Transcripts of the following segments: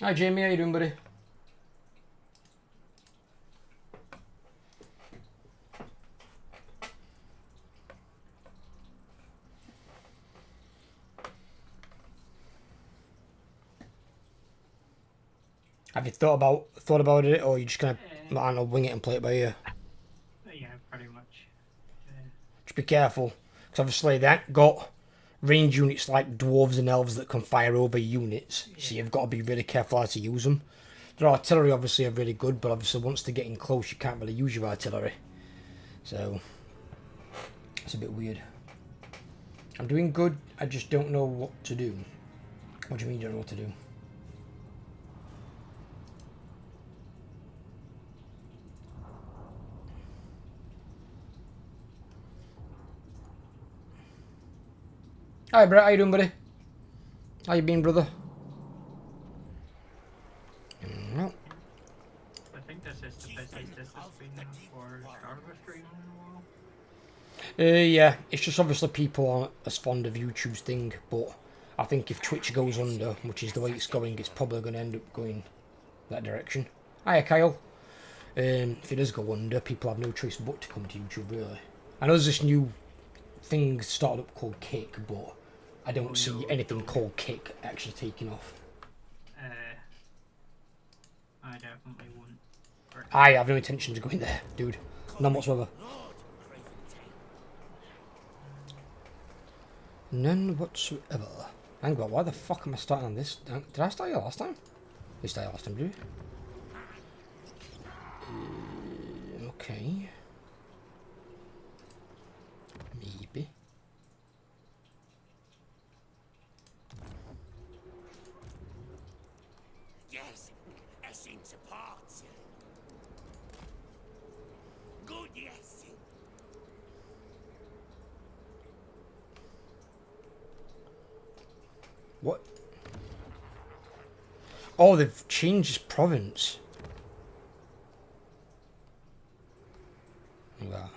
Hi Jamie, how you doing, buddy? Have you thought about it, or are you just gonna, I don't know, wing it and play it by ear? Yeah, pretty much. Just be careful, because obviously they ain't got range units like dwarves and elves that can fire over units, so Yeah. you've got to be really careful how to use them. Their artillery obviously are really good, but obviously once they get in close, you can't really use your artillery. So it's a bit weird. I'm doing good. I just don't know what to do. What do you mean you don't know what to do? Hi Brett, how you doing, buddy? How you been, brother? No. I think this is the busiest this has been for start of a stream in a while. Yeah, it's just obviously people aren't as fond of YouTube's thing, but I think if Twitch goes under, which is the way it's going, it's probably going to end up going that direction. Hiya, Kyle. If it does go under, people have no choice but to come to YouTube, really. I know there's this new thing started up called Kick, but I don't see anything called Kick actually taking off. I definitely wouldn't. I have no intention of going there, dude. None whatsoever. None whatsoever. Hang on, why the fuck am I starting on this? Did I start here last time? We started last time, did we? Okay. Maybe. Yes, essence apart. Good, yes. What? Oh, they've changed his province. Look at that.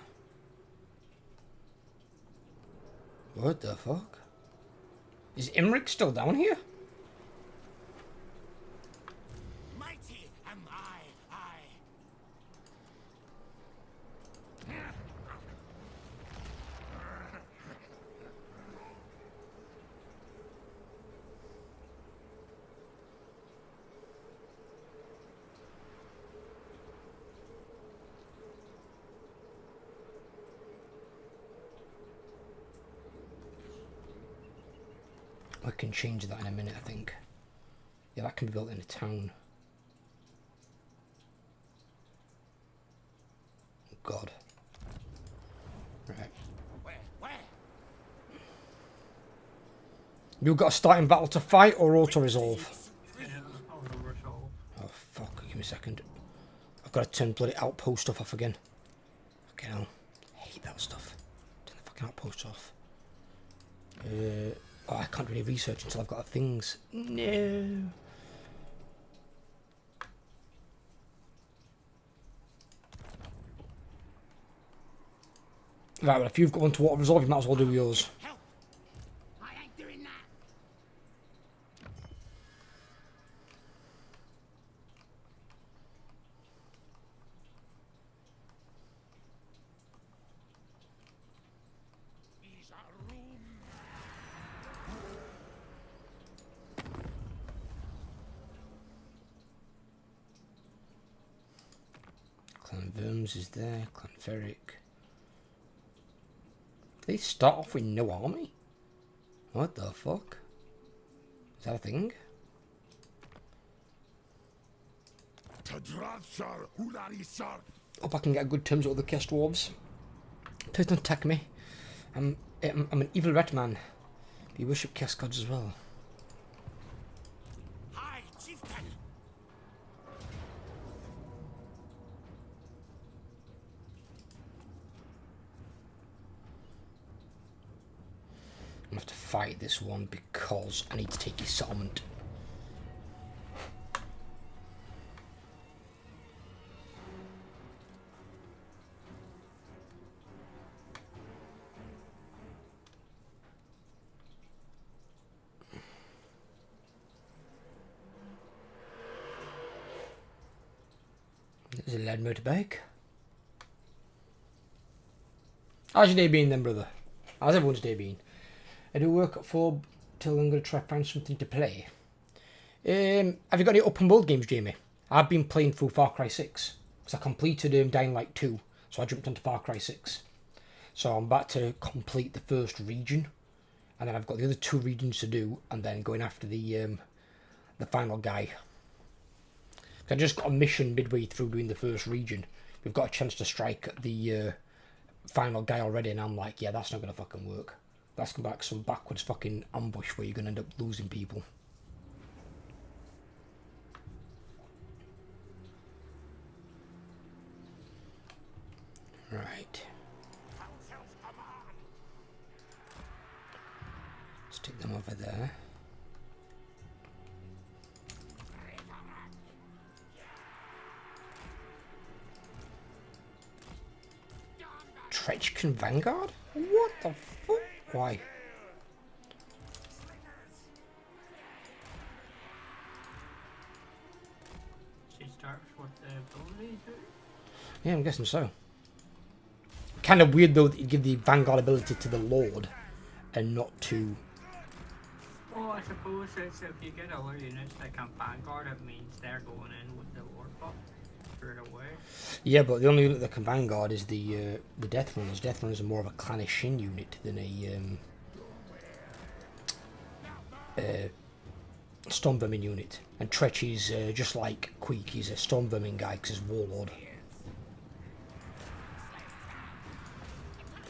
What the fuck? Is Imric still down here? Mighty am I. I can change that in a minute, I think. Yeah, that can be built in a town. Oh, God. Right. Where? You've got a starting battle to fight or auto-resolve? Auto resolve. Oh, fuck. Give me a second. I've got to turn bloody outpost stuff off again. Okay, hell. I hate that stuff. Turn the fucking outpost off. Oh, I can't do any research until I've got things. No. Right, well, if you've got one to auto-resolve, you might as well do yours. Help! I ain't doing that. Is a room. Clan Verms is there. Clan Ferric. They start off with no army? What the fuck? Is that a thing? Hope I can get good terms with other Kest dwarves. Please don't attack me. I'm an evil rat man. We worship Kest gods as well. Hi, chieftain. I'm gonna have to fight this one because I need to take his settlement. There's a lead motorbike. How's your day been then, brother? How's everyone's day been? I do work at 4 till I'm going to try to find something to play. Have you got any open world games, Jamie? I've been playing through Far Cry 6. Because I completed Dying Light 2. So I jumped onto Far Cry 6. So I'm about to complete the first region. And then I've got the other 2 regions to do. And then going after the final guy. I just got a mission midway through doing the first region. We've got a chance to strike the final guy already. And I'm like, yeah, that's not going to fucking work. That's going to be like some backwards fucking ambush where you're going to end up losing people. Right. Let's take them over there. Trechkin Vanguard? What the fuck? Why? She starts with the ability too? Yeah, I'm guessing so. Kind of weird though that you give the Vanguard ability to the Lord and not to... Well, I suppose it's if you get other units that can Vanguard, it means they're going in with the Lord buff straight away. Yeah, but the only unit that can Vanguard is the Death Runners. Death Runners are more of a clannish-shin unit than a Storm Vermin unit. And Tretch is just like Queek, he's a Storm Vermin guy because he's Warlord.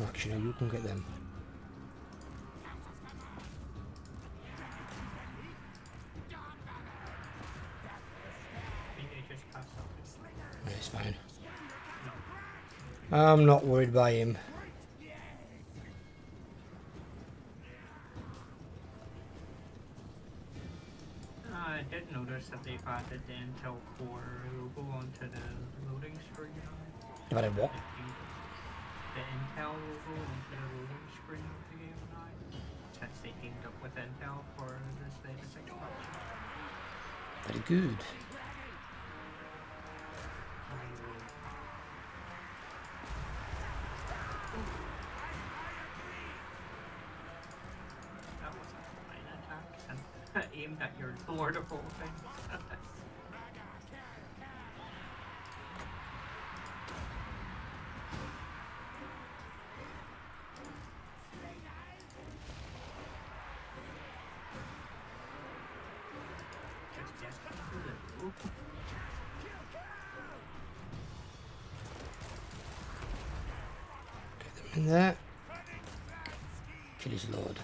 Actually, no, you can get them. It's fine. I'm not worried by him. I did notice that they've added the Intel Core logo onto the loading screen. If I did what? The Intel logo onto the loading screen of the game now. Since they teamed up with Intel for this latest expansion. Very good. That was a fine attack and aimed at your Lord of all things. Get them in there. Kill his Lord.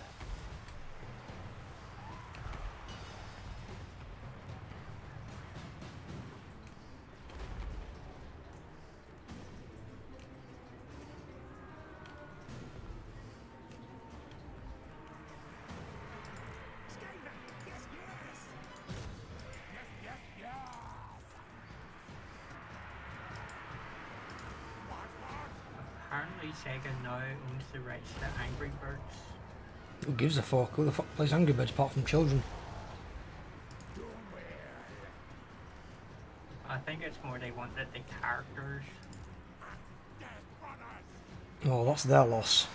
Apparently Sega now owns the rights to Angry Birds. Who gives a fuck? Who the fuck plays Angry Birds apart from children? I think it's more they wanted the characters. Oh, that's their loss.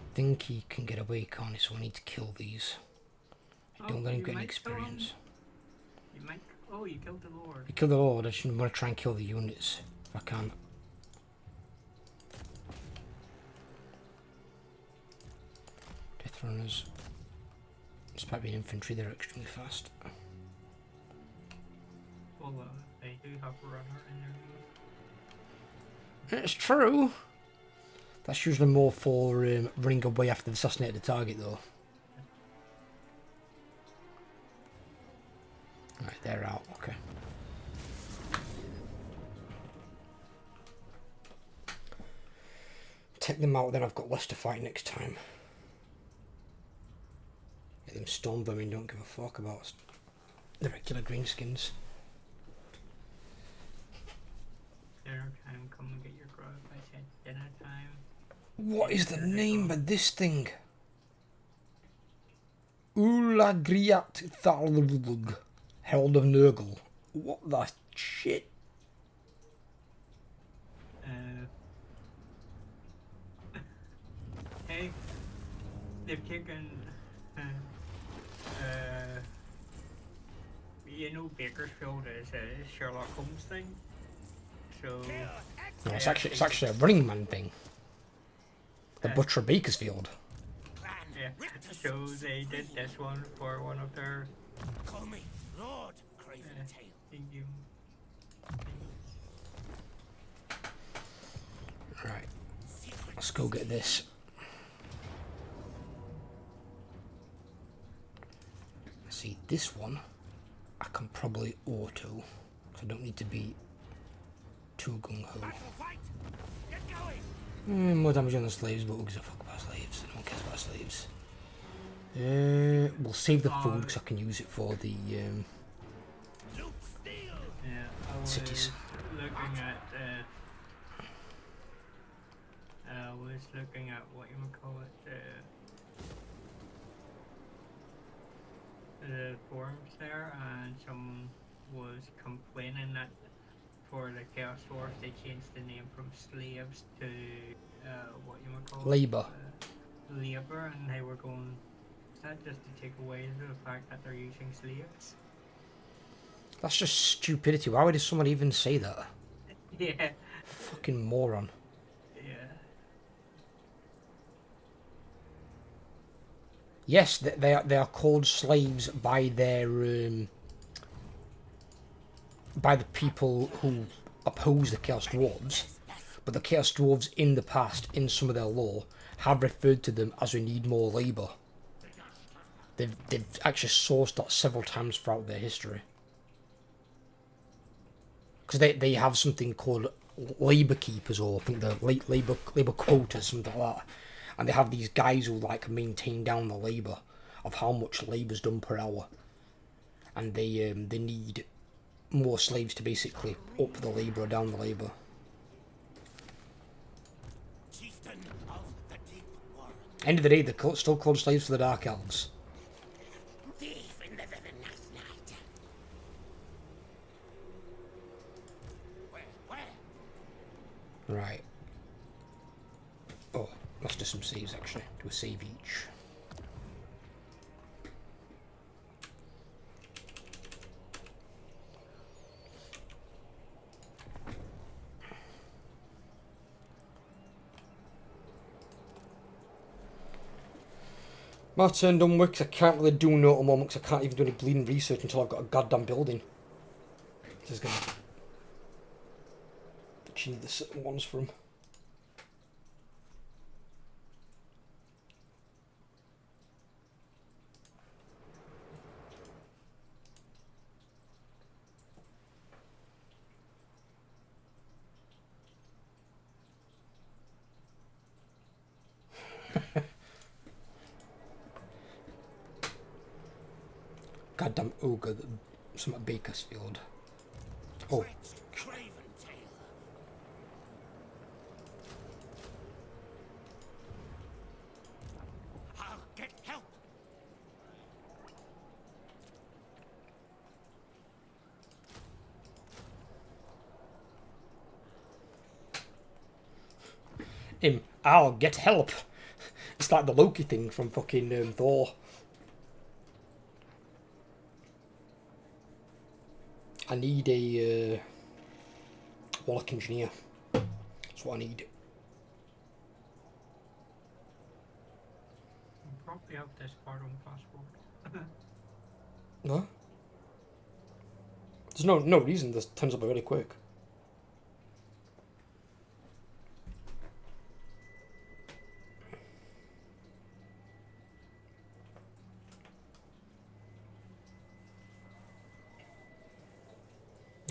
I think he can get away, can't he? So I need to kill these. I don't let him you get any might kill him. experience. You might. Oh, you killed the Lord. I kill the Lord, I just want to try and kill the units if I can. Death Runners. Despite being infantry, they're extremely fast. Well, they do have a runner in their move. It's true. That's usually more for running away after they've assassinated the target, though. Right, they're out. Okay. Take them out, then I've got less to fight next time. Yeah, them storm vermin don't give a fuck about the regular greenskins. Dinner time, come and get your grub. I said dinner time. What is the name of this thing? Ulagriat Thalrug, Herald of Nurgle. What the shit? Hey, they've taken, you know, Bakersfield is a Sherlock Holmes thing. So No, it's actually a Running Man thing. The Butcher of Bakersfield. yeah, so they did this one for one of their Call me Lord Craven Tail. in-game Right, let's go get this. See, this one I can probably auto, so I don't need to be too gung-ho. Battle fight. Get going. More damage on the slaves, but who gives a fuck about slaves? No one cares about slaves. We'll save the food because I can use it for the Luke Steel. Yeah, I was cities. looking at what you would call it, the forums there, and someone was complaining that for the Chaos Wars they changed the name from slaves to what you would call Labour. labor, and they were going, is that just to take away the fact that they're using slaves? That's just stupidity. Why would someone even say that? Yeah. Fucking moron. Yeah. Yes, they are called slaves by their by the people who oppose the Chaos Dwarves, but the Chaos Dwarves in the past, in some of their lore, have referred to them as we need more labour. They've actually sourced that several times throughout their history. Because they have something called labour keepers, or I think they're labour quotas, something like that. And they have these guys who like maintain down the labour of how much labour's done per hour. And they need more slaves to basically up the labour or down the labour. Chieftain of the Deep Warren. End of the day, they're still called slaves for the Dark Elves. Thief in the living night. Where? Right. Oh, let's do some saves actually. Do a save each. My turn done with, 'cause I can't really do no at the moment, 'cause I can't even do any bleeding research until I've got a goddamn building. This is gonna change the certain ones from. Goddamn ogre, some at Bakersfield. Oh, Craven Tail. I'll get help. I'll get help. It's like the Loki thing from fucking Thor. I need a Warlock Engineer. That's what I need. I'll probably have this part on passport. No? There's no reason this turns up really quick.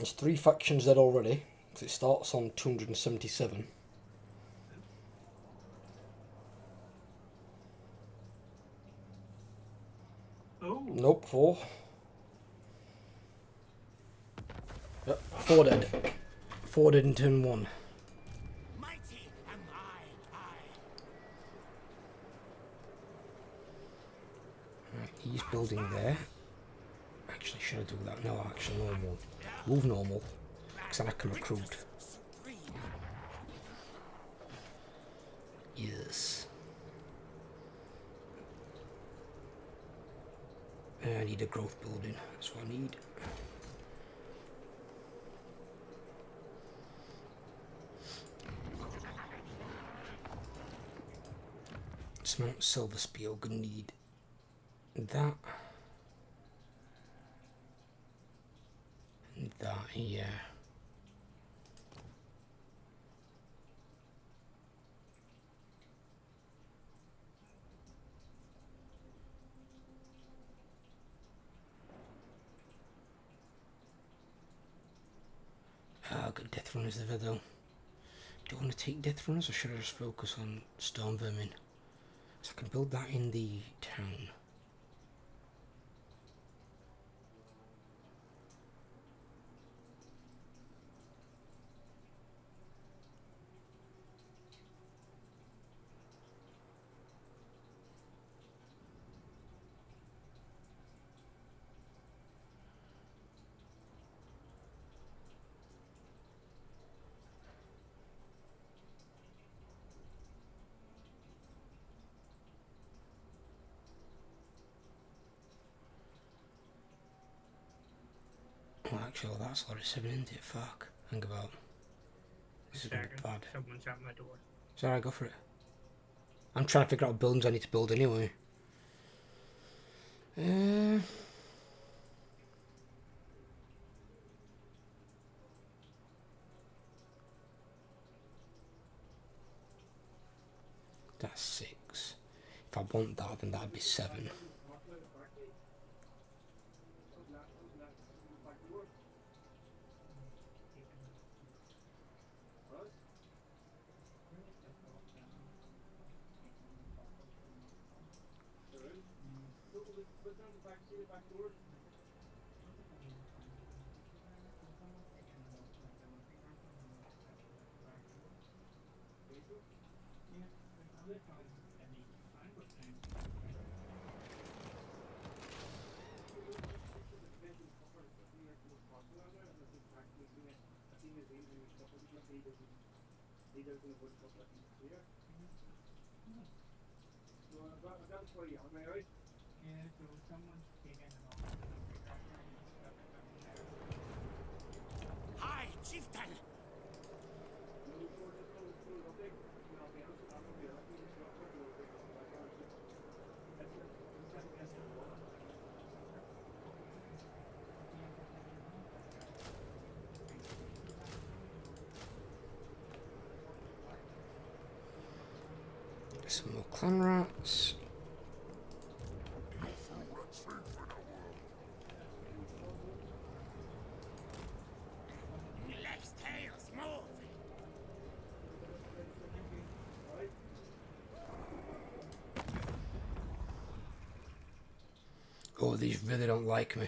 There's 3 factions dead already, because it starts on 277. Oh. Nope, 4. Yep, 4 dead. 4 dead in turn 1. Mighty am I. Right, he's building there. Actually, should I do that? No, actually, normal. Move normal, because then I can recruit. Supreme. Yes. I need a growth building. That's what I need. Smart silver spear. Gonna need that. And that, yeah. I've got death runners there though. Do I want to take death runners or should I just focus on storm vermin? So I can build that in the town. Well, actually, that's a lot of 7, isn't it? Fuck. Think about. This is gonna be bad. Someone's at my door. Sorry, go for it. I'm trying to figure out what buildings I need to build anyway. That's 6. If I want that, then that'd be 7. Yeah, so someone's taken an Hi, chieftain. Some more clan rats. Less tales, more. Oh, these really don't like me.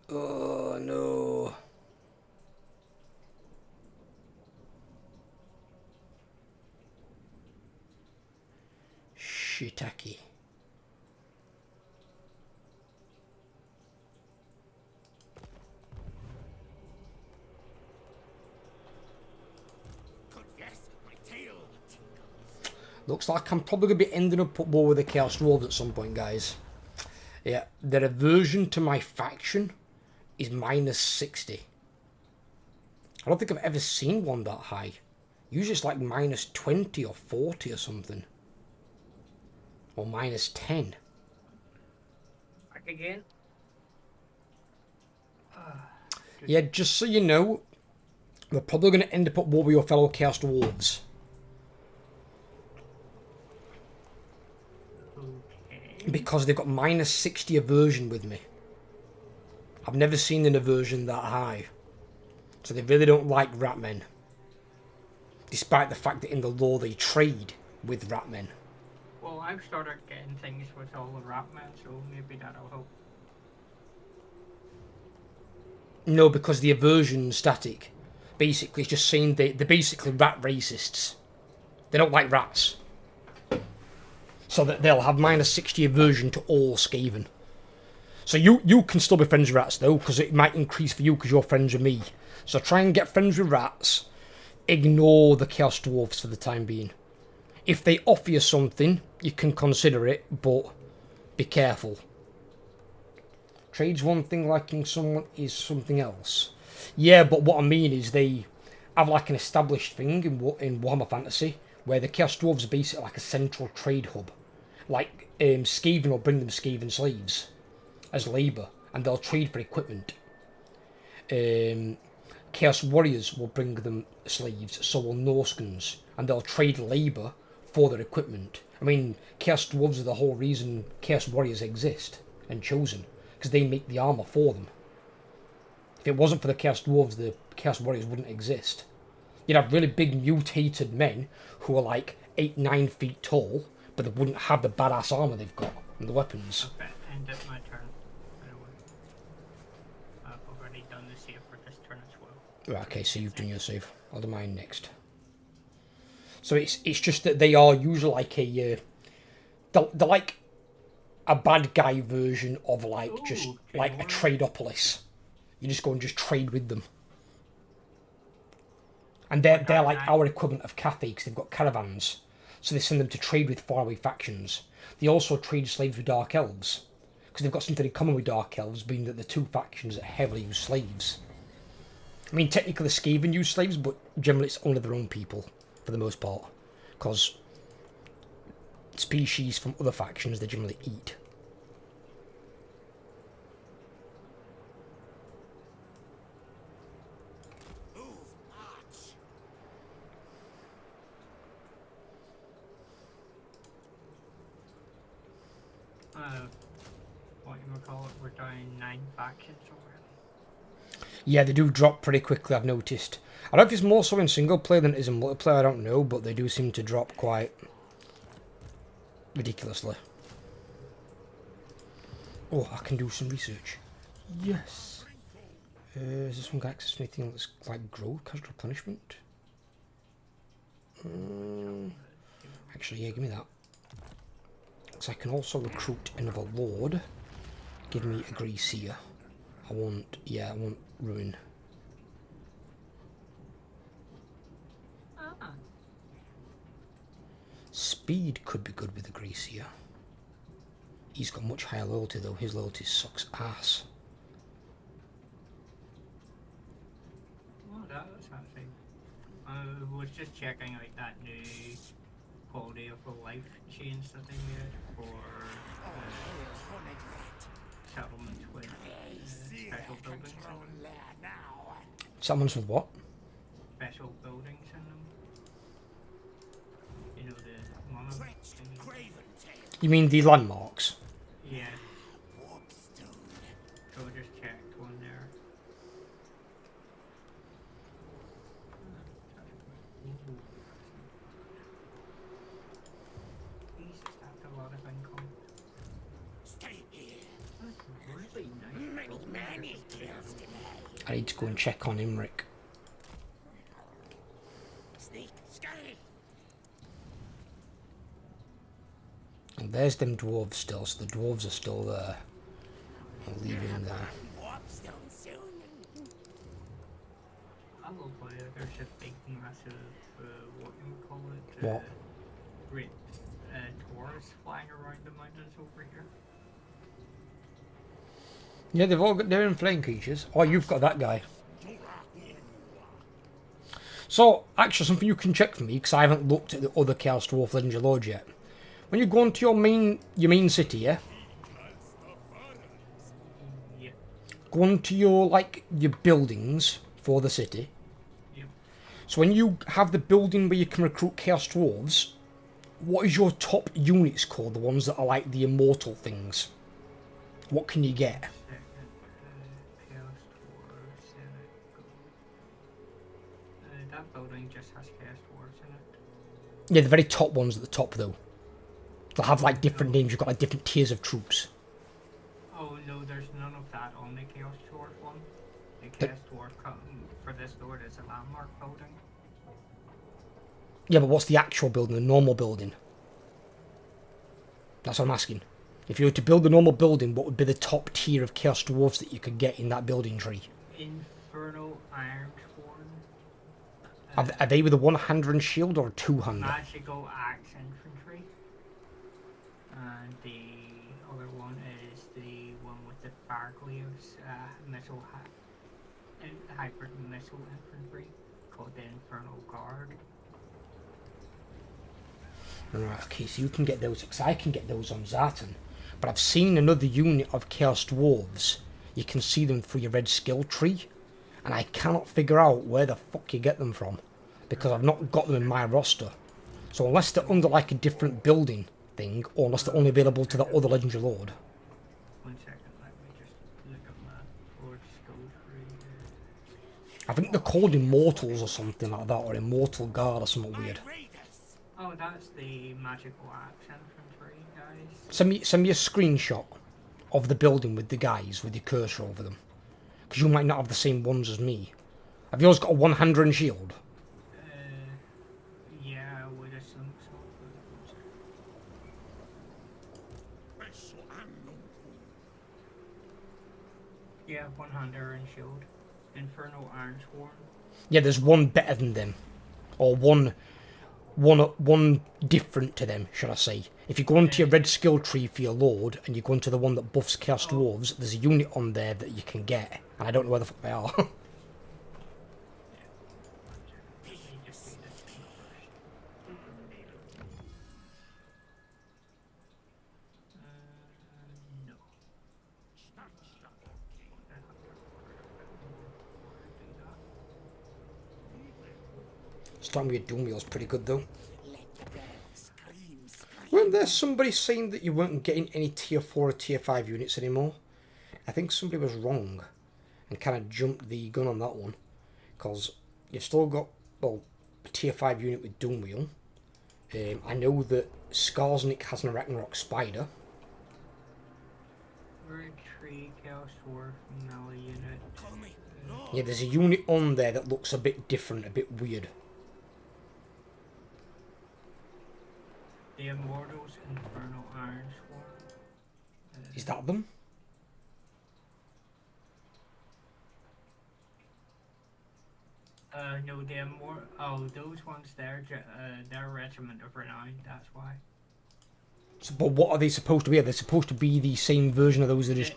Oh no. Shiitake. Good, yes, my tail tingles. Looks like I'm probably going to be ending up at war with the Chaos Dwarves at some point, guys. Yeah, their aversion to my faction is -60. I don't think I've ever seen one that high. Usually it's like -20 or 40 or something. Or -10. back again. Yeah, just so you know, we're probably going to end up at war with your fellow Chaos Dwarves. Okay. Because they've got -60 aversion with me. I've never seen an aversion that high. So they really don't like Ratmen. Despite the fact that in the lore they trade with Ratmen. Well, I've started getting things with all the Ratmen, so maybe that'll help. No, because the aversion static basically is just saying they're basically rat racists. They don't like rats. So that they'll have -60 aversion to all Skaven. So you can still be friends with rats though, because it might increase for you because you're friends with me. So try and get friends with rats. Ignore the Chaos Dwarfs for the time being. If they offer you something, you can consider it, but be careful. Trade's one thing, liking someone is something else. Yeah, but what I mean is they have like an established thing in Warhammer Fantasy, where the Chaos Dwarves are basically like a central trade hub. Like, Skaven will bring them Skaven slaves as labour, and they'll trade for equipment. Chaos Warriors will bring them slaves, so will Norskans, and they'll trade labour for their equipment. I mean, Chaos Dwarves are the whole reason Chaos Warriors exist and chosen, because they make the armour for them. If it wasn't for the Chaos Dwarves, the Chaos Warriors wouldn't exist. You'd have really big mutated men who are like 8-9 feet tall, but they wouldn't have the badass armour they've got and the weapons. Okay, end it my turn. I've already done the save for this turn as well. Right, okay, so you've done your save. I'll do mine next. So it's just that they are usually like a they're like a bad guy version of like like a tradeopolis. You just go and just trade with them. And they're like our equivalent of Cathay, because they've got caravans. So they send them to trade with faraway factions. They also trade slaves with Dark Elves, because they've got something in common with Dark Elves, being that the two factions that heavily use slaves. I mean, technically the Skaven use slaves, but generally it's only their own people, for the most part. Because species from other factions they generally eat. What you call it? We're down 9 factions already. Yeah, they do drop pretty quickly, I've noticed. I don't know if it's more so in single player than it is in multiplayer, I don't know, but they do seem to drop quite ridiculously. Oh, I can do some research. Yes. Is this one got access to anything that's like growth, casual replenishment? Actually, yeah, give me that. Because I can also recruit another lord. Give me a Greaseer. I want Ruin. Speed could be good with the Greaseer. He's got much higher loyalty though. His loyalty sucks ass. Well, that's actually. I was just checking out that new quality of life change that they made for settlements with special buildings in them. Settlements with what? Special buildings in them. You know, the one of them. You mean the landmarks? Yeah. So I just checked one there. Jesus, that's a lot of income. Stay here. That's really nice. Many kills today. I need to go and check on Imric. Sneak, scurry. And there's them dwarves still, so the dwarves are still there. I'll leave him there. Warpstone soon. I love how there's a big, massive, what you would call it? What? Great tours flying around the mountains over here. Yeah, they've all got their own flame creatures. Oh, you've got that guy. So, actually, something you can check for me, because I haven't looked at the other Chaos Dwarf Legendary Lords yet. When you go into your main city, yeah? Yeah. Go into your buildings for the city. Yep. So when you have the building where you can recruit Chaos Dwarves, what is your top units called? The ones that are like the Immortal things. What can you get? Chaos tours, building just has Chaos Dwarves in it. Yeah, the very top ones at the top, though. They'll have, like, different names. You've got, like, different tiers of troops. Oh no, there's none of that on the Chaos Dwarf one. The Chaos Dwarf for this lord is a landmark building. Yeah, but what's the actual building, the normal building? That's what I'm asking. If you were to build the normal building, what would be the top tier of Chaos Dwarves that you could get in that building tree? Infernal Ironsworn. Are they with a one-hander shield or a two-hander? Magical Axe Infantry. And the other one is the one with the Barglaves missile hybrid missile infantry called the Infernal Guard. Right, okay, so you can get those, because I can get those on Zartan. But I've seen another unit of Chaos Dwarves. You can see them through your red skill tree. And I cannot figure out where the fuck you get them from. Because I've not got them in my roster. So unless they're under like a different building thing, or unless they're only available to the other Legendary Lord. 1 second, let me just look at my Lord skill tree. I think they're called Immortals or something like that, or Immortal Guard or something weird. Oh, that's the Magical Axe Infantry, guys. Send me a screenshot of the building with the guys with your cursor over them. Because you might not have the same ones as me. Have yours got a one-hander and shield? Yeah, I would assume so. Yeah, one-hander and shield. Infernal Ironsworn. Yeah, there's one better than them. Or one different to them, should I say. If you go into your red skill tree for your lord, and you go into the one that buffs Chaos Dwarves, there's a unit on there that you can get. And I don't know where the fuck they are. Starting with Doom Wheel's pretty good though. Weren't there somebody saying that you weren't getting any tier 4 or tier 5 units anymore? I think somebody was wrong and kind of jumped the gun on that one. Because you've still got, well, a tier 5 unit with Doom Wheel. I know that Skarsnik has an Ragnarok Spider. Red Tree, Chaos Dwarf, melee unit. Yeah, there's a unit on there that looks a bit different, a bit weird. The Immortals, Infernal Ironsworn. Is that them? No, the Immortal. Oh, those ones there, they're Regiment of Renown, that's why. So, but what are they supposed to be? Are they supposed to be the same version of those that are just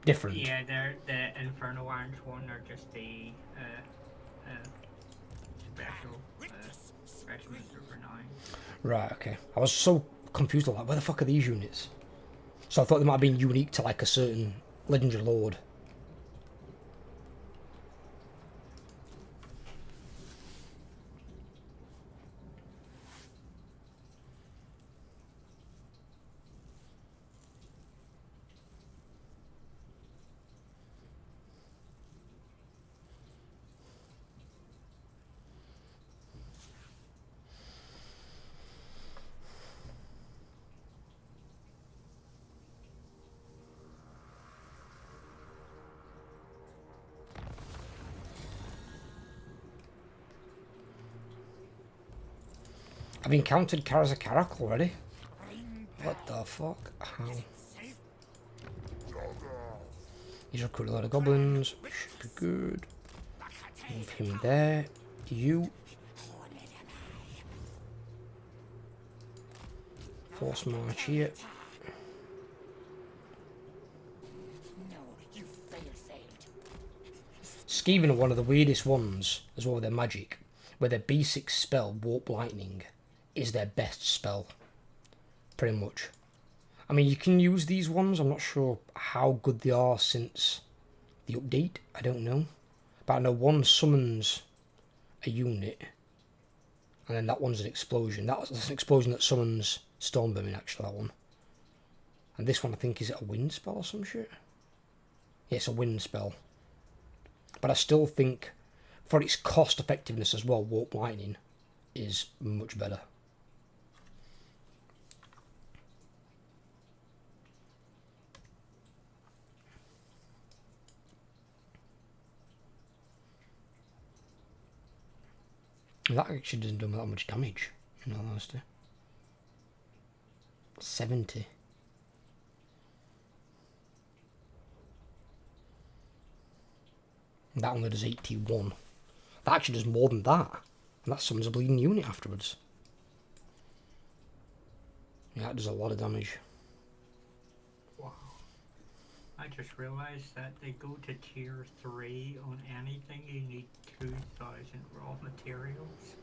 different? Yeah, they're the Infernal Ironsworn are just the special Regiment of Renown. Right, okay. I was so confused, like, where the fuck are these units? So I thought they might have been unique to like a certain Legendary Lord. I've encountered Karazakarak already. What the fuck? How? He's recruited a lot of goblins, which should be good. Move him there. You. Force march here. Skaven are one of the weirdest ones as well with their magic, where their basic spell, Warp Lightning, is their best spell. Pretty much. I mean, you can use these ones. I'm not sure how good they are since the update. I don't know. But I know one summons a unit, and then that one's an explosion. That's an explosion that summons Stormbooming, actually, that one. And this one, I think, is it a wind spell or some shit? Yeah, it's a wind spell. But I still think for its cost effectiveness as well, warp lightning is much better. That actually doesn't do that much damage, in all honesty. 70. That only does 81. That actually does more than that. And that summons a bleeding unit afterwards. Yeah, that does a lot of damage. Wow. I just realized that they go to tier 3 on anything, you need 2,000 raw materials.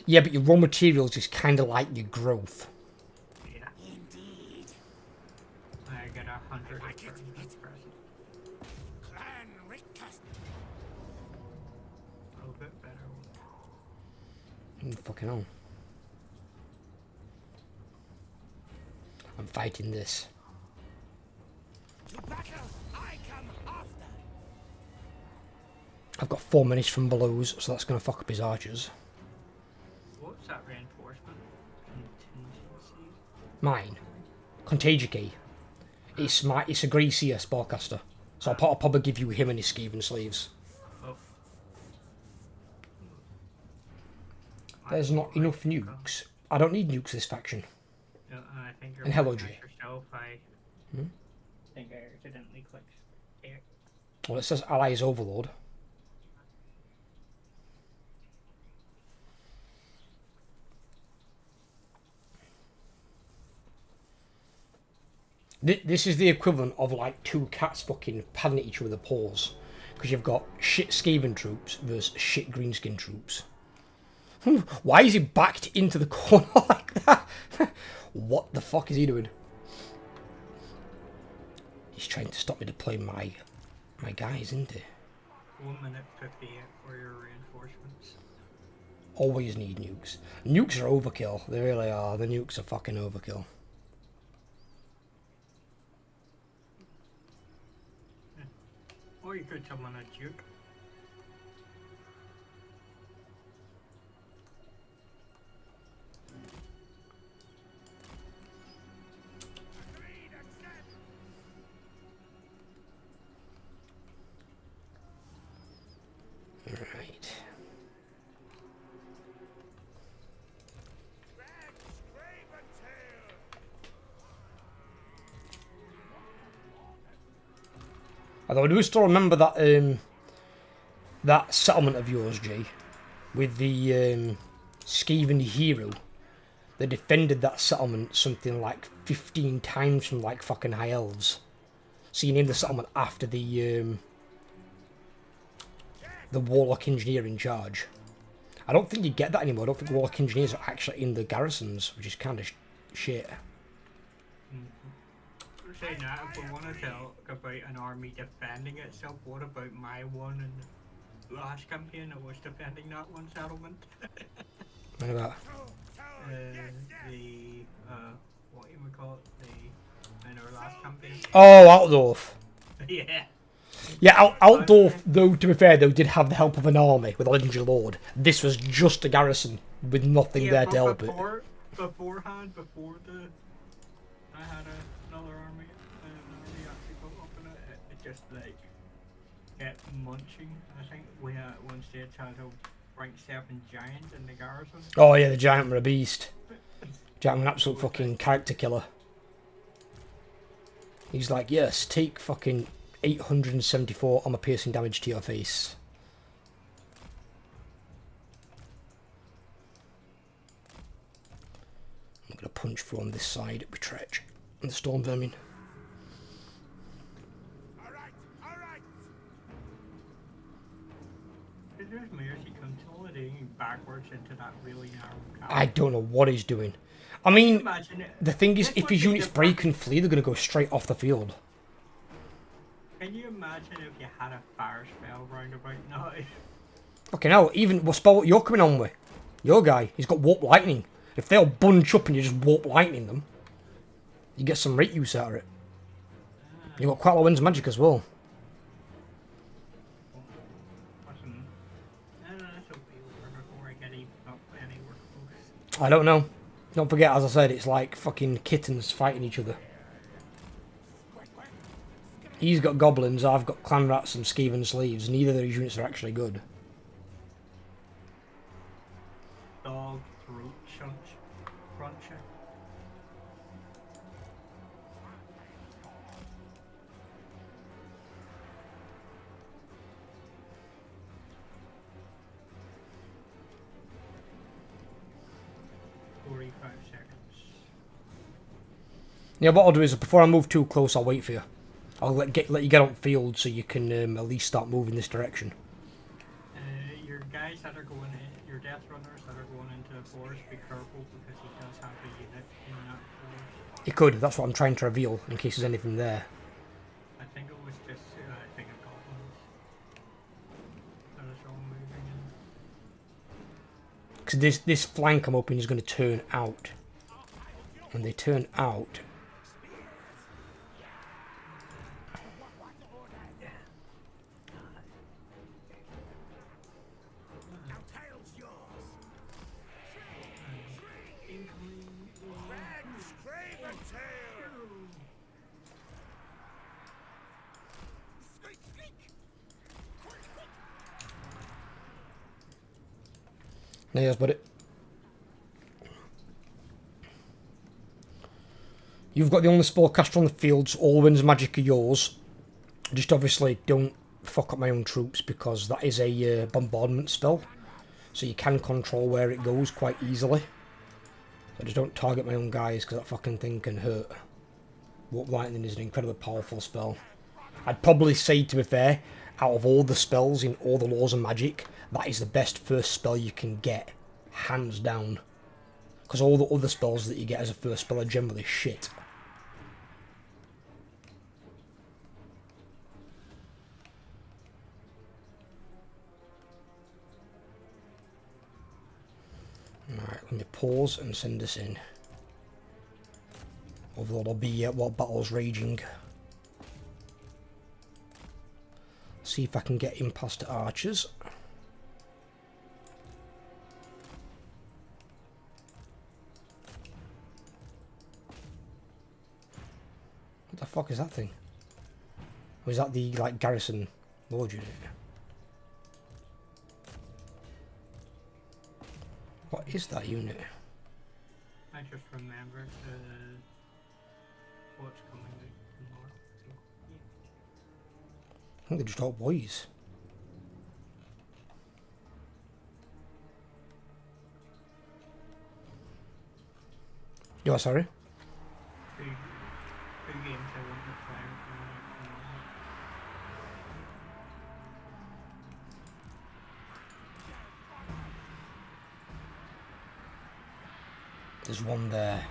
Yeah, but your raw materials is kind of like your growth. Yeah. Indeed. I get 100 Like it, at it's- present. Clan Rictus. A little bit better. Fucking hell. I'm fighting this. To battle, I come after. I've got 4 minutes from blows, so that's going to fuck up his archers. What's that reinforcement? Contingency? Mine. Contagion. It's a Gracia spellcaster. So I'll probably give you him and his Skaven sleeves. Oh. There's not enough nukes. I don't need nukes this faction. No, I think you're And hello, looking Jay. at yourself. I Hmm? think I accidentally clicked there. Well, it says Allies Overlord. This is the equivalent of like two cats fucking padding at each other with their paws. Because you've got shit Skaven troops versus shit greenskin troops. Why is he backed into the corner like that? What the fuck is he doing? He's trying to stop me deploying my guys, isn't he? 1 minute 58 for your reinforcements. Always need nukes. Nukes are overkill. They really are. The nukes are fucking overkill. Or you could summon a Duke. Right. Although I do still remember that that settlement of yours, Jay, with the Skaven hero. They defended that settlement something like 15 times from like fucking high elves. So you named the settlement after the warlock engineer in charge. I don't think you get that anymore. I don't think warlock engineers are actually in the garrisons, which is kind of shit. Saying that, if we want to talk about an army defending itself, what about my one in the last campaign that was defending that one settlement? What about? What you would call it, in our last campaign? Oh, Altdorf. Yeah. Yeah, Altdorf, though, to be fair, though, did have the help of an army with a legendary lord. This was just a garrison with nothing there to help it. Beforehand, before I had another army actually built up in it. It just like kept munching. I think we at one stage had a rank 7 giant in the garrison. Oh yeah, the giant were a beast. Giant were an absolute fucking character killer. He's like, yes, take fucking 874 armor piercing damage to your face. I'm gonna punch through on this side with Tretch and the storm vermin. All right. There's Mercy consolidating backwards into that really narrow gap. I don't know what he's doing. I mean, Imagine it. the thing is, This if would his be units the break and flee, they're gonna go straight off the field. Can you imagine if you had a fire spell round about now? Fucking hell, even what spell you're coming on with? Your guy, he's got warp lightning. If they'll bunch up and you just warp lightning them, you get some rate use out of it. You've got quite a lot of winds magic as well. I don't know. Don't forget, as I said, it's like fucking kittens fighting each other. He's got goblins, I've got clan rats and skeeven sleeves. Neither of those units are actually good. Dog throat cruncher. Yeah, what I'll do is, before I move too close, I'll wait for you. I'll let you get on field so you can at least start moving this direction. Your guys that are going in, your death runners that are going into the forest, be careful because he does have a unit in that forest. He could, that's what I'm trying to reveal, in case there's anything there. I think it was just a thing of goblins that is all moving in. Because this flank I'm hoping is going to turn out. When they turn out... Yes, buddy. You've got the only spellcaster on the field, so all winds magic are yours. Just obviously don't fuck up my own troops because that is a bombardment spell. So you can control where it goes quite easily. So just don't target my own guys because that fucking thing can hurt. Warp Lightning is an incredibly powerful spell. I'd probably say, to be fair, out of all the spells in all the laws of magic, that is the best first spell you can get, hands down. Because all the other spells that you get as a first spell are generally shit. Alright, let me pause and send this in. Overlord will be what battle's raging. See if I can get him past the archers. What the fuck is that thing? Or is that the like garrison lord unit? What is that unit? I just remembered what's coming tomorrow. So, yeah. I think they're just all boys. You are sorry? Two games I want to play tomorrow. There's one there.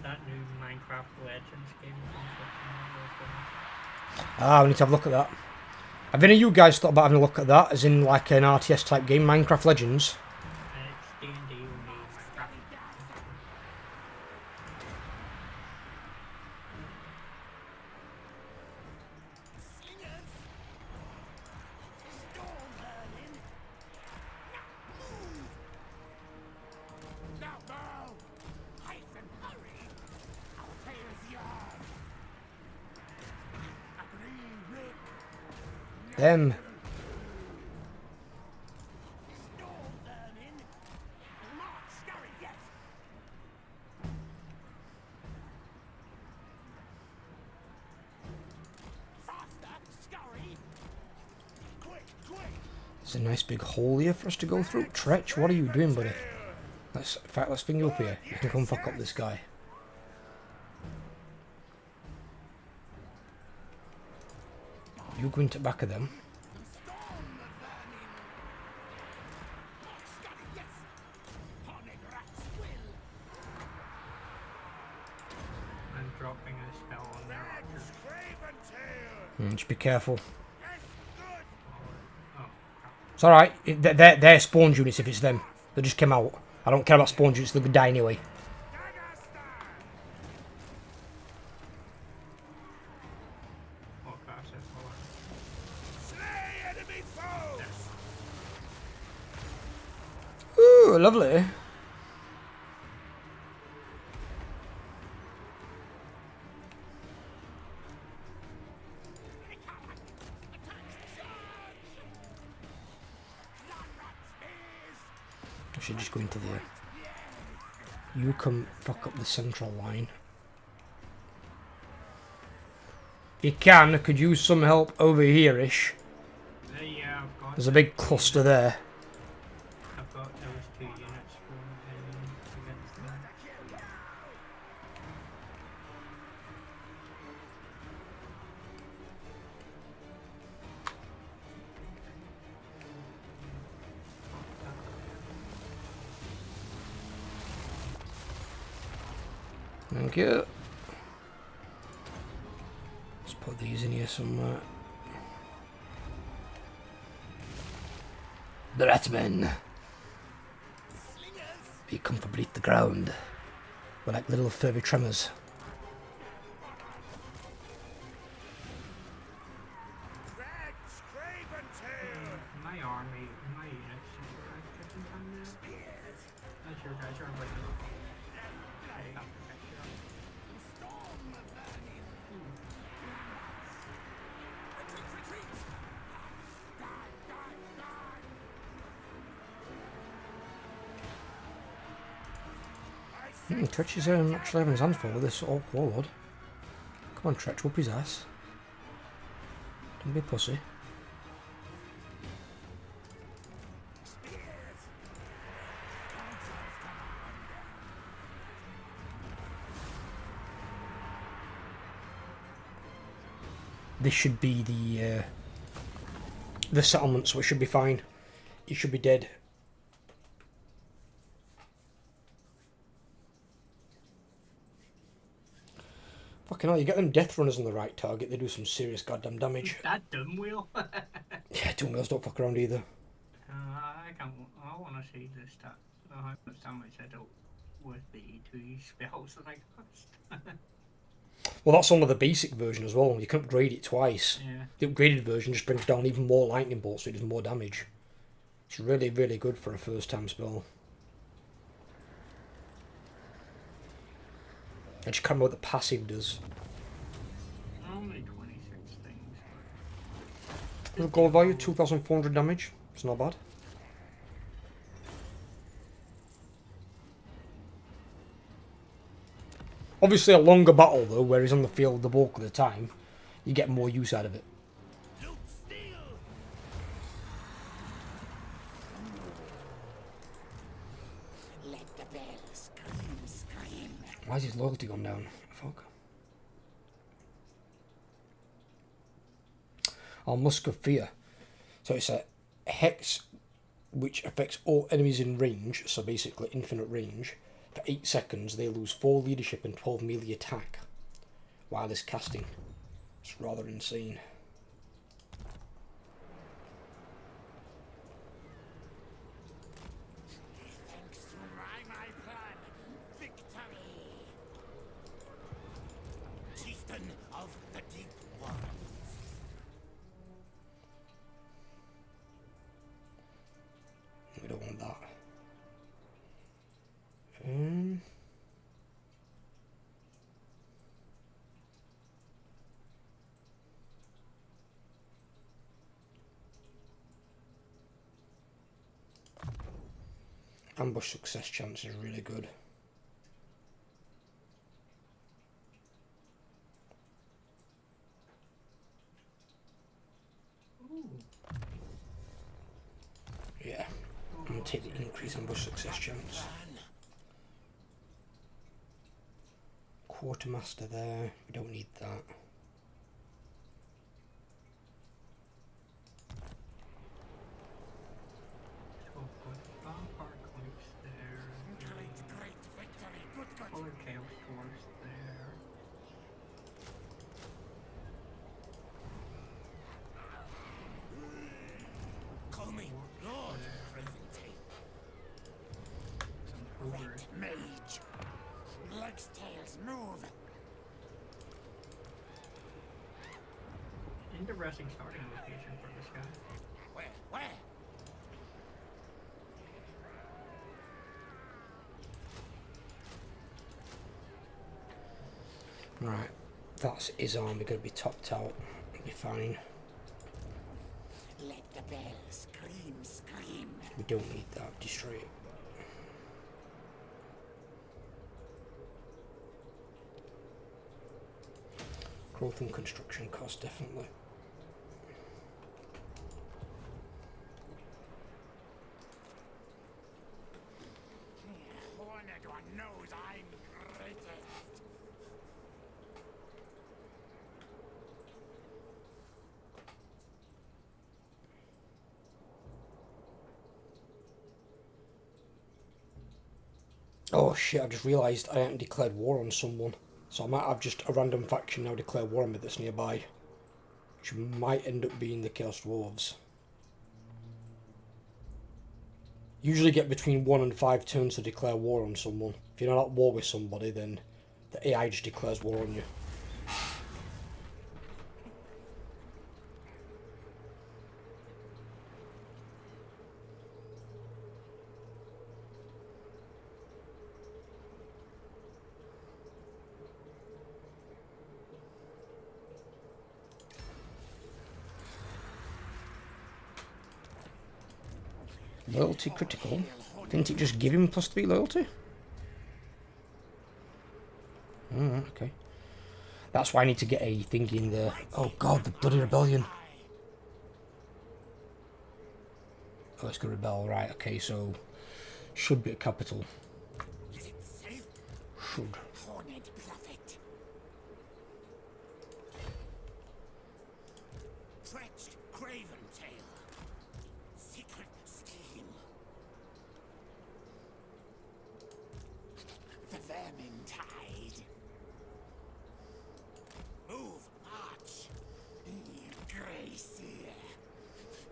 That new Minecraft Legends game comes out tomorrow as well. Ah, we need to have a look at that. Have any of you guys thought about having a look at that, as in like an RTS type game, Minecraft Legends? It's D&D only Minecraft. Them. There's a nice big hole here for us to go through. Tretch, what are you doing, buddy? In fact, let's bring you up here. You can come fuck up this guy. You go into the back of them. I'm dropping a spell on their archers. Just be careful. Oh, It's alright. They're spawn units if it's them. They just came out. I don't care about spawn units, they'll die anyway. Oh, lovely. I should just go into there. You come fuck up the central line. If you can, could use some help over here-ish. Yeah, I've got. There's a big cluster there. I've got those 2 units from against them. Thank you. Let's put these in here somewhere. The Ratmen. We come to beneath the ground. We're like little furry tremors. My army, my units just arrived just in time now. As your guys are like, I got protection. Tretch is actually having his hands full with this orc warlord. Come on, Tretch, whoop his ass. Don't be a pussy. This should be the settlement, so it should be fine. It should be dead. Fucking hell, you get them death runners on the right target, they do some serious goddamn damage. That dumb wheel. Yeah, doom wheels don't fuck around either. I can't. I want to see the stat. How much damage I dealt with the 2 spells that I cast. Well, that's on the basic version as well. You can upgrade it twice. Yeah. The upgraded version just brings down even more lightning bolts, so it does more damage. It's really, really good for a first-time spell. I just can't remember what the passive does. Only 26 things. The gold value, 2,400 damage. It's not bad. Obviously a longer battle though, where he's on the field the bulk of the time, you get more use out of it. Let the bells scream. Why has his loyalty gone down? Fuck. Oh, Musk of Fear. So it's a hex which affects all enemies in range, so basically infinite range. For 8 seconds, they lose 4 leadership and 12 melee attack while it's casting. It's rather insane. Thanks to my plan, victory. Chieftain of the deep world. We don't want that. Ambush success chance is really good. Yeah, I'm going to take the increased ambush success chance. Quartermaster there, we don't need that. So I've got Vampire Cliffs there. Great victory. Good. Polar Chaos Dwarfs there. Call me Lord Raventail. Some Ogres. Mage. Legs, tails, move. Interesting starting location for this guy. Where? Right, that's his army going to be topped out. It'll be fine. Let the bell scream, scream. We don't need that. Destroy it. Growth and construction cost, definitely. Horned one knows I'm greatest. Oh shit, I just realised I hadn't declared war on someone. So I might have just a random faction now declare war on me that's nearby. Which might end up being the Chaos Dwarves. Usually get between 1 and 5 turns to declare war on someone. If you're not at war with somebody, then the AI just declares war on you. Loyalty critical. Didn't it just give him +3 loyalty? Oh, okay. That's why I need to get a thing in there. Oh god, the bloody rebellion. Oh, it's gonna rebel, right, okay, so should be a capital. Is it safe? Should. Horned prophet. Stretched craven tail. Secret scheme. The vermin tide. Move, march. Gracie.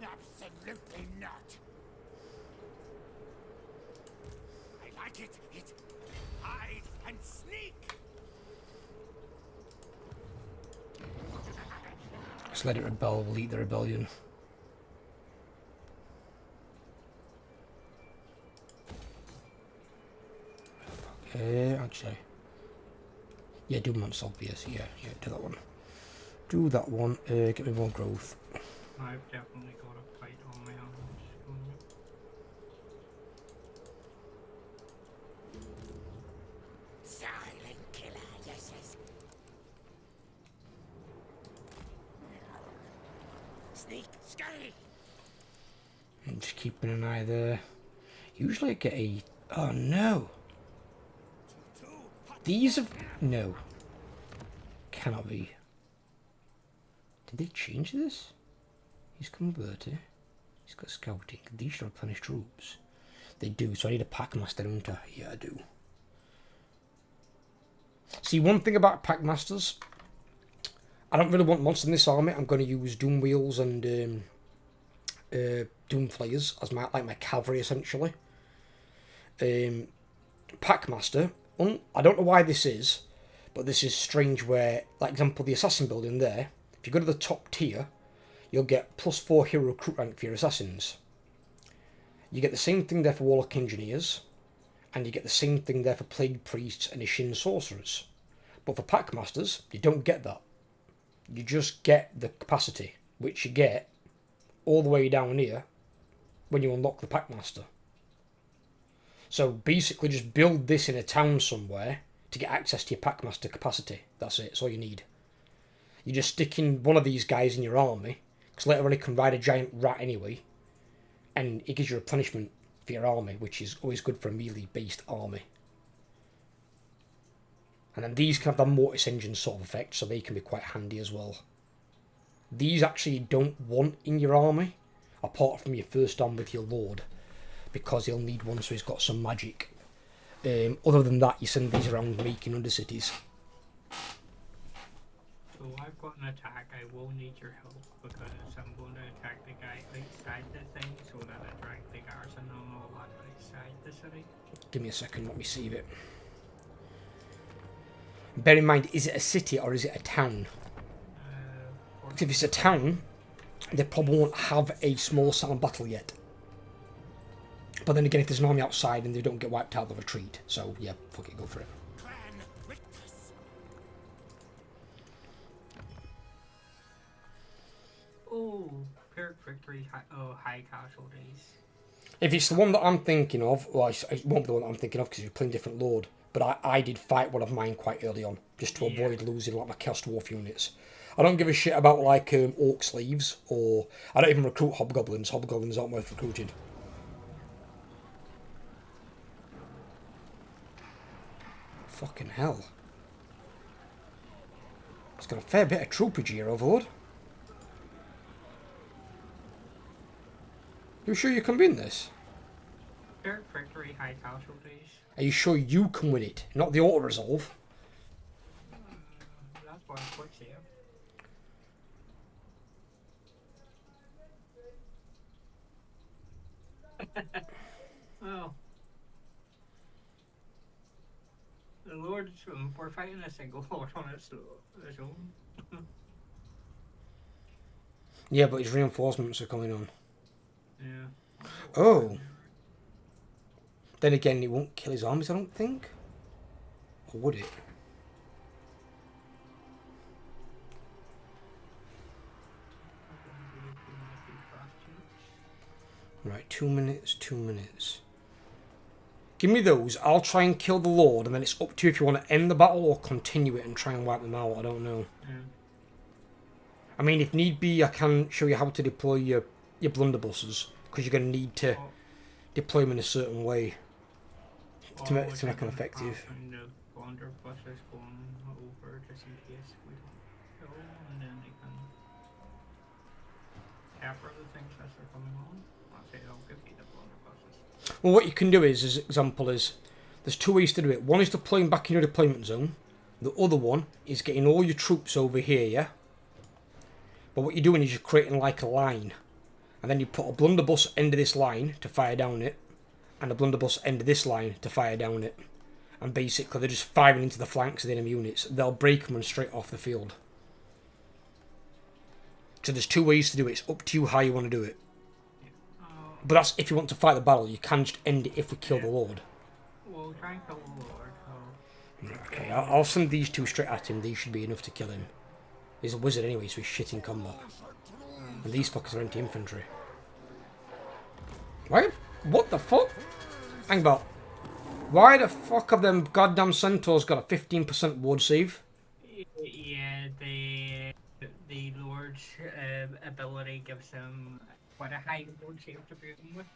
Absolutely not. I like it. It hide and sneak. Just let it rebel, we'll eat the rebellion. Actually. Yeah, do Mount Obvious, yeah, do that one. Do that one, get me more growth. I've definitely got a fight on my hands. Silent killer, yes, yes. Sneak, scurry. I'm just keeping an eye there. Usually I get a... Oh no! These have... No. Cannot be. Did they change this? He's converted. He's got scouting. These should replenish troops. They do, so I need a Packmaster, don't I? Yeah, I do. See, one thing about Packmasters, I don't really want monsters in this army. I'm going to use Doom Wheels and Doom Flayers as my cavalry, essentially. Packmaster, I don't know why this is, but this is strange where, like example, the Assassin building there, if you go to the top tier, you'll get +4 hero recruit rank for your Assassins. You get the same thing there for Warlock Engineers, and you get the same thing there for Plague Priests and Ishin Sorcerers. But for Packmasters, you don't get that. You just get the capacity, which you get all the way down here when you unlock the Packmaster. So basically just build this in a town somewhere to get access to your Packmaster capacity. That's it, that's all you need. You just stick in one of these guys in your army, because later on he can ride a giant rat anyway, and it gives you replenishment for your army, which is always good for a melee-based army. And then these can have the mortis engine sort of effect, so they can be quite handy as well. These actually you don't want in your army, apart from your first arm with your lord, because he'll need one so he's got some magic. Other than that, you send these around making undercities. So I've got an attack. I will need your help because I'm going to attack the guy outside the thing so that I drag the garrison and all that outside the city. Give me a second, let me save it. Bear in mind, is it a city or is it a town? Because if it's a town, they probably won't have a small sound battle yet. But then again, if there's an army outside and they don't get wiped out, they'll retreat. So yeah, fuck it, go for it. Clan Rictus. victory, high casualties. If it's the one that I'm thinking of, well, it won't be the one that I'm thinking of because you're playing different load. But I did fight one of mine quite early on, just to avoid losing like my Chaos Dwarf units. I don't give a shit about like Orc Sleeves, or I don't even recruit Hobgoblins. Hobgoblins aren't worth recruiting. Fucking hell. It's got a fair bit of troopage here, Overlord. You sure you can win this? Third victory, high casualties. Are you sure you can win it, not the auto-resolve? That's why I quit here. Well, the Lord's we're fighting a single Lord on its own. Yeah, but his reinforcements are coming on. Yeah. Oh. Then again, it won't kill his armies, I don't think. Or would it? Right, 2 minutes, 2 minutes. Give me those. I'll try and kill the Lord, and then it's up to you if you want to end the battle or continue it and try and wipe them out. I don't know. Yeah. I mean, if need be, I can show you how to deploy your blunderbusses, because you're going to need to deploy them in a certain way to make them effective. And the blunderbusses going over just in case we don't go, and then they can capture the things as they're coming on. I'll say I'll give you the blunderbusses. Well, what you can do is, as example, is there's two ways to do it. One is deploying back in your deployment zone. The other one is getting all your troops over here, yeah? But what you're doing is you're creating like a line. And then you put a blunderbuss end of this line to fire down it. And a blunderbuss end of this line to fire down it. And basically they're just firing into the flanks of the enemy units. They'll break them and straight off the field. So there's two ways to do it. It's up to you how you want to do it. But that's if you want to fight the battle. You can just end it if we kill the Lord. We'll try and kill the Lord. Okay, I'll send these two straight at him. These should be enough to kill him. He's a wizard anyway, so he's shit in combat. And these fuckers are anti-infantry. Why? What the fuck? Hang about. Why the fuck have them goddamn centaurs got a 15% ward save? Yeah, the Lord's ability gives them quite a high ward save to begin with.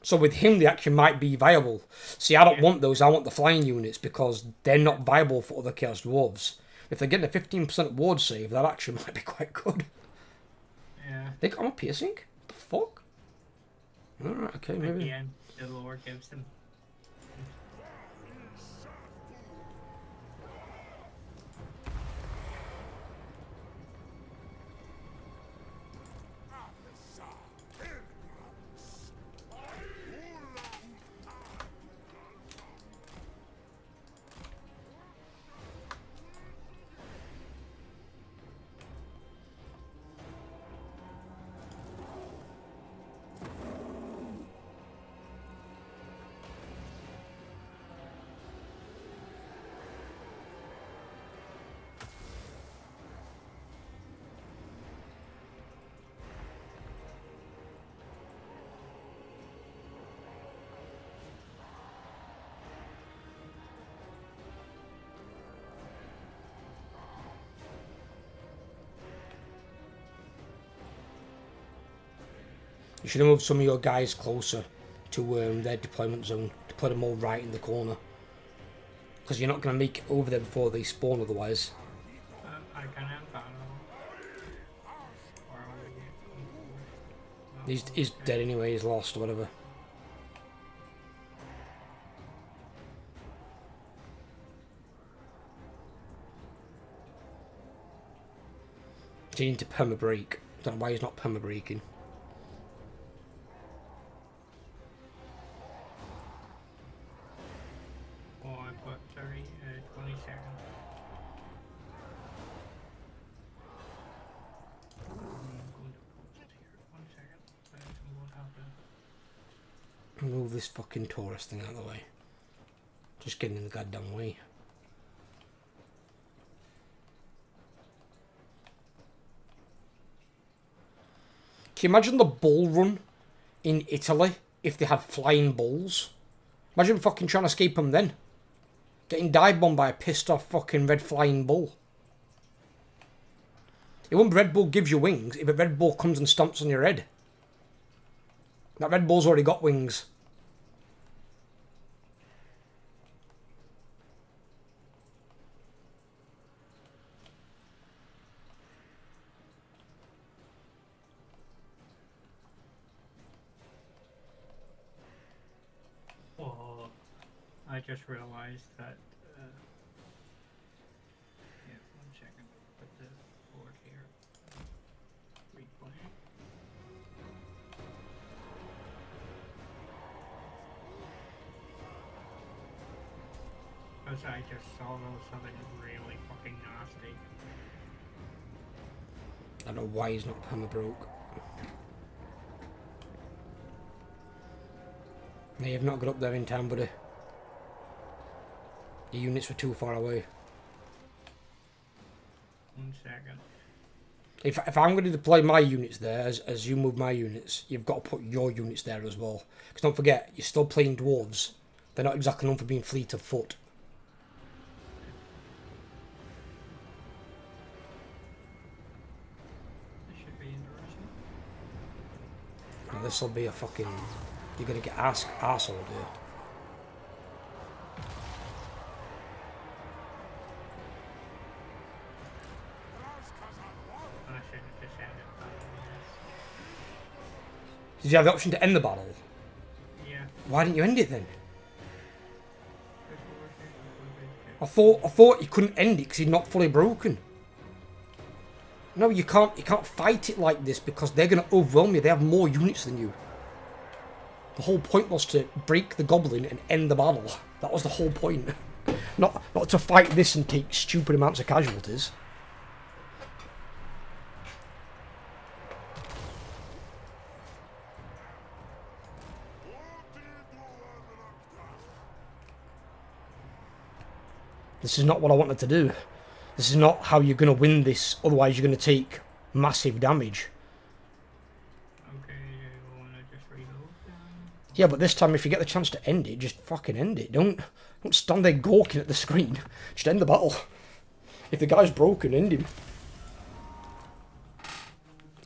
So with him, they actually might be viable. See, I don't want those. I want the flying units because they're not viable for other Chaos Dwarves. If they're getting a 15% ward save, that actually might be quite good. Yeah. They got a piercing? What the fuck? Alright, okay, maybe. Again, the Lord gives them. You should have moved some of your guys closer to their deployment zone to put them all right in the corner. Because you're not going to make it over there before they spawn otherwise. I can have battle. He's dead anyway, he's lost or whatever. So you need to perma-break. Don't know why he's not perma-breaking. Oh, I've got 20 seconds. I'm going to pause it here. 1 second. What happened? Move this fucking Taurus thing out of the way. Just getting in the goddamn way. Can you imagine the bull run in Italy if they had flying bulls? Imagine fucking trying to escape them then. Getting dive bombed by a pissed off fucking red flying bull. It won't be Red Bull gives you wings if a Red Bull comes and stomps on your head. That Red Bull's already got wings. Oh, I just realized that. Yeah, 1 second. Put the board here. Replay. Because I just saw something really fucking nasty. I don't know why he's not perma broke. No, you've not got up there in time, buddy. Your units were too far away. 1 second. If I'm going to deploy my units there, as you move my units, you've got to put your units there as well. Because don't forget, you're still playing dwarves. They're not exactly known for being fleet of foot. This should be interesting. Now, this will be a fucking... You're going to get arsehole, dude. I should have just ended this. Did you have the option to end the battle? Yeah. Why didn't you end it then? This was it. I thought you couldn't end it because he's not fully broken. No, you can't fight it like this because they're going to overwhelm you. They have more units than you. The whole point was to break the goblin and end the battle. That was the whole point. Not to fight this and take stupid amounts of casualties. This is not what I wanted to do. This is not how you're going to win this, otherwise you're going to take massive damage. Okay, you want to just reload then? Yeah, but this time if you get the chance to end it, just fucking end it. Don't stand there gawking at the screen. Just end the battle. If the guy's broken, end him.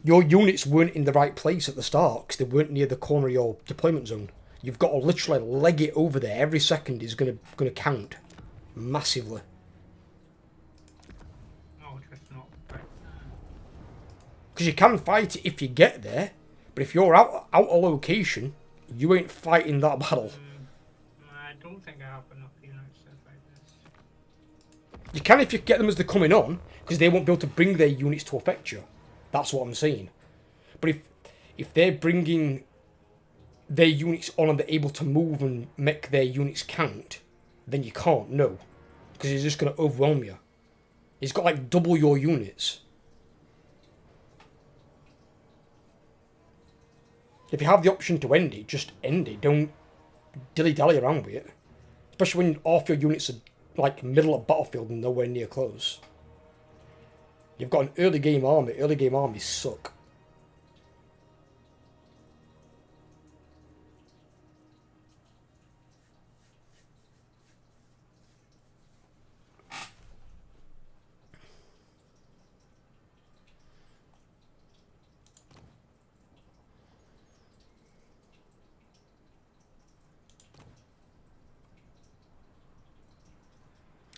Your units weren't in the right place at the start because they weren't near the corner of your deployment zone. You've got to literally leg it over there. Every second is gonna count massively. No, just not right. Because you can fight it if you get there, but if you're out of location, you ain't fighting that battle. I don't think I have enough units to fight this. You can if you get them as they're coming on, because they won't be able to bring their units to affect you. That's what I'm saying. But if they're bringing their units on and they're able to move and make their units count, then you can't, no. Because he's just going to overwhelm you. He's got like double your units. If you have the option to end it, just end it. Don't dilly-dally around with it. Especially when half your units are like middle of battlefield and nowhere near close. You've got an early game army. Early game armies suck.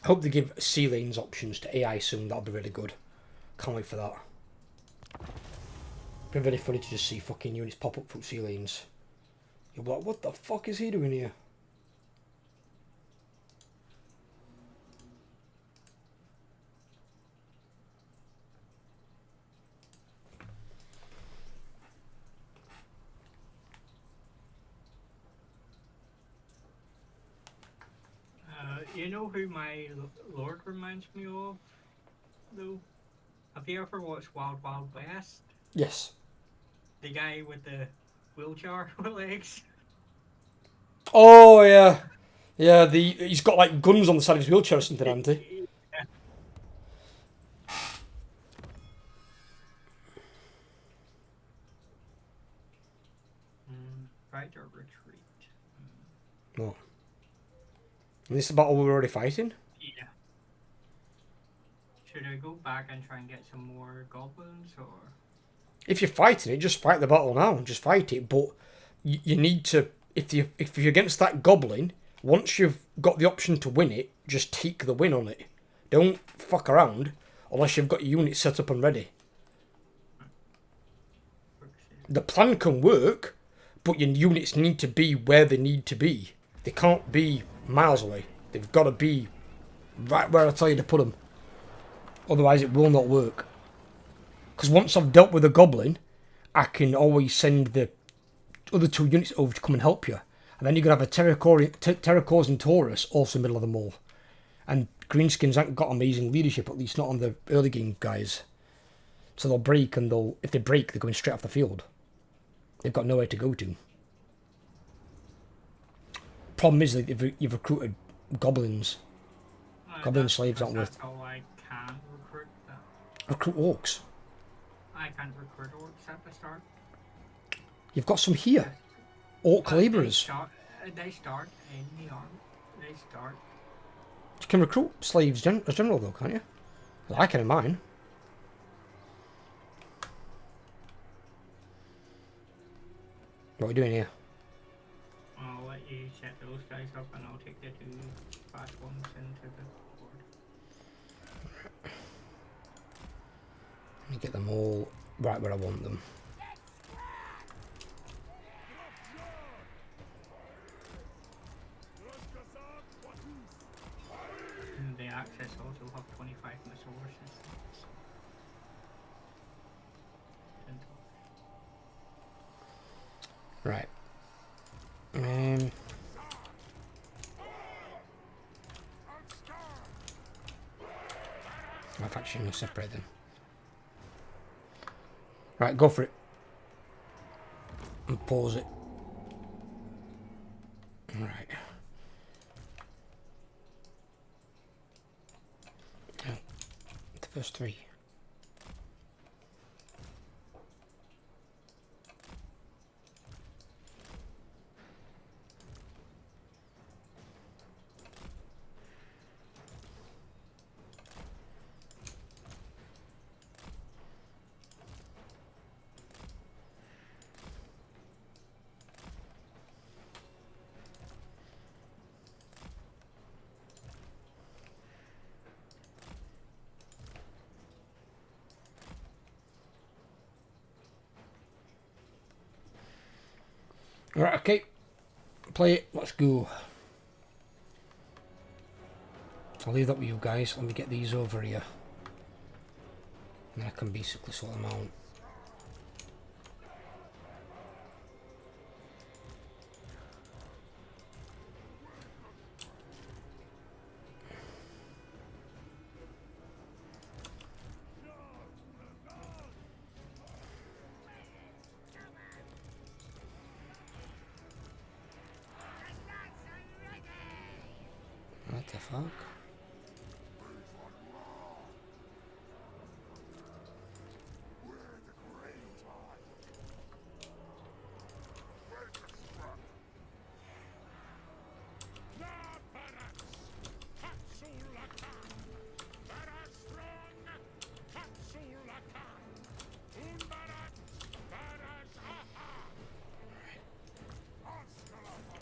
I hope they give sea lanes options to AI soon. That'll be really good. Can't wait for that. It'd be really funny to just see fucking units pop up from sea lanes. You'll be like, what the fuck is he doing here? You know who my lord reminds me of, though? Have you ever watched Wild Wild West? Yes. The guy with the wheelchair legs? Oh, yeah. Yeah, he's got like guns on the side of his wheelchair or something, hasn't he? Yeah. fight or retreat? No. And this is the battle we're already fighting? Yeah. Should I go back and try and get some more goblins, or? If you're fighting it, just fight the battle now. Just fight it. But you need to... If you're against that goblin, once you've got the option to win it, just take the win on it. Don't fuck around unless you've got your unit set up and ready. The plan can work, but your units need to be where they need to be. They can't be miles away. They've got to be right where I tell you to put them. Otherwise it will not work. Because once I've dealt with a goblin, I can always send the other 2 units over to come and help you. And then you're going to have a Terracors and Taurus also in the middle of them all. And Greenskins haven't got amazing leadership, at least not on the early game guys. So they'll break, and if they break, they're going straight off the field. They've got nowhere to go to. Problem is that you've recruited goblins. Goblin slaves aren't worth... That's how I can recruit that. Recruit orcs. I can't recruit orcs at the start. You've got some here. Orc labourers. They start in the army. They start. You can recruit slaves as general though, can't you? I can in mine. What are we doing here? I'll let you set those guys up and I'll take the 2 fast ones into the board. Let me get them all right where I want them. And the access also have 25 missile resistance. Right. I've actually not separate them. Right, go for it. And pause it. Right. Oh, the first 3. Right, okay. Play it. Let's go. I'll leave that with you guys. Let me get these over here. And I can basically sort them out. What the fuck?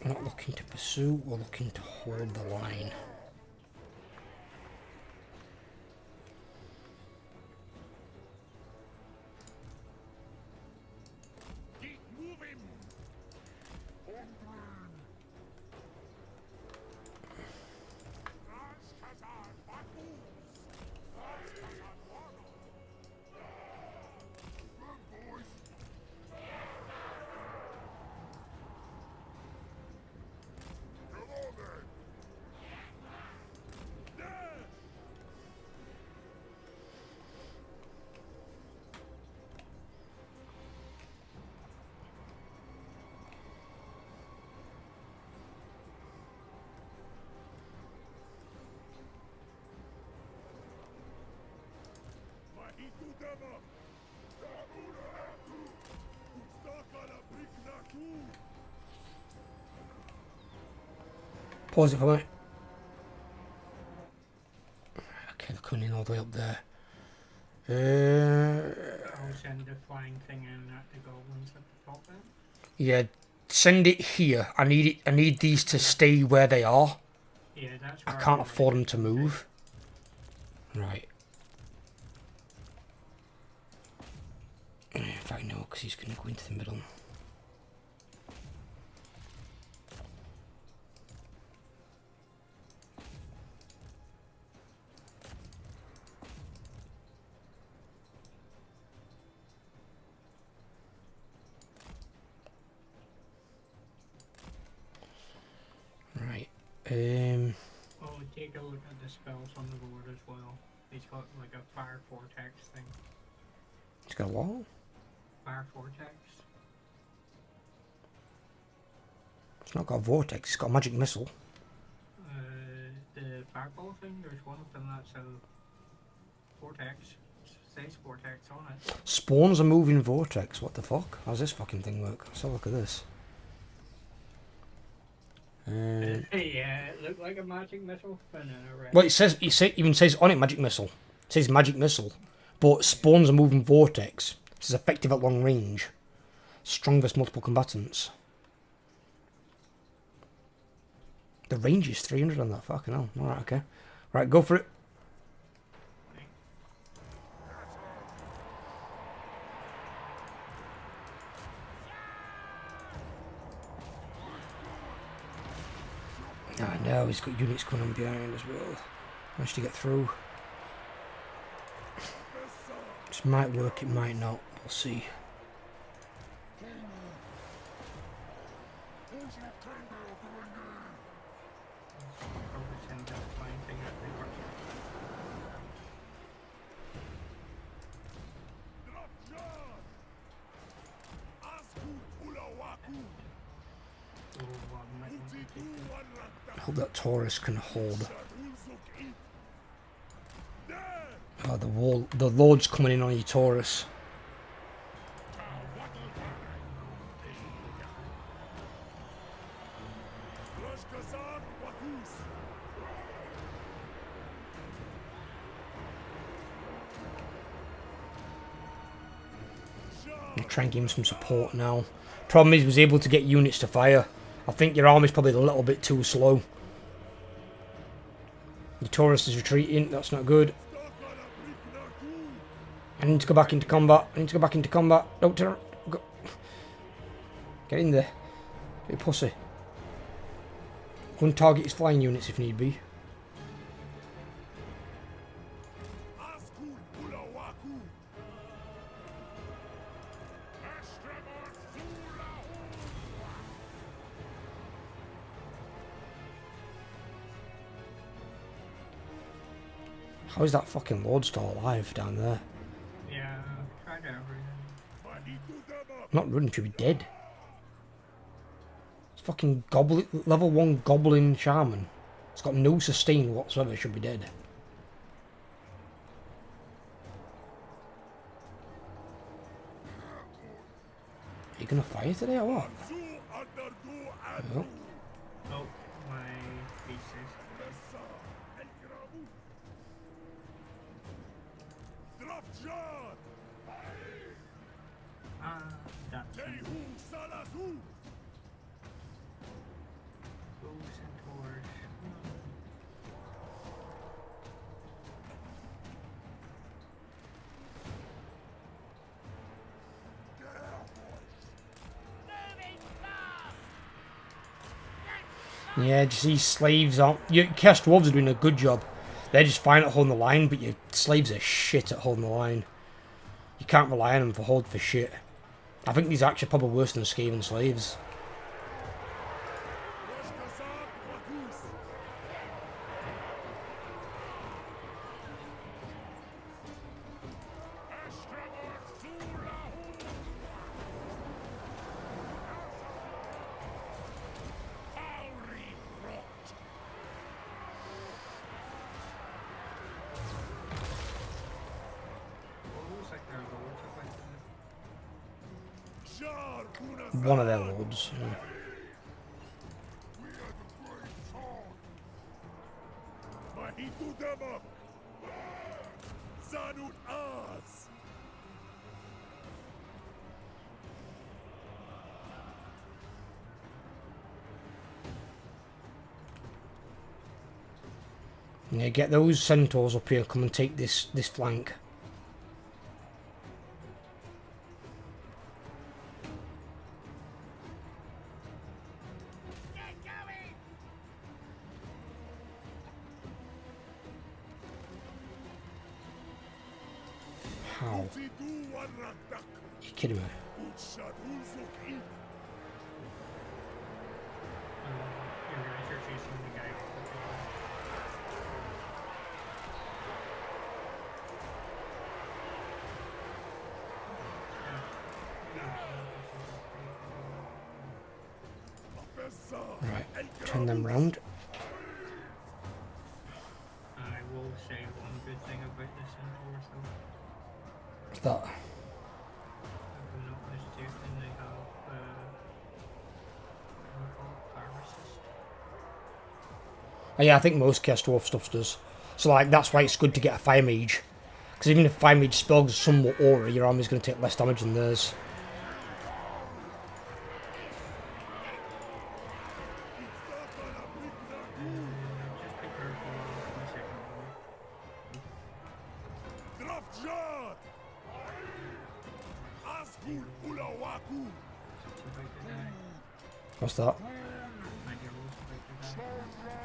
We're not looking to pursue, we're looking to hold the line. Keep moving. Pause it for me. Okay, they're coming in all the way up there. I'll send the flying thing in at the goblins at the top then. Yeah, send it here. I need it. I need these to stay where they are. Yeah, that's I where can't wanted afford it them to move. Right. In fact, no, because he's going to go into the middle. Right. Oh, take a look at the spells on the board as well. He's got like a fire vortex thing. He's got a wall. Fire vortex. It's not got a vortex. It's got a magic missile. The fireball thing. There's one of them that's a vortex. It says vortex on it. Spawns a moving vortex. What the fuck? How's this fucking thing work? Let's have a look at this. Yeah, it looked like a magic missile. Well, it even says on it magic missile. It says magic missile, but spawns a moving vortex. This is effective at long range. Strongest multiple combatants. The range is 300 on that. Fucking hell. All right, okay. Right, go for it. Ah, no, he's got units coming on behind as well. Managed to get through. This might work, it might not. We'll see. I hope that Taurus can hold. Oh, the Lord's coming in on your Taurus. I'm trying to give him some support now. Problem is, he was able to get units to fire. I think your army's probably a little bit too slow. The Taurus is retreating. That's not good. I need to go back into combat. Don't turn. Go. Get in there. Bit pussy. Go and target his flying units if need be. How is that fucking Lord still alive down there? Yeah, tried everything. Not running, should be dead. It's fucking goblin, level 1 goblin shaman. It's got no sustain whatsoever, should be dead. Are you gonna fire today or what? No. Oh, my pieces. That's centaurs. Yeah, just these slaves aren't... Your Chaos Dwarves are doing a good job. They're just fine at holding the line, but your slaves are shit at holding the line. You can't rely on them for hold for shit. I think these are actually probably worse than Skaven slaves. One of their lords. Yeah. Yeah, get those centaurs up here. Come and take this flank. How? You kidding me? You guys are chasing the guy off the field. Right, turn them round. I will say one good thing about the centaurs though. What's that? I've noticed too, and they have what do we call it? Fire resist. Oh, yeah, I think most Chaos Dwarf stuff does. So like that's why it's good to get a Fire Mage. Because even if Fire Mage spells somewhat aura, your army's going to take less damage than theirs. Just be careful on the second one. About to die. What's that? My hero's about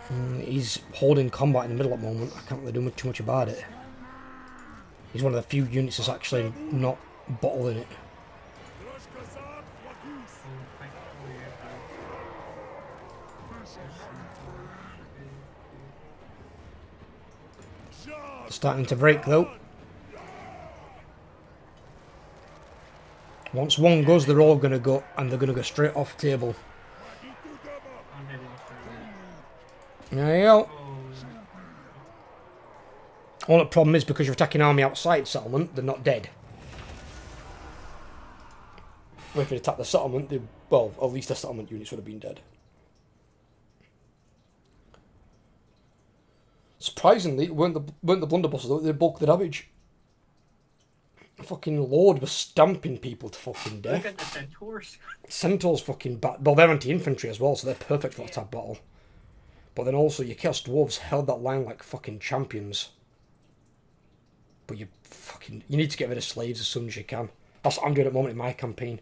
to die. He's holding combat in the middle at the moment. I can't really do too much about it. He's one of the few units that's actually not bottling it. Starting to break though. Once one goes, they're all going to go, and they're going to go straight off the table. There you go. Only problem is because you're attacking army outside settlement, they're not dead. Well, if they attack the settlement, they, well, at least the settlement units would have been dead. Surprisingly, it weren't the blunderbusses though, they bulk the damage. Fucking Lord was stamping people to fucking death. Look at the centaurs. Centaurs fucking bad. Well, they're anti-infantry as well, so they're perfect for that type of battle. But then also, your Chaos Dwarves held that line like fucking champions. But you need to get rid of slaves as soon as you can. That's what I'm doing at the moment in my campaign.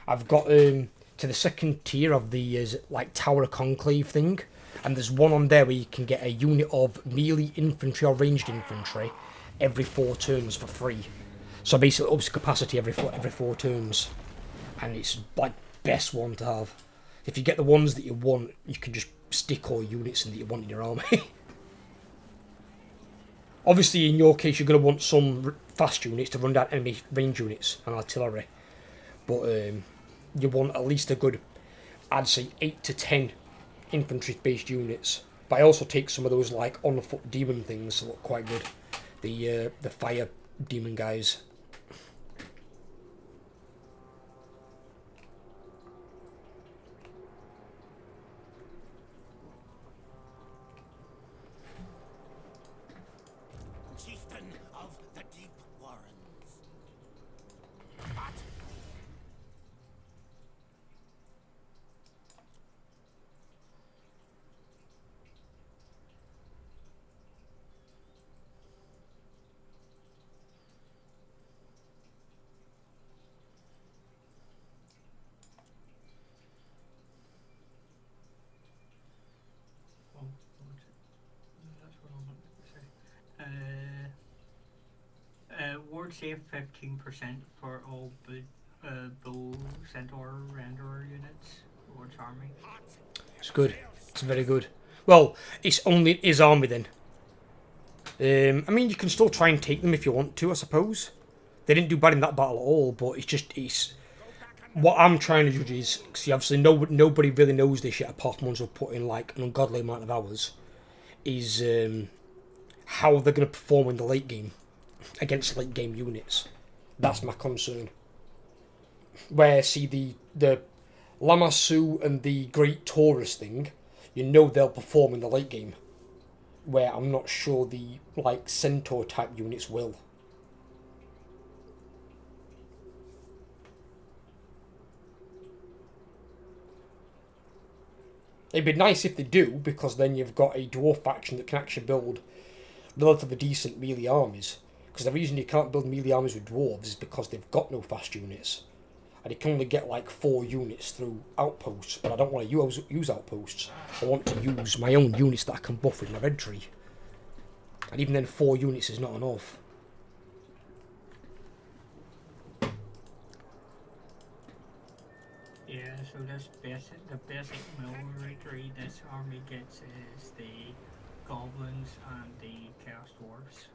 I've got to the second tier of the like Tower of Conclave thing. And there's one on there where you can get a unit of melee infantry or ranged infantry every 4 turns for free. So basically it ups capacity every 4 turns. And it's like best one to have. If you get the ones that you want, you can just stick all units in that you want in your army. Obviously in your case you're going to want some fast units to run down enemy range units and artillery. But you want at least a good, I'd say 8 to 10 infantry based units. But I also take some of those like on the foot demon things that look quite good. The fire demon guys. Chieftain of the Deep Warrens. That's what I wanted to say. Ward save 15% for all bull centaur renderer units. Ward's army. It's good. It's very good. Well, it's only his army then. I mean, you can still try and take them if you want to, I suppose. They didn't do bad in that battle at all, but it's what I'm trying to judge is, see, obviously nobody really knows this yet apart from ones who've put in like an ungodly amount of hours, is how they're going to perform in the late game against late game units. That's my concern. Where, see, the Lamassu and the Great Taurus thing, you know they'll perform in the late game. where I'm not sure the like centaur type units will. It'd be nice if they do, because then you've got a dwarf faction that can actually build relatively decent melee armies. Because the reason you can't build melee armies with dwarves is because they've got no fast units. And you can only get like 4 units through outposts, but I don't want to use outposts. I want to use my own units that I can buff with my red tree. And even then 4 units is not enough. Yeah, so the basic military this army gets is the goblins and the chaos dwarves.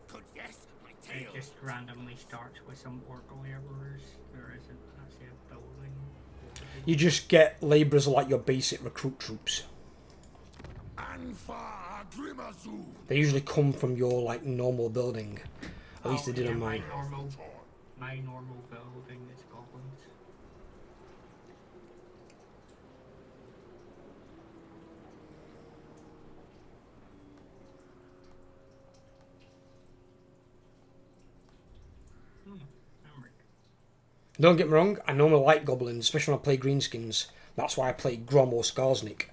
Good guess, my It tail. just randomly starts with some orc laborers. There isn't actually a building. You just get labourers like your basic recruit troops. Anfa Grimazu. They usually come from your like normal building. At least they did on mine. My normal building is goblins. Memory. Don't get me wrong, I normally like goblins, especially when I play greenskins. That's why I play Grom or Skarsnik.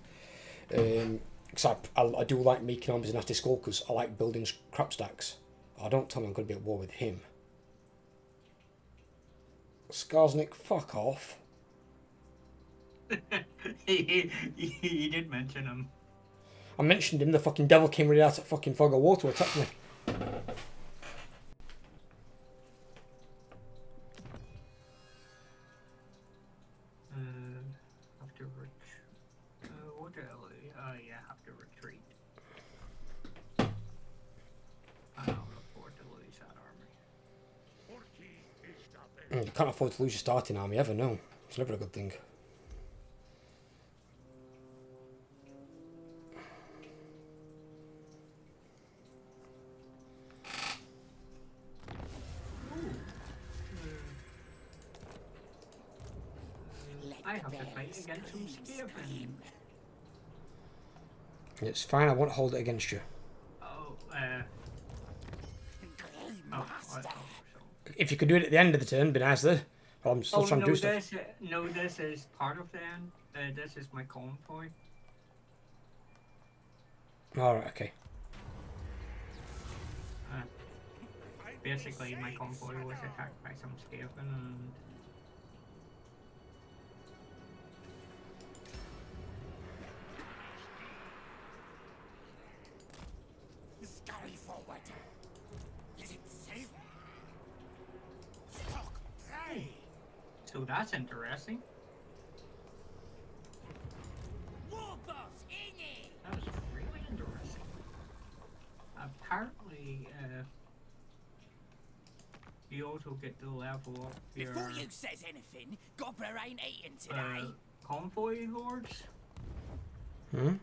Because I do like making armies and nasty skulkers. I like building crap stacks. Oh, don't tell me I'm going to be at war with him. Skarsnik, fuck off. You did mention him. I mentioned him, the fucking devil came right out at fucking Fog of War to attack me. Have to what the hell? Yeah, have to retreat. I don't afford to lose that army. You can't afford to lose your starting army ever, no. It's never a good thing. I have to fight against some Skaven. It's fine, I won't hold it against you. Oh, so. If you could do it at the end of the turn, be nice there. Well, I'm still trying to do stuff. This is part of the end. This is my convoy. Alright, okay. Basically, my convoy was attacked by some Skaven and... Scurry forward. Is it safe? Stalk prey. So that's interesting. Warboss Ingy. That was really interesting. Apparently, you also get to level up your Before you says anything, Gobbler ain't eating today. convoy lords. Hmm?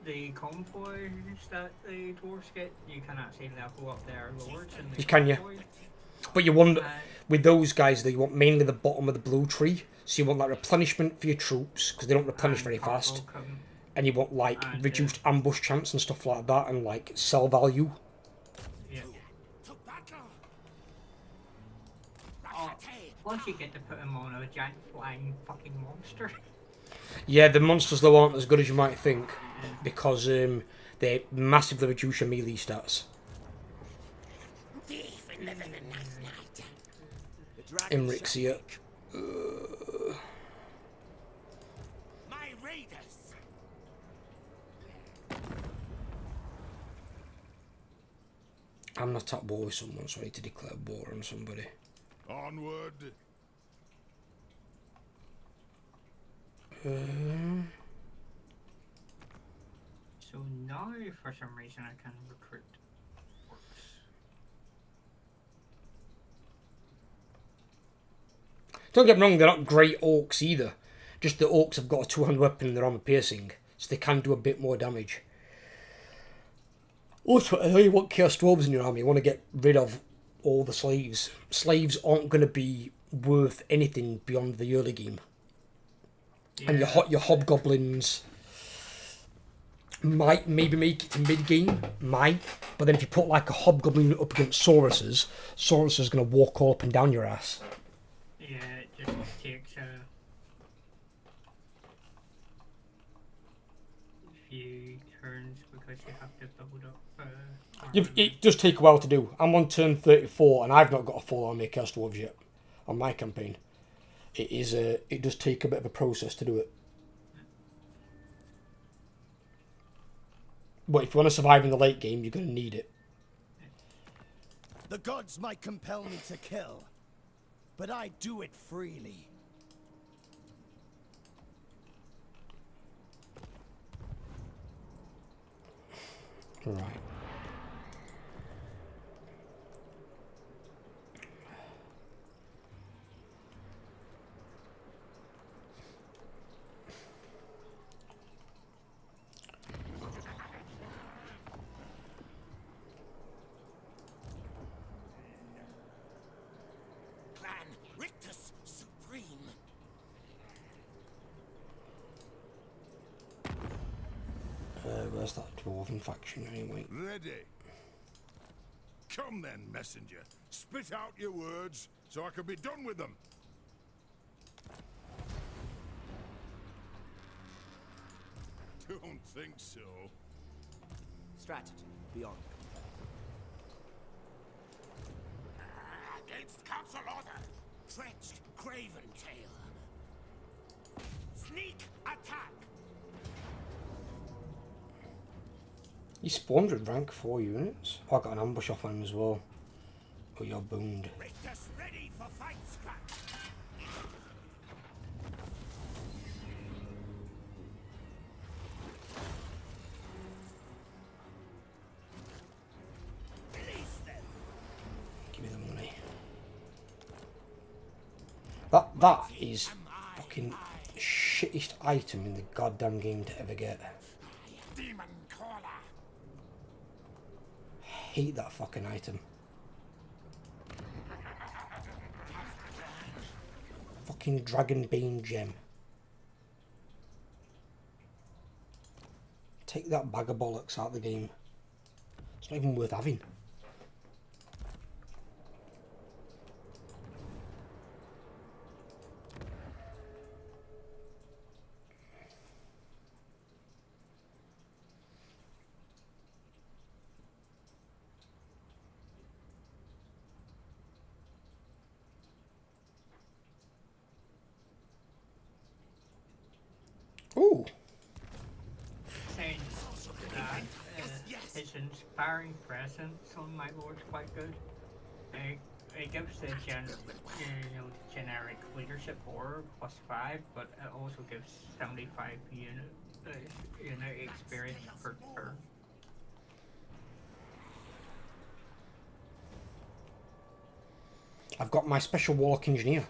The convoys that the dwarves get, you can actually level up their lords. In the You can, yeah. convoy. But you want, with those guys, though, you want mainly the bottom of the blue tree. So you want that replenishment for your troops, because they don't replenish very fast. And you want, like, reduced ambush chance and stuff like that, and, like, sell value. Yeah. To battle. Once you get to put him on a giant flying fucking monster. Yeah, the monsters, though, aren't as good as you might think, because they massively reduce your melee stats. Imric's here. My raiders. I'm not at war with someone, so I need to declare war on somebody. Onward. So now, for some reason, I can recruit orcs. Don't get me wrong, they're not great orcs either. Just the orcs have got a two-hand weapon and they're armor piercing, so they can do a bit more damage. Also, I know you want Chaos Dwarves in your army, you want to get rid of all the slaves. Slaves aren't going to be worth anything beyond the early game. Yeah. And your hobgoblins might maybe make it to mid-game, might. But then if you put like a Hobgoblin up against Saurus's, Saurus is going to walk all up and down your ass. Yeah, it just takes a few turns because you have to build up. It does take a while to do. I'm on turn 34 and I've not got a full army of Chaos Dwarves yet on my campaign. It does take a bit of a process to do it. But if you want to survive in the late game, you're going to need it. The gods might compel me to kill, but I do it freely. Right. Clan Rictus Supreme. Where's that dwarven faction anyway? Ready. Come then, messenger. Spit out your words so I can be done with them. Don't think so. Strategy beyond. Against council order. Trenched Craven Tail. Sneak attack. He spawned with rank 4 units. Oh, I got an ambush off on him as well. Oh, you're boomed. Rictus ready for fight scrap. Release them. Give me the money. That is fucking shittest item in the goddamn game to ever get. Demon caller. Hate that fucking item. Fucking Dragonbane gem. Take that bag of bollocks out of the game. It's not even worth having. Ooh. Saying that his inspiring presence on my lord's quite good. It gives the generic leadership order +5, but it also gives 75 unit experience per turn. I've got my special Warlock Engineer.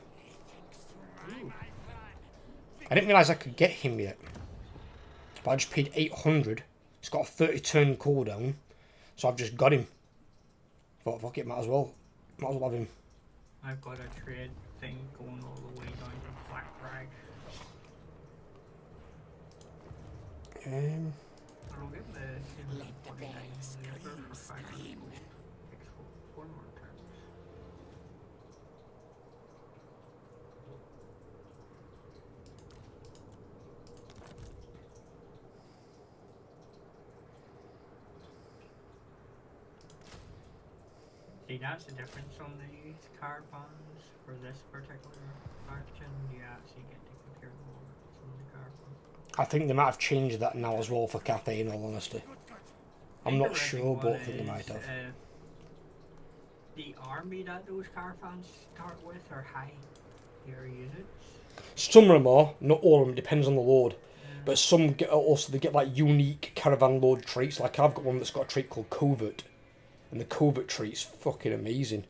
I didn't realise I could get him yet. But I just paid 800. He's got a 30 turn cooldown. So I've just got him. Thought, fuck it, might as well have him. I've got a trade thing going all the way down to Black Rag. I'll get the 49 liver for 5 takes 4 more turns. See, that's the difference on these caravans for this particular faction. You actually get to compare the warlocks on the caravan. I think they might have changed that now as well for Cathay, in all honesty. I'm not sure, but I think they might have. The army that those caravans start with are high tier units. Some of them are, not all of them, depends on the lord. But some get they get like unique caravan lord traits. Like I've got one that's got a trait called Covert. And the Covert trait's fucking amazing.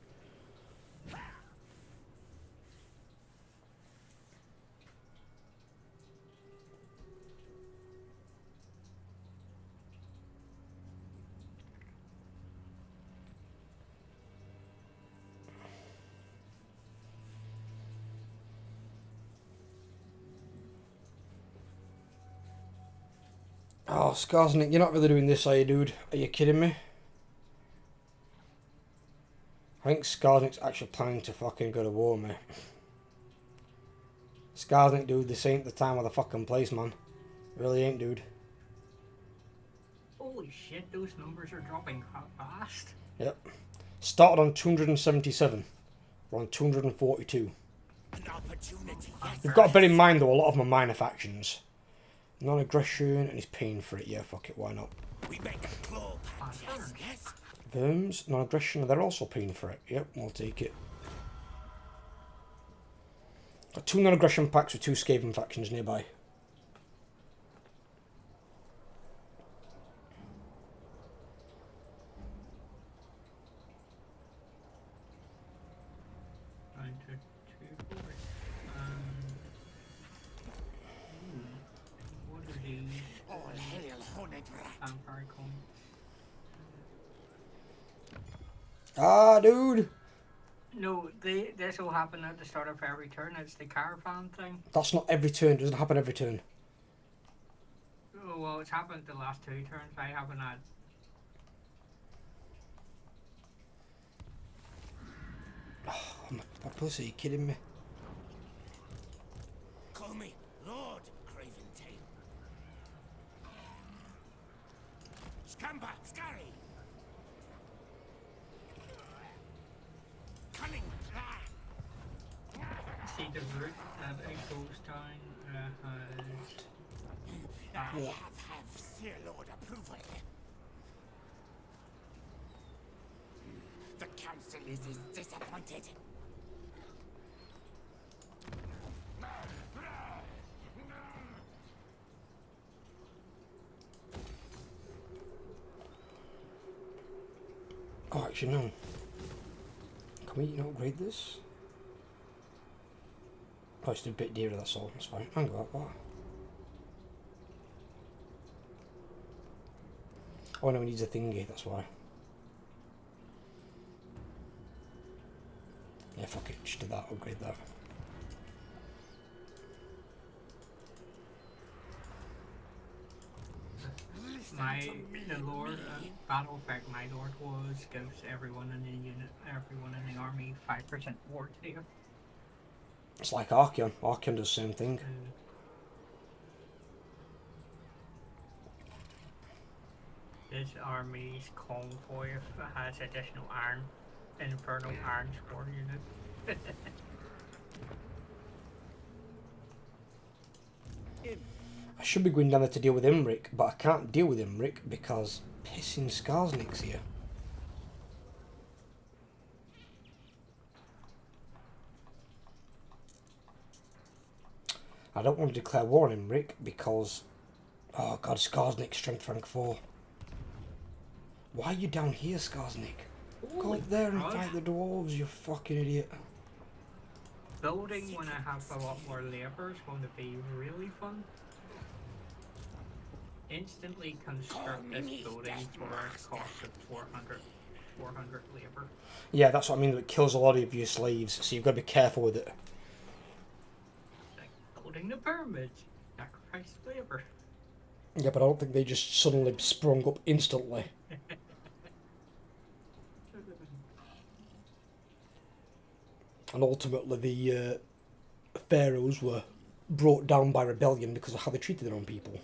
Oh, Skarsnik, you're not really doing this, are you, dude? Are you kidding me? I think Skarsnik's actually planning to fucking go to war, mate. Skarsnik, dude, this ain't the time or the fucking place, man. Really ain't, dude. Holy shit, those numbers are dropping fast. Yep. Started on 277. We're on 242. An opportunity. You've got to bear in mind, though, a lot of them are minor factions. Non-aggression, and he's paying for it. Yeah, fuck it, why not? We make a claw pact, yes, yes. Verms, non-aggression, they're also paying for it. Yep, we'll take it. Got 2 non-aggression packs with 2 Skaven factions nearby. What are these? All hail, horned rat. Vampire coins. Ah, dude! No, this will happen at the start of every turn. It's the caravan thing. That's not every turn. It doesn't happen every turn. Oh, well, it's happened the last 2 turns. I haven't had. Oh, my pussy, are you kidding me? Call me Lord Craven Tail. Scamper, scurry. Cunning plan. See the route that it goes down has. Have Sir Lord approval. The council is disappointed. Oh, actually, no. Can we not upgrade this? Oh, it's a bit dearer, that's all. That's fine. Hang on, what? Oh no, it needs a thingy, that's why. Yeah, fuck it, just do that, upgrade that. The Lord, battle effect my Lord gives everyone in the unit, everyone in the army 5% war save. It's like Archeon. Archeon does the same thing. This army's convoy has additional infernal iron sworn units. I should be going down there to deal with Imric, but I can't deal with Imric because pissing Skarsnik's here. I don't want to declare war on Imric because... Oh god, Skarsnik, strength rank 4. Why are you down here, Skarsnik? Go up there and fight the dwarves, you fucking idiot. Building when I have a lot more labour is going to be really fun. Instantly construct this building for a cost of 400 labour. Yeah, that's what I mean, it kills a lot of your slaves, so you've got to be careful with it. Like building the pyramids, sacrifice labour. Yeah, but I don't think they just suddenly sprung up instantly. And ultimately the pharaohs were brought down by rebellion because of how they treated their own people.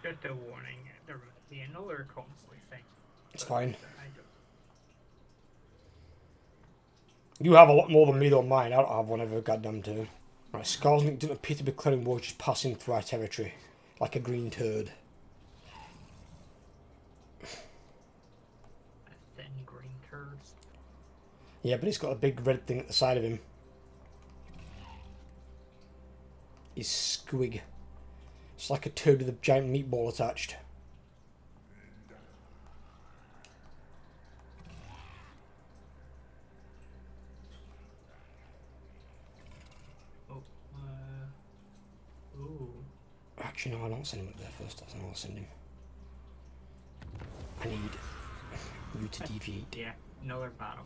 Just a warning, there will be another convoy thing. It's fine. I don't. You have a lot more than me though, mine. I don't have one every goddamn turn. Right, Skarsnik didn't appear to be declaring war, just passing through our territory. Like a green turd. A thin green turd. Yeah, but he's got a big red thing at the side of him. He's squig. It's like a turd with a giant meatball attached. Actually, no, I don't send him up there first. That's not I'll send him. I need you to deviate. Yeah, another battle.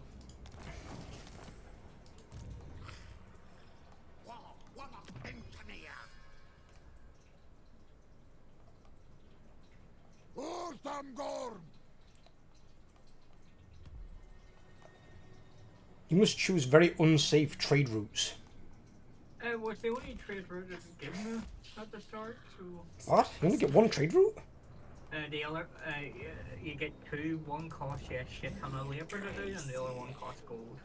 You must choose very unsafe trade routes. It was the only trade route that was given at the start, so... What? You only get one trade route? The other, you get two. One costs you a shit ton of labor to do, and the other one costs gold.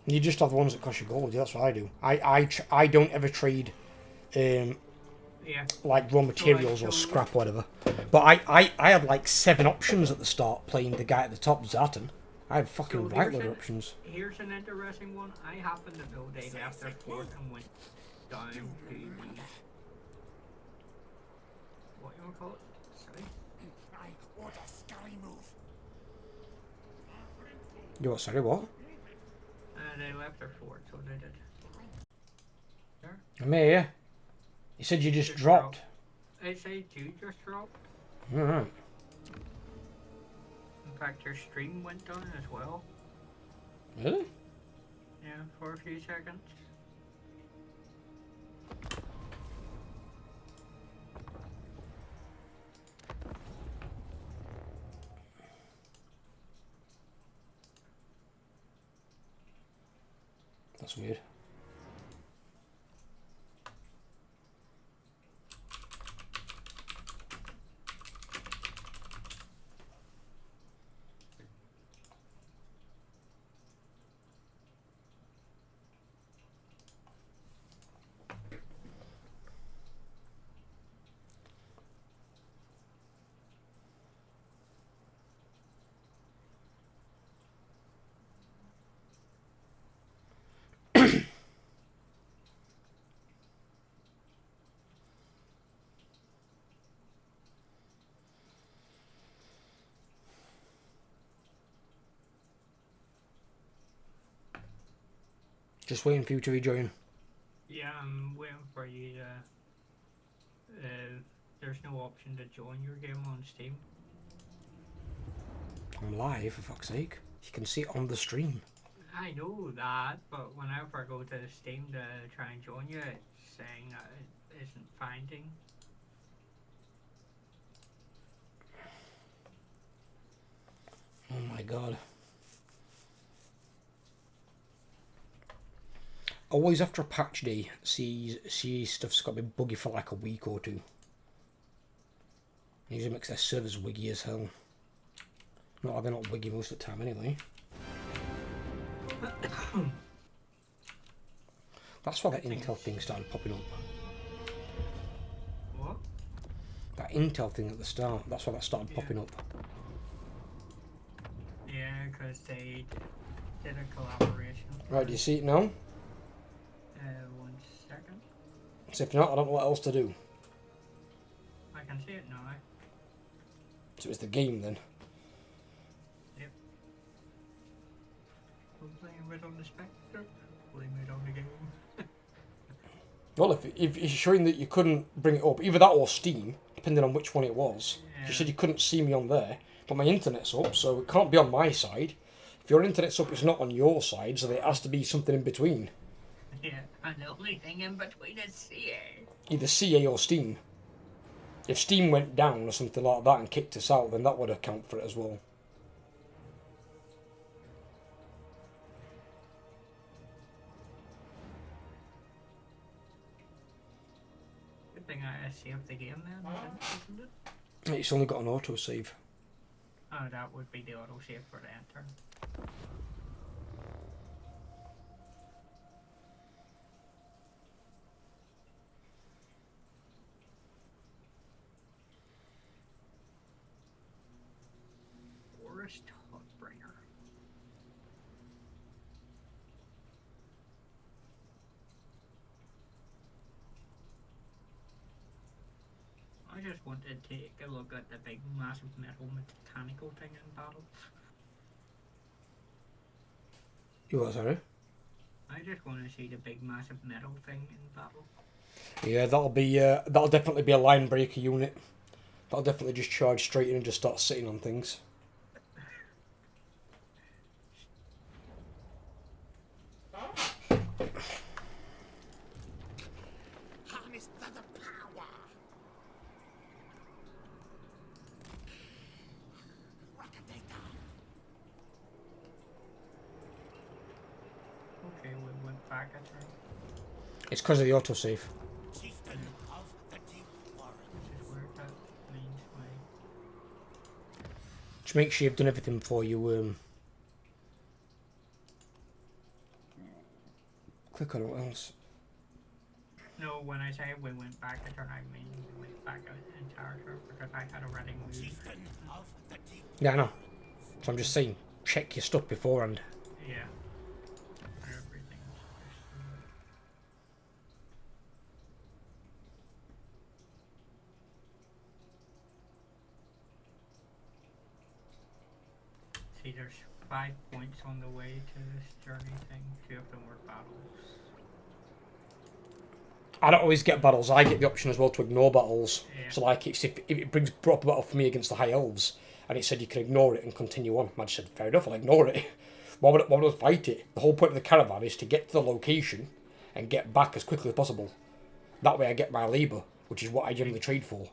You just have the ones that cost you gold. Yeah, that's what I do. I don't ever trade, Yeah. like raw materials or scrap or whatever. But I had like 7 options at the start playing the guy at the top, Zartan. I had fucking right load of options. Here's an interesting one. I happened to build a left their fort and went down to the... What you want to call it? Sorry? What a scary move. You what, sorry, what? They left their fort, so they did. There. I'm here. You said you just dropped. I say you just dropped. Alright. In fact, your stream went down as well. Really? Yeah, for a few seconds. That's weird. Just waiting for you to rejoin. Yeah, I'm waiting for you to... there's no option to join your game on Steam. I'm live, for fuck's sake. You can see it on the stream. I know that, but whenever I go to Steam to try and join you, it's saying that it isn't finding. Oh my god. Always after a patch day, see stuff's got to be buggy for like a week or two. Usually makes their servers wiggy as hell. No, they're not wiggy most of the time anyway. That's why that Intel thing started popping up. What? That Intel thing at the start, that's why that started popping up. Yeah, because they did a collaboration. Right, do you see it now? 1 second. So if not, I don't know what else to do. I can see it now. So it's the game then. Yep. I'm playing it on the Spectre. Playing it on the game. Well, if it's showing that you couldn't bring it up, either that or Steam, depending on which one it was. Yeah. You said you couldn't see me on there, but my internet's up, so it can't be on my side. If your internet's up, it's not on your side, so there has to be something in between. Yeah, and the only thing in between is CA. Either CA or Steam. If Steam went down or something like that and kicked us out, then that would account for it as well. Good thing I saved the game then, isn't it? It's only got an autosave. Oh, that would be the autosave for the enter. Forest Hotbringer. I just wanted to take a look at the big massive metal mechanical thing in battle. You what, sorry? I just want to see the big massive metal thing in battle. Yeah, that'll definitely be a line breaker unit. That'll definitely just charge straight in and just start sitting on things. Harness the power. Okay, we went back a turn. It's because of the autosave. Chieftain of the Deep Warren. Which is weird. That means my... Just make sure you've done everything before you click on what else. No, when I say we went back a turn, I mean we went back an entire turn because I had already moved. Chieftain of the Deep. Yeah, I know. So I'm just saying, check your stuff beforehand. Yeah. Everything's just... See, there's 5 points on the way to this journey thing. 2 of them were battles. I don't always get battles. I get the option as well to ignore battles. Yeah. So like if it brings brought up a battle for me against the High Elves, and it said you can ignore it and continue on, I just said fair enough, I'll ignore it. Why would I fight it? The whole point of the caravan is to get to the location and get back as quickly as possible. That way I get my labour, which is what I generally trade for.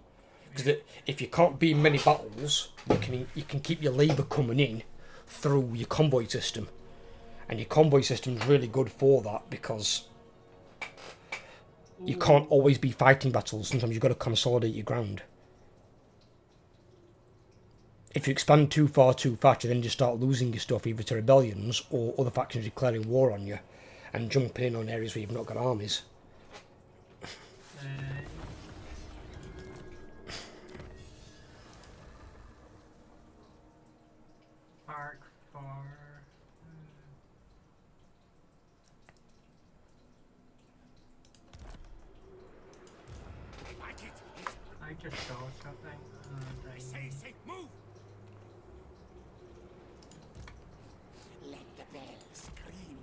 Because if you can't be in many battles, you can keep your labour coming in through your convoy system, and your convoy system is really good for that because you can't always be fighting battles. Sometimes you've got to consolidate your ground. If you expand too fast, you then just start losing your stuff either to rebellions or other factions declaring war on you and jumping in on areas where you've not got armies. Park for... I just saw something. Say, move! Let the bell scream.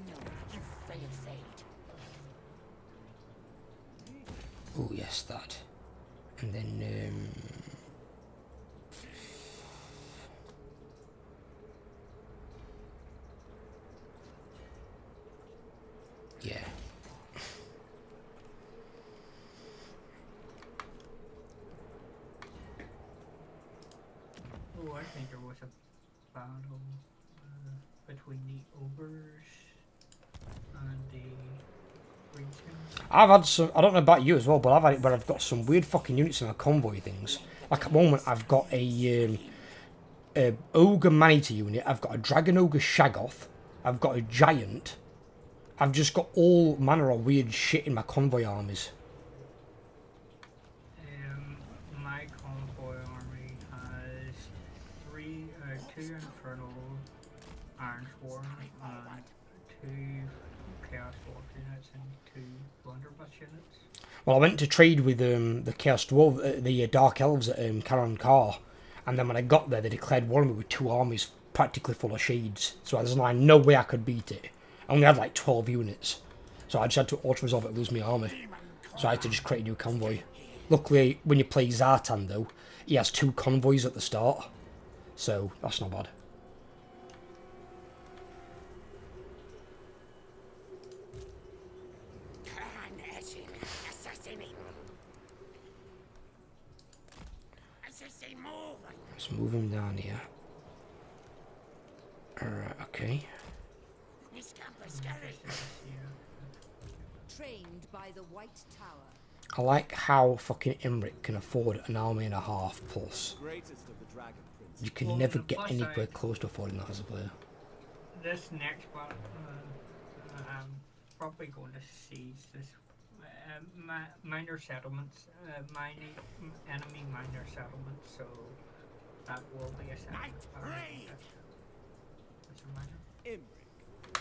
No, you fail fate. Oh yes, that. And then yeah. Oh, I think there was a battle between the ogres and the Greenskins. I've had some, I don't know about you as well, but I've had it where I've got some weird fucking units in my convoy things. Like at the moment I've got a ogre man-eater unit, I've got a dragon ogre shagoth, I've got a giant, I've just got all manner of weird shit in my convoy armies. My convoy army has 2 Infernal Iron Swarm and 2 Chaos Dwarf units and 2 Blunderbuss units. Well, I went to trade with the Chaos Dwarf, the Dark Elves at Karan Kar, and then when I got there, they declared war on me with 2 armies practically full of shades. So there's like no way I could beat it. I only had like 12 units, so I just had to auto-resolve it and lose my army. So I had to just create a new convoy. Luckily, when you play Zartan though, he has 2 convoys at the start, so that's not bad. Let's move him down here. Alright, okay. Trained by the White Tower. I like how fucking Imric can afford an army and a half plus. Greatest of the Dragon Prince. You can Well, never the get plus anywhere side- close to affording that as a player. This next one, I'm probably going to seize this. Minor settlements, enemy minor settlements, so that will be a settlement. raid! That's a minor. Imric.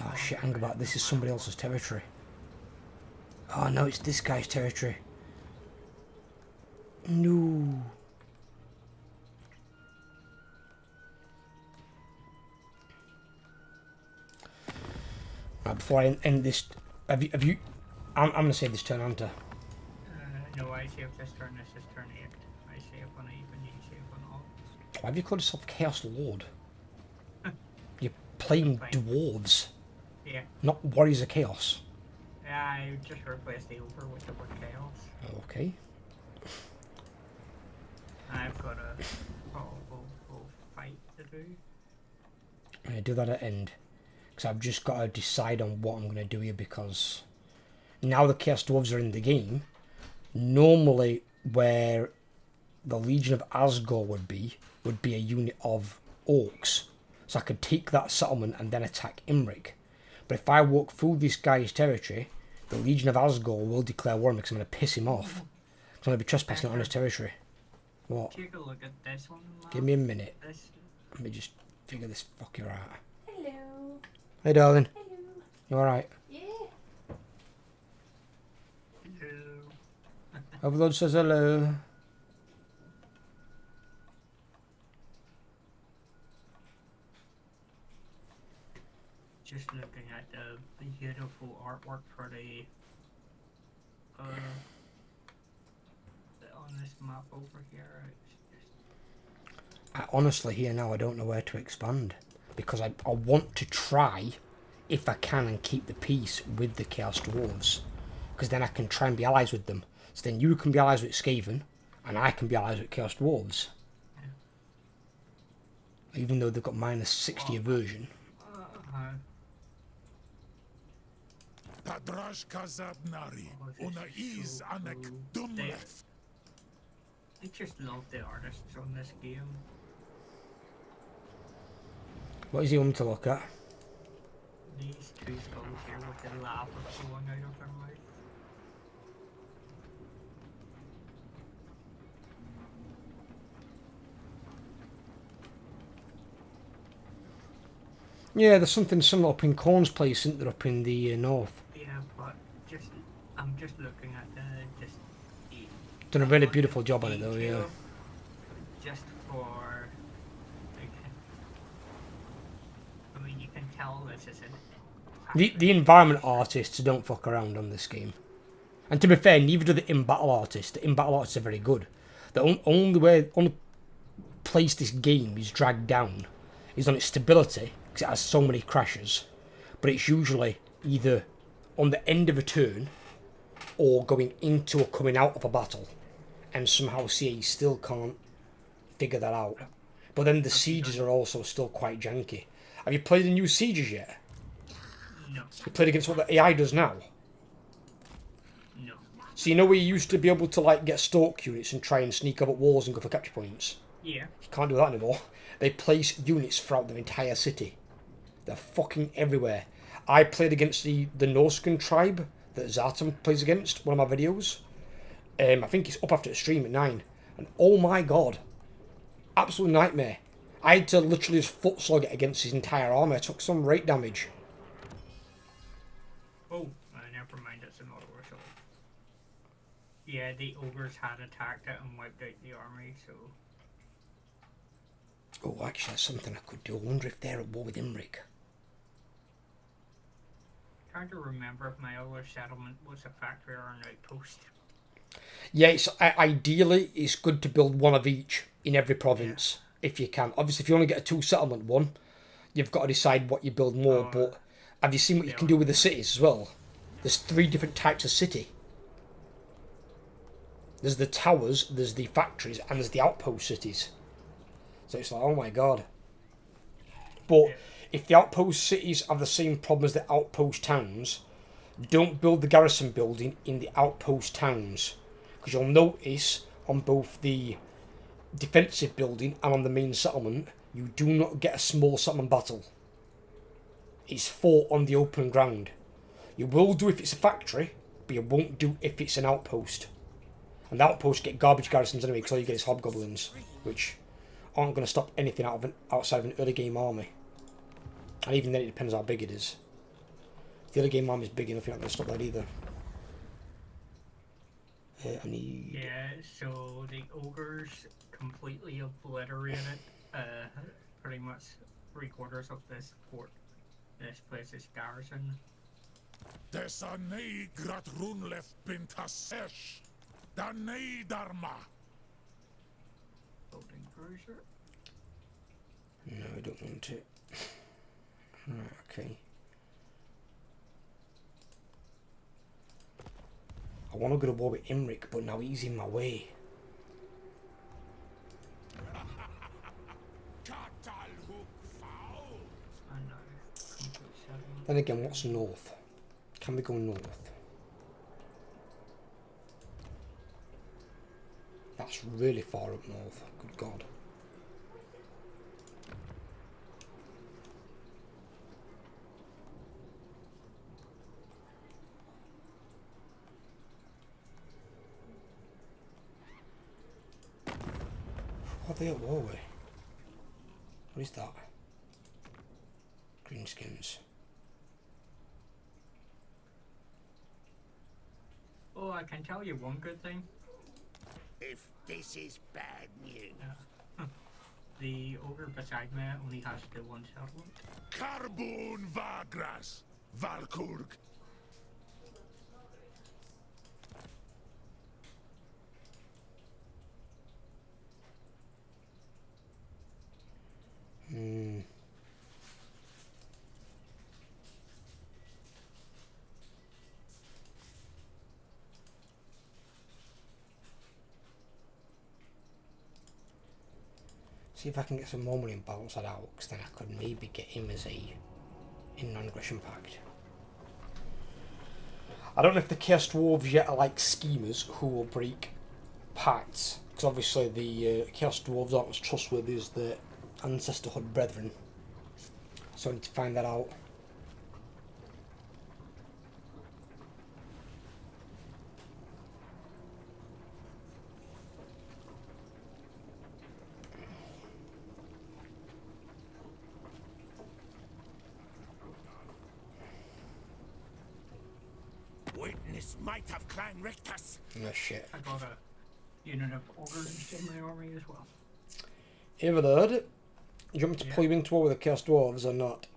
Oh shit, hang about, this is somebody else's territory. Oh no, it's this guy's territory. No. Right, before I end this, have you? I'm gonna save this turn, aren't I? No, I save this turn. This is turn 8. I save on even. You save on all. Why have you called yourself Chaos Lord? You're playing Fine. dwarves, Yeah. not warriors of chaos. Yeah, I just replaced the over with the word chaos. Okay. I've got a full fight to do. I'm gonna do that at end, because I've just got to decide on what I'm gonna do here, because now the Chaos Dwarves are in the game. Normally, where the Legion of Asgore would be a unit of orcs, so I could take that settlement and then attack Imric. But if I walk through this guy's territory, the Legion of Asgore will declare war on me because I'm going to piss him off. So I'm going to be trespassing on his territory. What? Take a look at this one. Give me a minute. This. Let me just figure this fucker out. Hello. Hey, darling. Hello. You alright? Yeah. Overlord says hello. Just looking at the beautiful artwork for the on this map over here. It's just I honestly here now I don't know where to expand, because I want to try if I can and keep the peace with the Chaos Dwarves, because then I can try and be allies with them. So then you can be allies with Skaven and I can be allies with Chaos Dwarves, even though they've got minus 60 aversion. Padrash Kazadnari, Una is Anek They, Dumleth. I just love the artists on this game. What does he want me to look at? These two skulls here with the lava flowing out of their mouth. Yeah, there's something similar up in Corn's place, isn't there, up in the north? Yeah, but I'm just looking at the Done a really beautiful job on it though, yeah. detail just for, like, I mean, you can tell this is The environment artists don't fuck around on this game. And to be fair, neither do the in-battle artists. The in-battle artists are very good. The only place this game is dragged down is on its stability, because it has so many crashes. But it's usually either on the end of a turn or going into or coming out of a battle. And somehow CA still can't figure that out. But then the sieges are also still quite janky. Have you played the new sieges yet? no, You played against what the AI does now? no. So you know where you used to be able to like get stalk units and try and sneak up at walls and go for capture points? Yeah. You can't do that anymore. They place units throughout the entire city. They're fucking everywhere. I played against the Norscan tribe that Zartan plays against, one of my videos. I think it's up after the stream at 9. And oh my god. Absolute nightmare. I had to literally just foot slog it against his entire army. I took some rate damage. Oh, never mind, it's an auto result. Yeah, the ogres had attacked it and wiped out the army, so... Oh, actually, that's something I could do. I wonder if they're at war with Imric. Trying to remember if my other settlement was a factory or an outpost. Yeah, ideally, it's good to build one of each in every province, if you can. Obviously, if you want to get a 2-settlement one, you've got to decide what you build more, but have you seen what you can do with the cities as well? There's 3 different types of city. There's the towers, there's the factories, and there's the outpost cities. So it's like, oh my god. But if the outpost cities have the same problem as the outpost towns, don't build the garrison building in the outpost towns. Because you'll notice on both the defensive building and on the main settlement, you do not get a small settlement battle. It's fought on the open ground. You will do if it's a factory, but you won't do if it's an outpost. And the outposts get garbage garrisons anyway, because all you get is hobgoblins, which aren't going to stop anything outside of an early game army. And even then it depends how big it is. If the early game army is big enough, you're not going to stop that either. I need... Yeah, so the ogres completely obliterated pretty much 3/4 of this fort. This place's garrison. Dessa nej grat runlef binta sesh. Da nej dharma. Building cruiser. No, I don't want it. Right, okay. I want to go to war with Imric, but now he's in my way. And now complete settlement. Then again, what's north? Can we go north? That's really far up north. Good God. What are they at war with? What is that? Greenskins. Oh, I can tell you one good thing. If this is bad news. The ogre beside me only has the one settlement. Carbon Vagras. Valkurg. See if I can get some more money and balance that out, because then I could maybe get him as a in non-aggression pact. I don't know if the Chaos Dwarves yet are like schemers who will break pacts, because obviously the Chaos Dwarves aren't as trustworthy as the Ancestorhood Brethren. So I need to find that out. Witness might have Clan Rectus. No shit. I got a unit of ogres in my army as well. Everard, do you want me to Yeah. pull you into war with the Chaos Dwarves or not?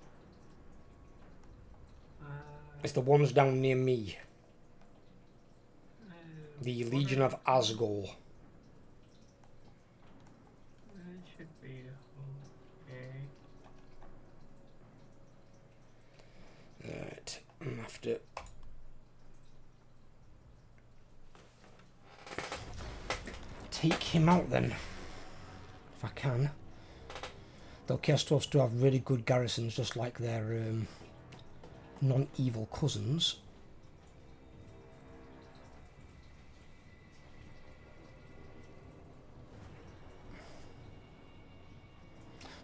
It's the ones down near me. The Legion of Asgore. It should be okay. Right, I'm gonna have to take him out then, if I can. Though Chaos Dwarves do have really good garrisons, just like their non-evil cousins.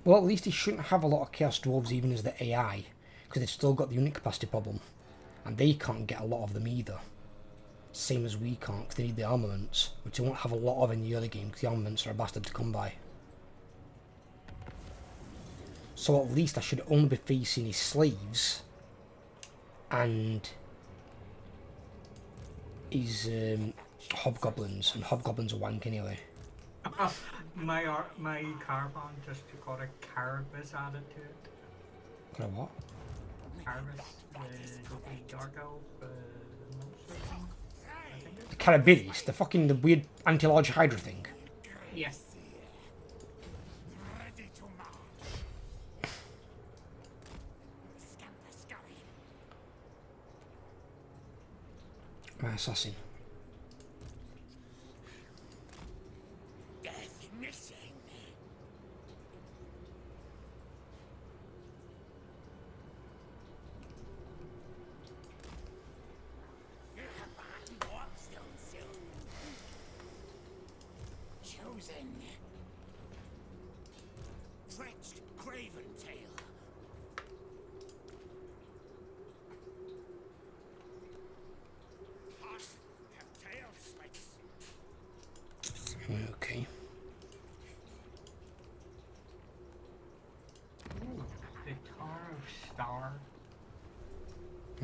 Well, at least he shouldn't have a lot of Chaos Dwarves even as the AI, because they've still got the unit capacity problem. And they can't get a lot of them either. Same as we can't, because they need the armaments, which they won't have a lot of in the early game, because the armaments are a bastard to come by. So at least I should only be facing his slaves and his hobgoblins, and hobgoblins are wank anyway. My caravan just got a carapace added to it. Got a what? Carapace, the dark elf monster thing. I think The Carabidis, the weird anti-large hydra thing. Yes. Ready to march. Scamper scurry. My assassin. Death missing. Chosen. Drenched Craven Tail. Hearts have tail slits. Okay. The Tower of Star.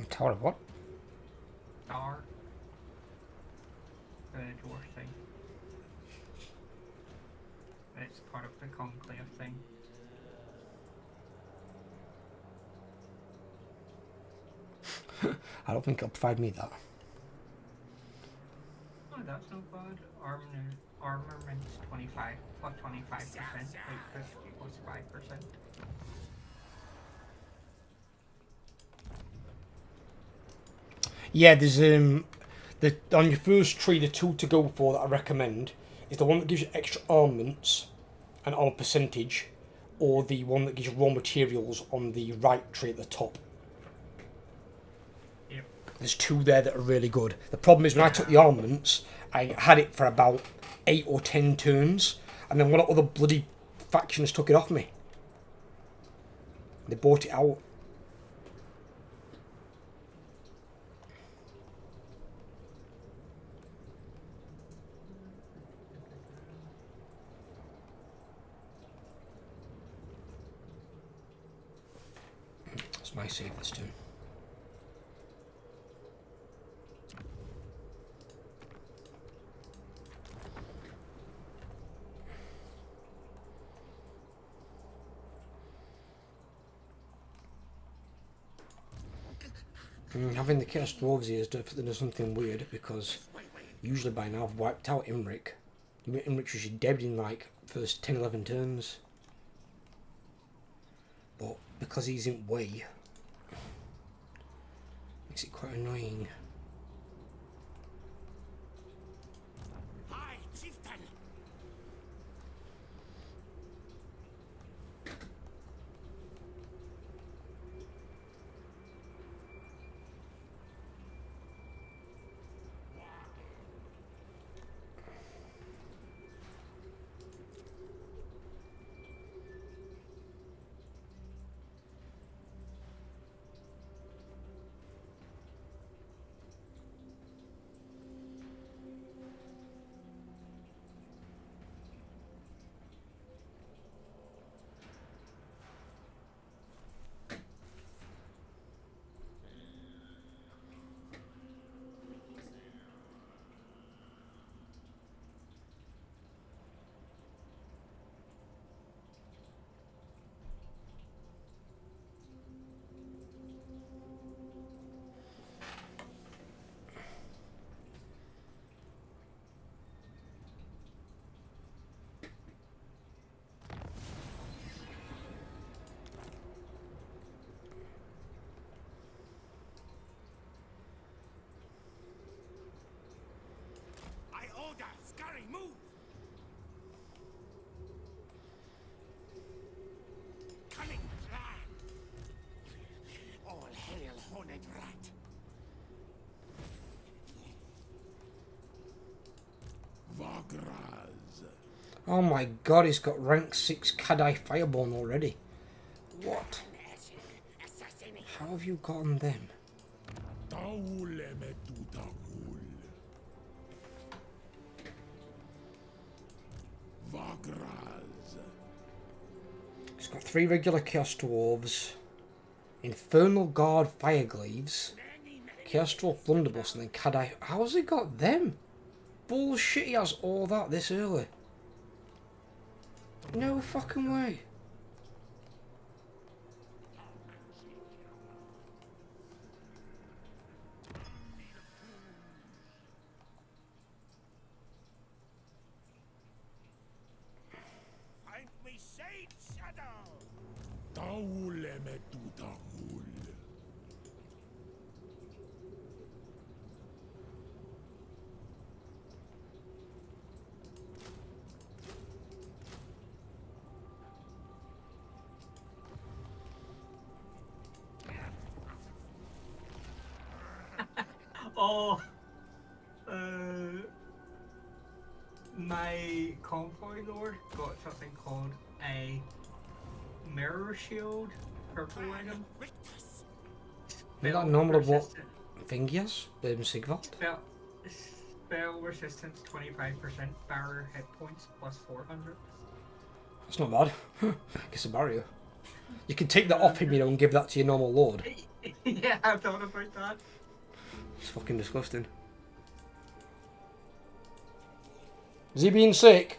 Tower of what? Star. The dwarf thing. It's part of the conclave thing. I don't think it'll provide me that. Oh, that's not bad. Armament's 25 plus 25%, like 50 plus 5%. Yeah, there's on your first tree, the two to go for that I recommend is the one that gives you extra armaments and on a percentage, or the one that gives you raw materials on the right tree at the top. Yep. There's two there that are really good. The problem is when I took the armaments, I had it for about 8 or 10 turns, and then one of the other bloody factions took it off me. They bought it out. That's my save this turn. Having the Chaos Dwarves here is definitely something weird, because usually by now I've wiped out Imric. Imric was dead in like first 10-11 turns. But because he's in way, makes it quite annoying. Aye, chieftain. I order, scurry, move. Cunning plan. All hail, horned rat. Vagraz. Oh my god, he's got rank 6 Kadai Fireborn already. What? How have you gotten them? Taule metutagul. Vagraz. He's got 3 regular Chaos Dwarves, Infernal Guard Firegleaves, Chaos Dwarf Blunderbuss, and then Kadai. How's he got them? Bullshit, he has all that this early. No fucking way. Find me shade shadow. Taule metutagul. Oh, my convoy lord got something called a mirror shield, purple item. Isn't that normal of what resistant- thing he has? Sigvald? Spell resistance 25%, barrier hit points plus 400. That's not bad. It's a barrier. You can take that off him, you know, and give that to your normal lord. Yeah, I thought about that. It's fucking disgusting. Is he being sick?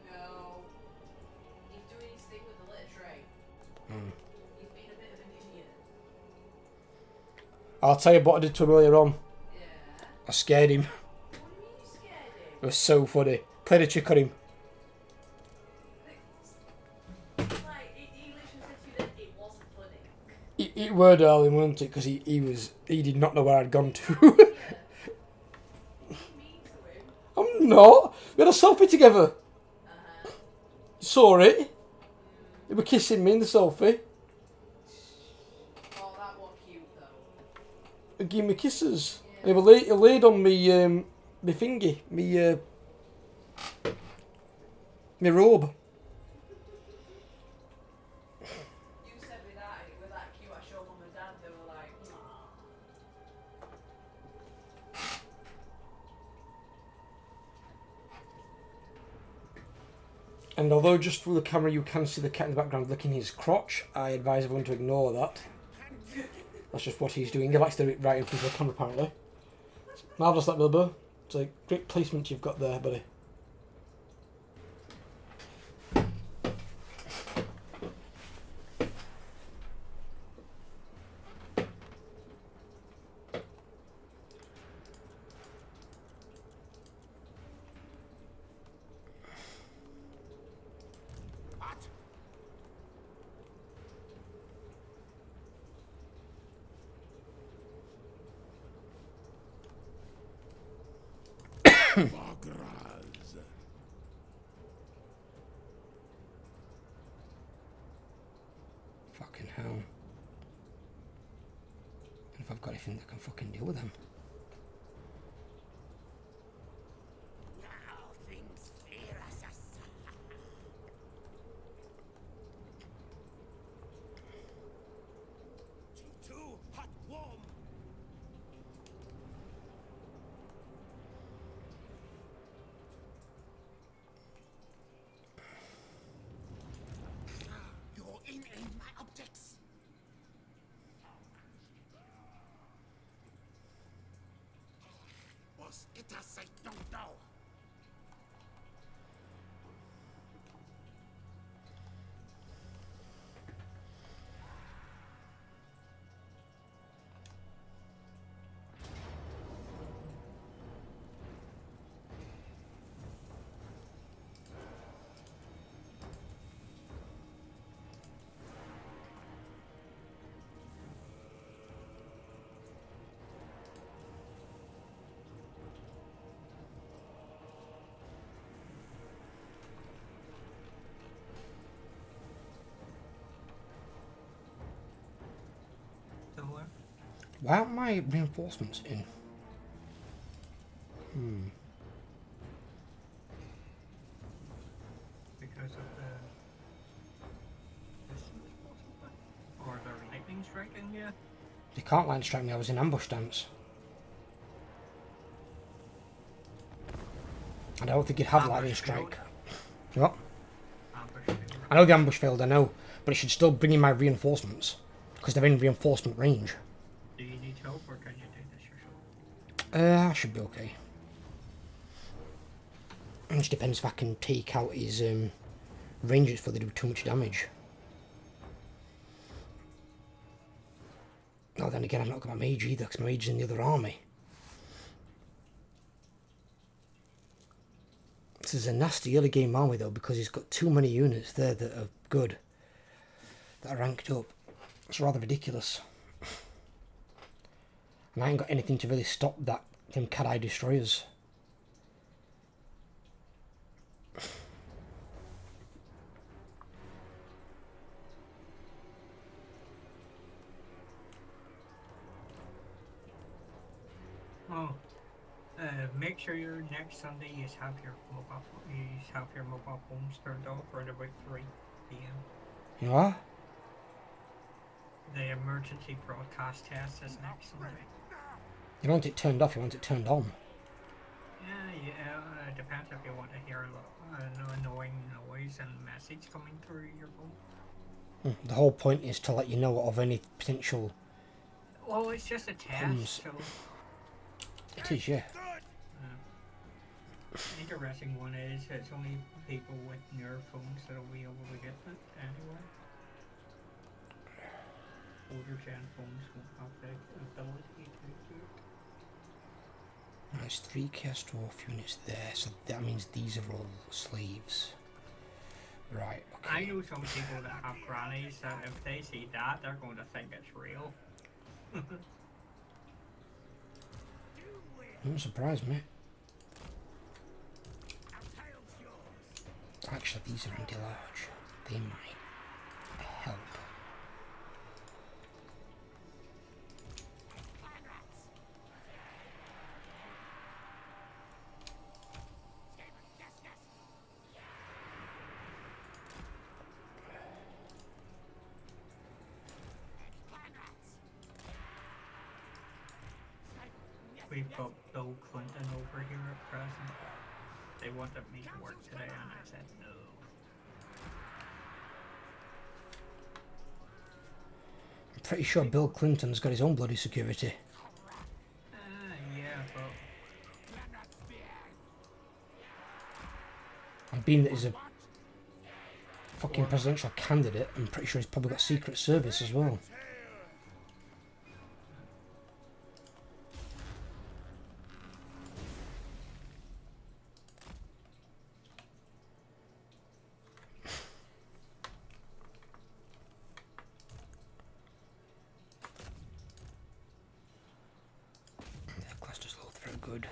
No. He's doing his thing with the litter tray. He's being a bit of an idiot. I'll tell you what I did to him earlier on. Yeah. I scared him. What do you mean you scared him? It was so funny. Played a trick on him. Like, he literally said to you that it wasn't funny. It were darling, wasn't it? Because he did not know where I'd gone to. Yeah. What do you mean to him? I'm not. We had a selfie together. Uh-huh. You saw it. They were kissing me in the selfie. Oh, that was cute though. They gave me kisses. Yeah. And he laid on me, me thingy, me robe. You said me that and it was that cute. I showed mum and dad. They were like, nah. And although just through the camera you can see the cat in the background licking his crotch, I advise everyone to ignore that. That's just what he's doing. He likes to do it right in front of the camera apparently. Marvellous that, Bilbo. It's a great placement you've got there, buddy. What? Bagraz. Fucking hell. And if I've got anything that can fucking deal with them. Now things fear us. Too hot, warm. You're in my objects. Was it a sight? No. So, Why aren't my reinforcements in? because of the distance, possibly? Or the lightning striking you? They can't line strike me, I was in ambush stance. I don't think you'd have lightning Ambush strike. failed. What? Ambush failure. I know the ambush failed, I know. But it should still bring in my reinforcements. Because they're in reinforcement range. Do you need help or can you do this yourself? I should be okay. It just depends if I can take out his ranges before they do too much damage. Oh, then again, I've not got my mage either, because my mage is in the other army. This is a nasty early game army though, because he's got too many units there that are good, that are ranked up. It's rather ridiculous. And I ain't got anything to really stop them cat-eye destroyers. Oh, make sure your next Sunday you have your mobile phones turned off at about 3 p.m. You know what? The emergency broadcast test is next Sunday. You don't want it turned off, you want it turned on. Yeah, it depends if you want to hear an annoying noise and message coming through your phone. The whole point is to let you know of any potential... Well, it's just a test, Comes. so... It is, yeah. Interesting one is it's only people with newer phones that'll be able to get it anyway. Older gen phones won't have the ability There's 3 Chaos Dwarf units there, so that means these are all slaves. Right, I okay. know some people that have grannies that if they see that, they're going to think it's real. Don't surprise me. Actually, these are anti-large. They might help. We've got Bill Clinton over here at present. They wanted me to work today and I said no. I'm pretty sure Bill Clinton's got his own bloody security. Yeah, but And being that he's a fucking presidential candidate, I'm pretty sure he's probably got Secret Service as well. Yeah, cluster's low through good.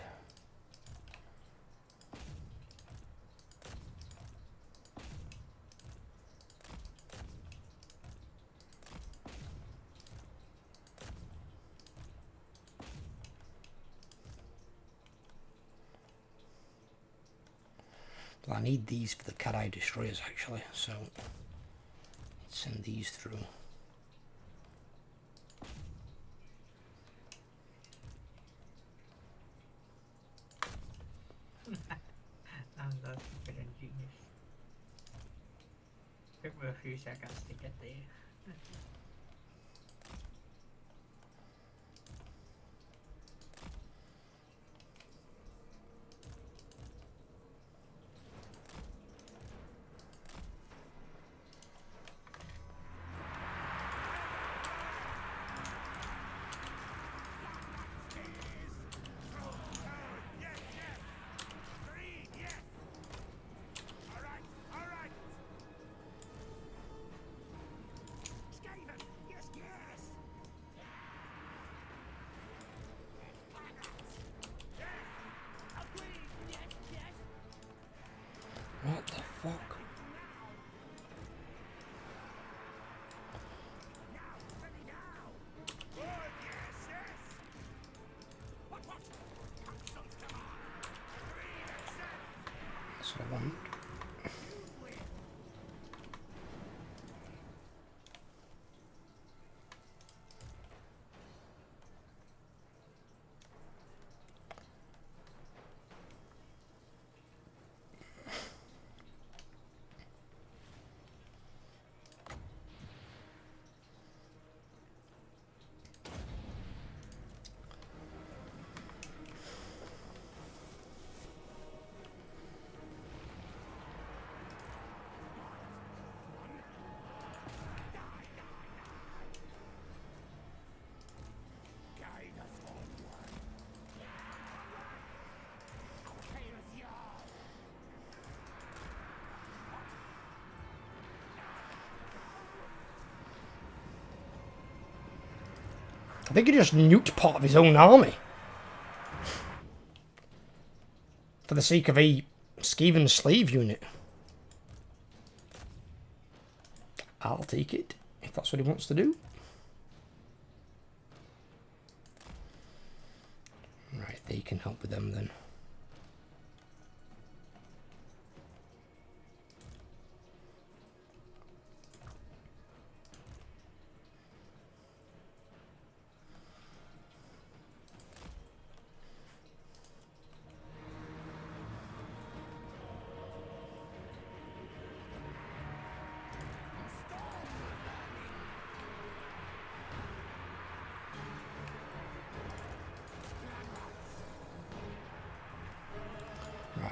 Well, I need these for the Cat-Eye Destroyers actually, so let's send these through. and that's pretty ingenious. Took me a few seconds to get there. What the fuck? That's what I want. I think he just nuked part of his own army. For the sake of a Skaven slave unit. I'll take it, if that's what he wants to do. Right, they can help with them then.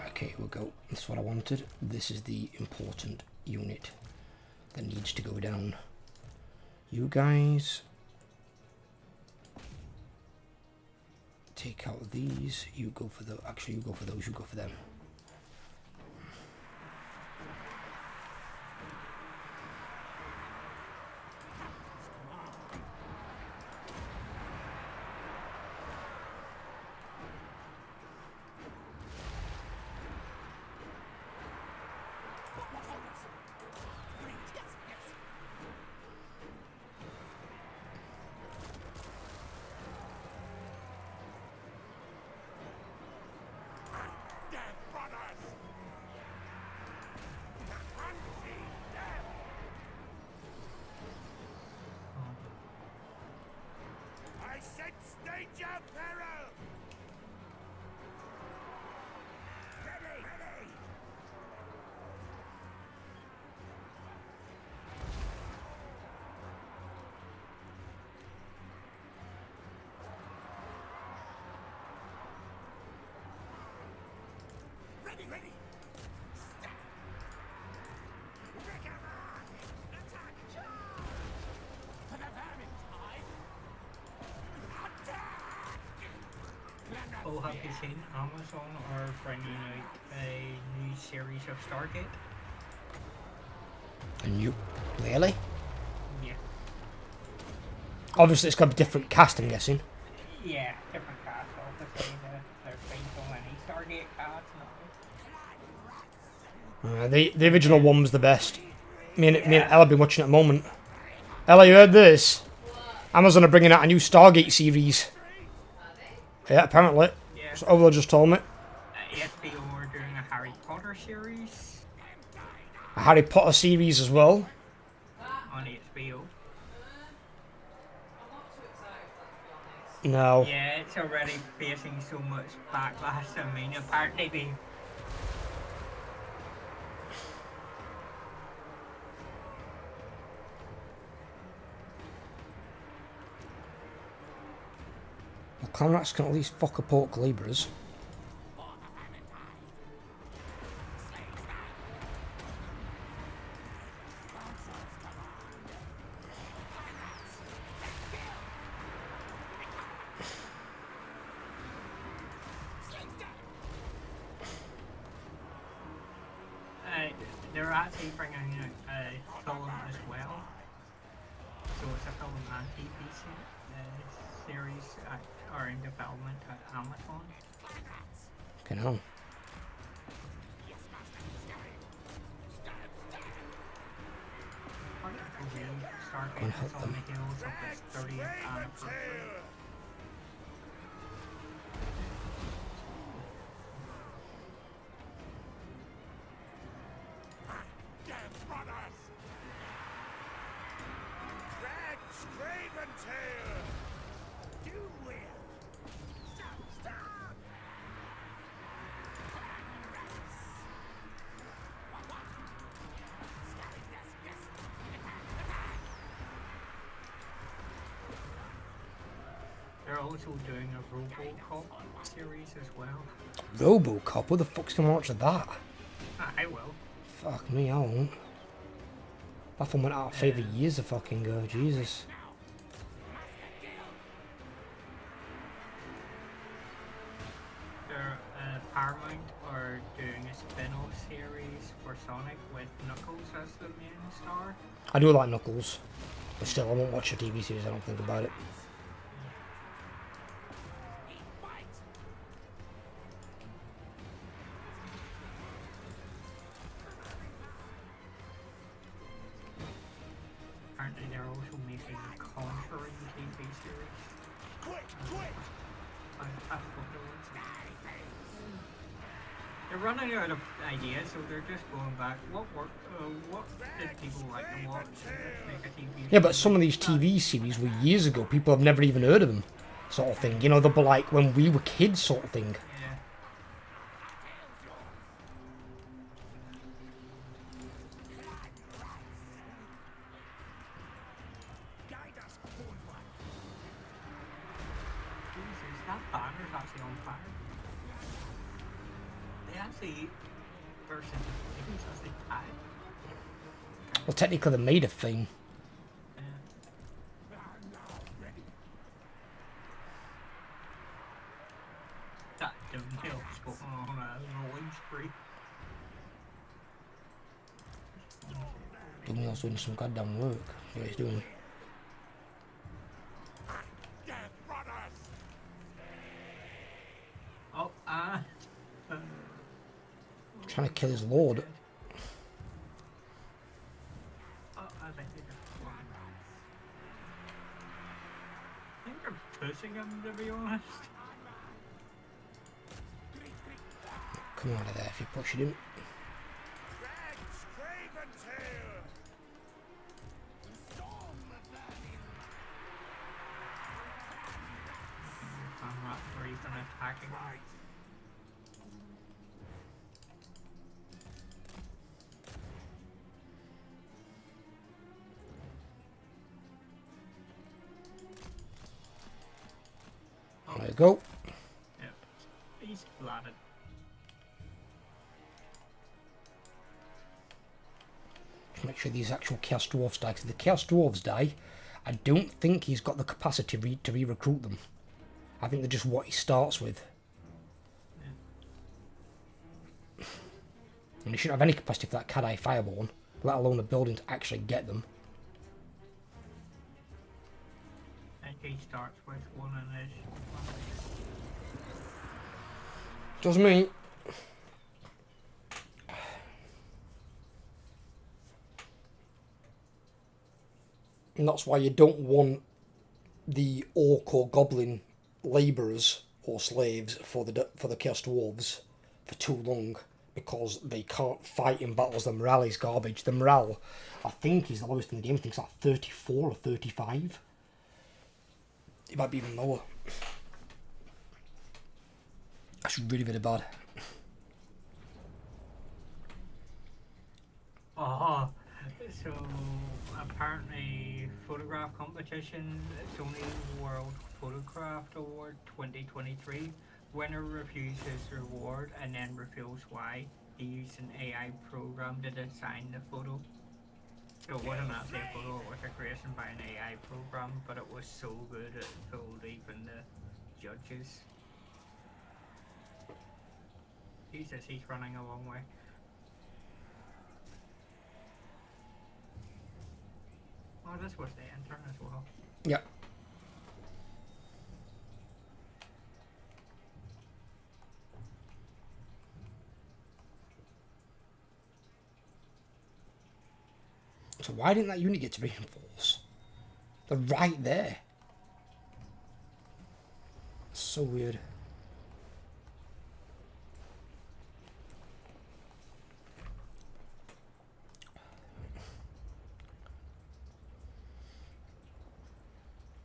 Okay, we'll go. That's what I wanted. This is the important unit that needs to go down. You guys take out these. You go for the. Actually, you go for those. You go for them. I sense danger, peril! Ready, ready! Ready, ready! Step! Rick-a-rock! Attack! Charge! For the vermin time! Attack! Oh, have you seen Amazon are bringing out a new series of Stargate? And you, really? Yeah. Obviously, it's got a different cast. I'm guessing. Yeah, different cast, obviously. There's been so many Stargate cards now. The original one was the best. Me and Ella have been watching it at the moment. Ella, you heard this? Amazon are bringing out a new Stargate series. Yeah, apparently. Yeah. So Overlord just told me. HBO are doing a Harry Potter series A Harry Potter series as well. on HBO. I'm not too excited for that, to be honest. No. Yeah, it's already facing so much backlash. I mean, apparently they Well, Clanrats can at least fuck up Orc Labourers. they're actually bringing out a film as well. So it's a film and TV series are in development at Amazon. Fucking hell. Stargate help is on them. the heels of its 30th anniversary. Death runners! Drags Craventail! You will! Stop! Stop! They're also doing a RoboCop series as well. Robocop? Who the fuck's gonna watch that? I will. Fuck me, I won't. That film went out of favour years of fucking ago. Jesus. They're, Paramount are doing a spin-off series for Sonic with Knuckles as the main star. I do like Knuckles. But still, I won't watch a TV series, I don't think about it. Apparently they're also making a Conjuring TV series. Quick! Quick! That's what they're doing. They're running out of ideas, so they're just going back. What worked? What did people like to watch? Let's make a TV Yeah, but series. some of these TV series were years ago. People have never even heard of them, sort of thing. You know, they'll be like when we were kids, sort of thing. Yeah. Guide us, bold one! Jesus, that banner's actually on fire. They actually burst into flames as they died. Well, technically, they made a thing. Dunhill's going on a rolling spree. Dunhill's doing some goddamn work. What he's doing. Death brothers! Oh, Trying to kill his lord. Oh, I think they just won. I think they're pushing him, to be honest. Come out of there if you're pushing him. I'm not sure he's gonna attack him. There you go. Yep. He's flatted. Just make sure these actual Chaos Dwarfs die. Because if the Chaos Dwarves die, I don't think he's got the capacity to re-recruit them. I think they're just what he starts with. Yeah. And he shouldn't have any capacity for that Cat-Eye Fireborn, let alone a building to actually get them. I think he starts with one in his. Does me. And that's why you don't want the orc or goblin labourers or slaves for the Chaos Dwarves for too long, because they can't fight in battles. The morale is garbage. The morale, I think, is the lowest in the game. I think it's like 34 or 35. It might be even lower. That's really, really bad. Oh, so apparently photograph competition, Sony World Photograph Award 2023. Winner refuses reward and then reveals why. He used an AI program to design the photo. So it wasn't actually a photo, it was a creation by an AI program, but it was so good it fooled even the judges. Jesus, he's running a long way. Oh, this was the intern as well. Yep. So why didn't that unit get to reinforce? They're right there. So weird.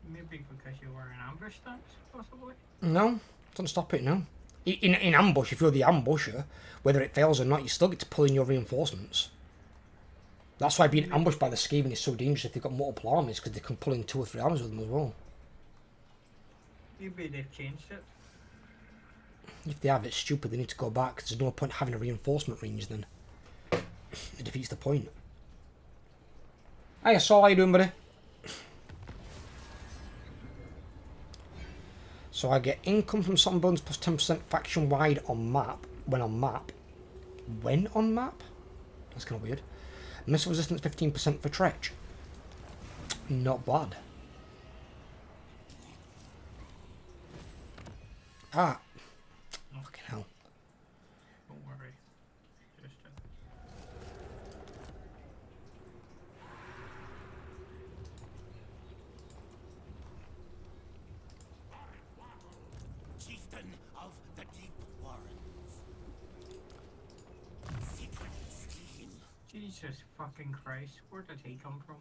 Maybe because you were in ambush stance, possibly? No, doesn't stop it now. In ambush, if you're the ambusher, whether it fails or not, you still get to pull in your reinforcements. That's why being ambushed by the Skaven is so dangerous if they've got multiple armies, because they can pull in 2 or 3 armies with them as well. Maybe they've changed it. If they have, it's stupid. They need to go back, because there's no point having a reinforcement range then. It defeats the point. Hiya, Saul, how you doing, buddy? So I get income from something bonus plus 10% faction wide on map. When on map? When on map? That's kind of weird. Missile resistance 15% for Tretch. Not bad. Ah. Fucking hell. Don't worry. Just Chieftain of the Deep Warrens. Secret scheme. Jesus fucking Christ, where did he come from?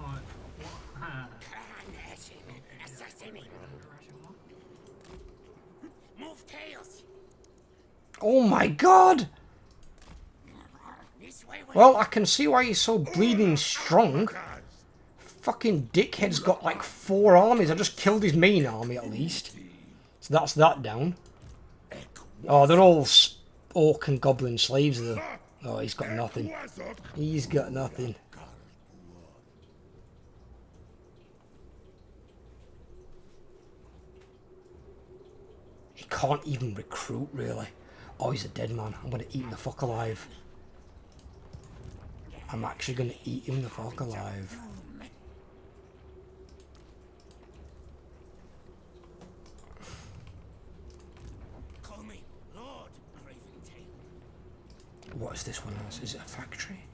Oh, Assassinating. Move tails. Oh my god! This way. Well, I can see why he's so bleeding strong. Fucking dickhead's got like 4 armies. I just killed his main army at least. So that's that down. Oh, they're all orc and goblin slaves though. Oh, he's got nothing. He's got nothing. He can't even recruit, really. Oh, he's a dead man. I'm gonna eat him the fuck alive. I'm actually gonna eat him the fuck alive. Call me Lord Craventail. What is this one as? Is it a factory?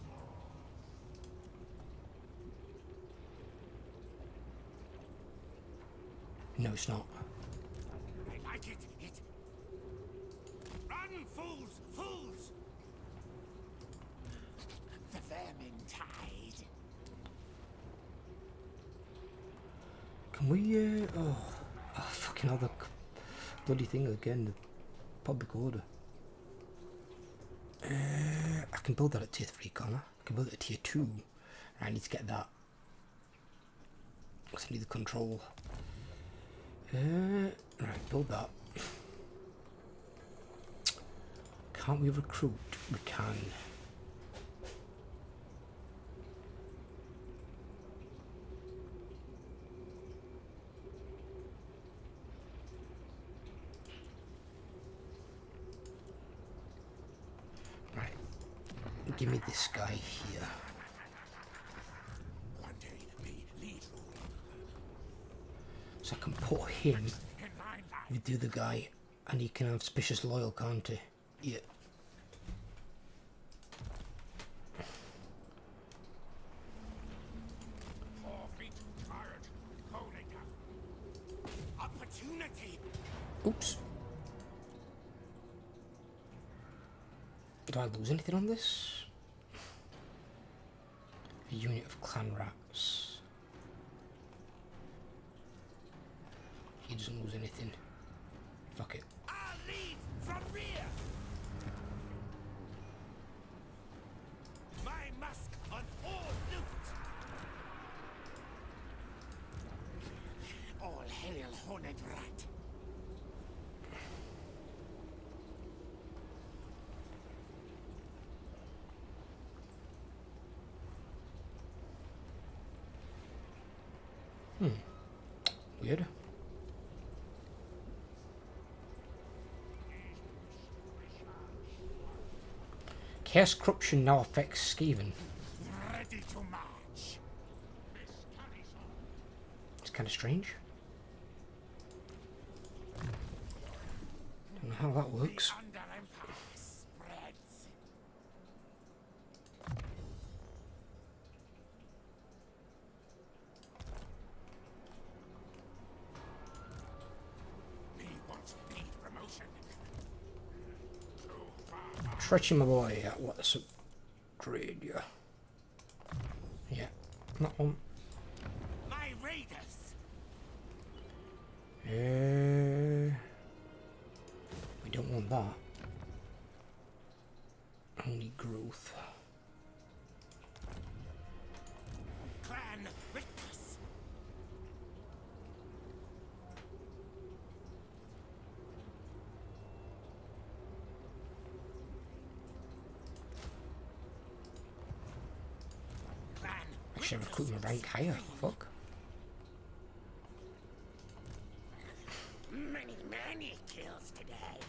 No, it's not. I like it. Run, fools! Fools! The vermin tide. Can we, oh, fucking hell, the bloody thing again, the public order. I can build that at tier 3, can't I? I can build it at tier 2. I need to get that. Because I need the control. Right, build that. Can't we recruit? We can. Right. Give me this guy here. One day be lead ruler. So I can put him with the other guy and he can have suspicious loyal, can't he? Yeah. Opportunity. Oops. Did I lose anything on this? A unit of clan rats. He doesn't lose anything. Fuck it. I'll lead from rear. My musk on all loot. All hail horned rat. Weird. Chaos corruption now affects Skaven. Ready to march. It's kind of strange. Don't know how that works. Under empire spreads. Me wants peak promotion. Stretching my boy. What's upgrade? Yeah. Yeah. That one. My raiders. We don't want that. Only growth. Clan Rictus. Clan I should recruit my rank higher. Fuck. Many kills today.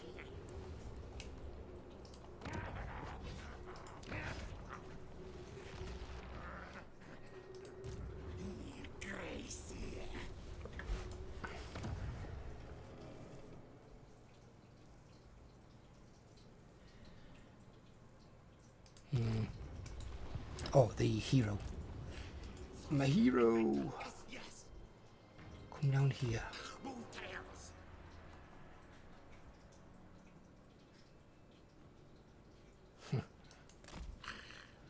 Gracie. Oh, the hero. My hero. Yes. Come down here. Move tails.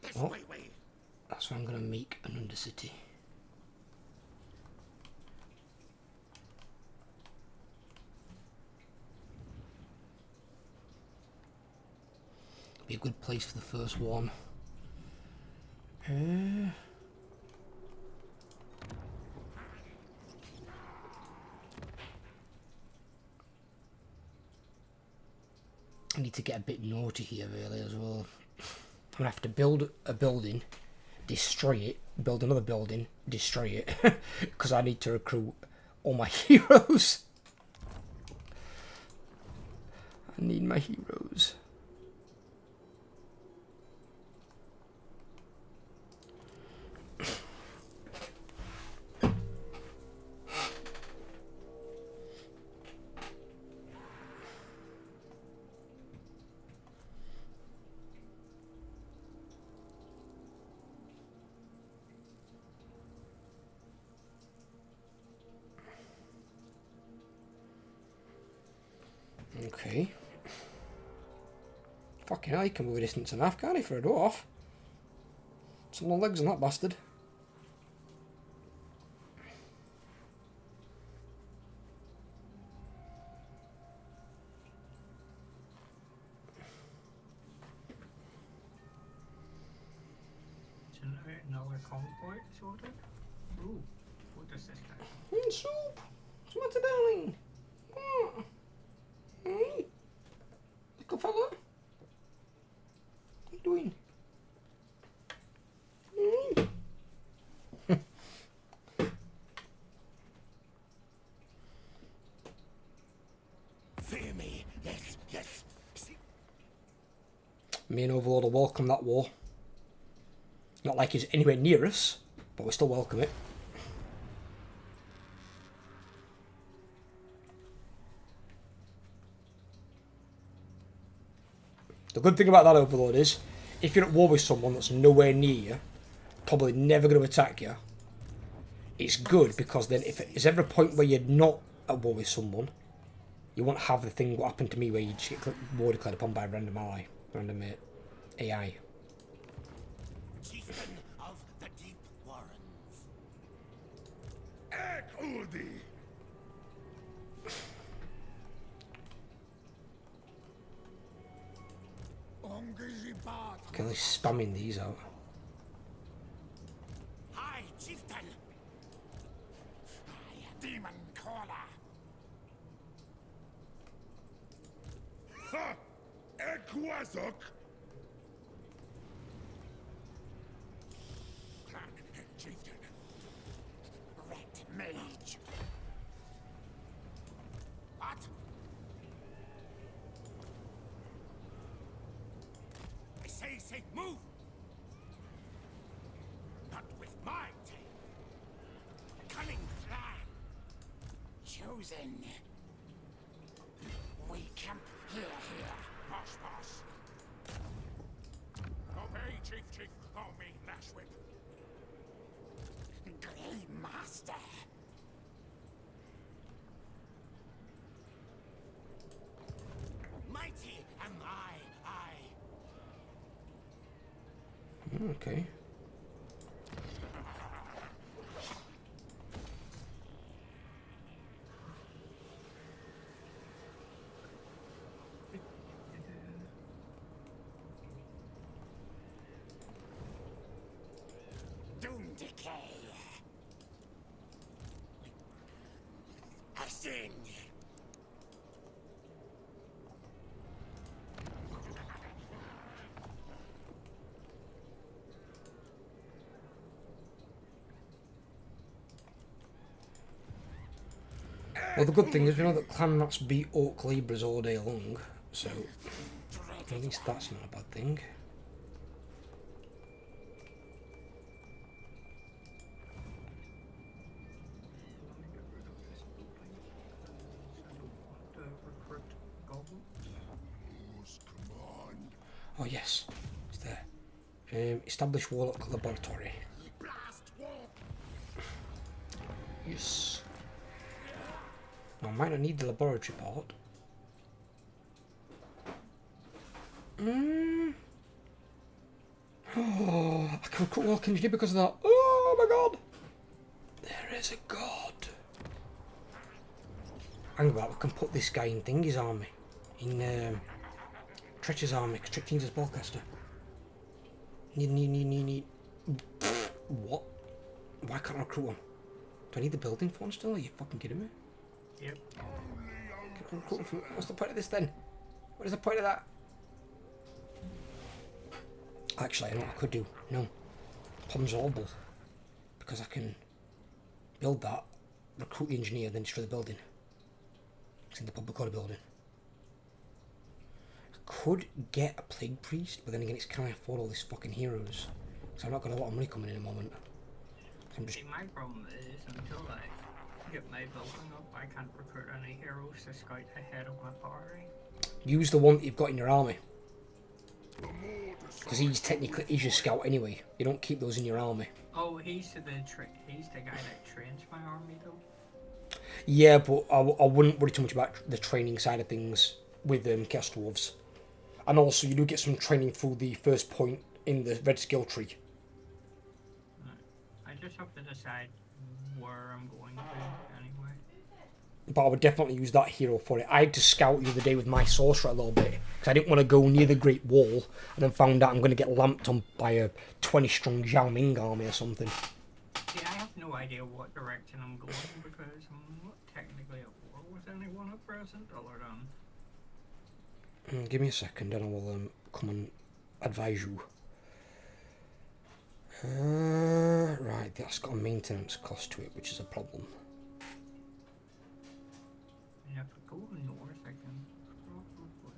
This Oh. way. That's why I'm gonna make an undercity. Be a good place for the first one. I need to get a bit naughty here really as well. gonna have to build a building, destroy it, build another building, destroy it, because I need to recruit all my heroes. I need my heroes. Okay. Fucking hell, he can move a distance enough, can't he, for a dwarf? Some long legs on that bastard. Another convoy sorted. Ooh, what does this guy? Soup! What's the matter, darling? What? Hey? Little fella? What are you doing? Hey? Fear me. Yes, yes. Me and Overlord will welcome that war. Not like he's anywhere near us, but we still welcome it. The good thing about that Overlord is, if you're at war with someone that's nowhere near you, probably never going to attack you, it's good because then if there's ever a point where you're not at war with someone, you won't have the thing what happened to me where you just get war declared upon by a random ally, random AI. Chieftain of the Deep Warrens. Ek Udi! Okay, they're spamming these out. Hi, Chieftain. Demon caller. Ha! Ek Wazok! Chieftain. Red mage. What? I say, move! Not with my tail. Cunning plan. Chosen. We camp here. Boss. Obey, Chief. Call me Lashwhip. Grey Master. Mighty am I. Okay. Doom decay. I sing. Well, the good thing is we know that clan rats beat orc labourers all day long, so at least that's not a bad thing. Oh yes, it's there. Establish Warlock Laboratory. Yes. I might not need the laboratory part. Oh, I can recruit Warlock Engineer because of that. Oh my god! There is a god. Hang about, we can put this guy in Thingy's army. In Tretch's army, because Tretch needs a spellcaster. Need. What? Why can't I recruit him? Do I need the building for one still? Are you fucking kidding me? Yep. What's the point of this then? What is the point of that? Actually, I know what I could do. No. Problem's solvable. Because I can build that, recruit the engineer, then destroy the building. It's in the public order building. I could get a plague priest, but then again, it's can I afford all these fucking heroes? So I've not got a lot of money coming in a moment. So I'm just... See, my problem is until I get my building up, I can't recruit any heroes to scout ahead of my party. Use the one that you've got in your army. Because he's your scout anyway. You don't keep those in your army. Oh, he's the guy that trains my army though. Yeah, but I wouldn't worry too much about the training side of things with Chaos Dwarves. And also, you do get some training through the first point in the red skill tree. I just have to decide where I'm going to anyway. But I would definitely use that hero for it. I had to scout the other day with my sorcerer a little bit. Because I didn't want to go near the Great Wall. And then found out I'm going to get lamped on by a 20-strong Zhao Ming army or something. See, I have no idea what direction I'm going because I'm not technically at war with anyone at present other than... Give me a second and I will come and advise you. Right, that's got a maintenance cost to it, which is a problem. And if I go north, I can probably...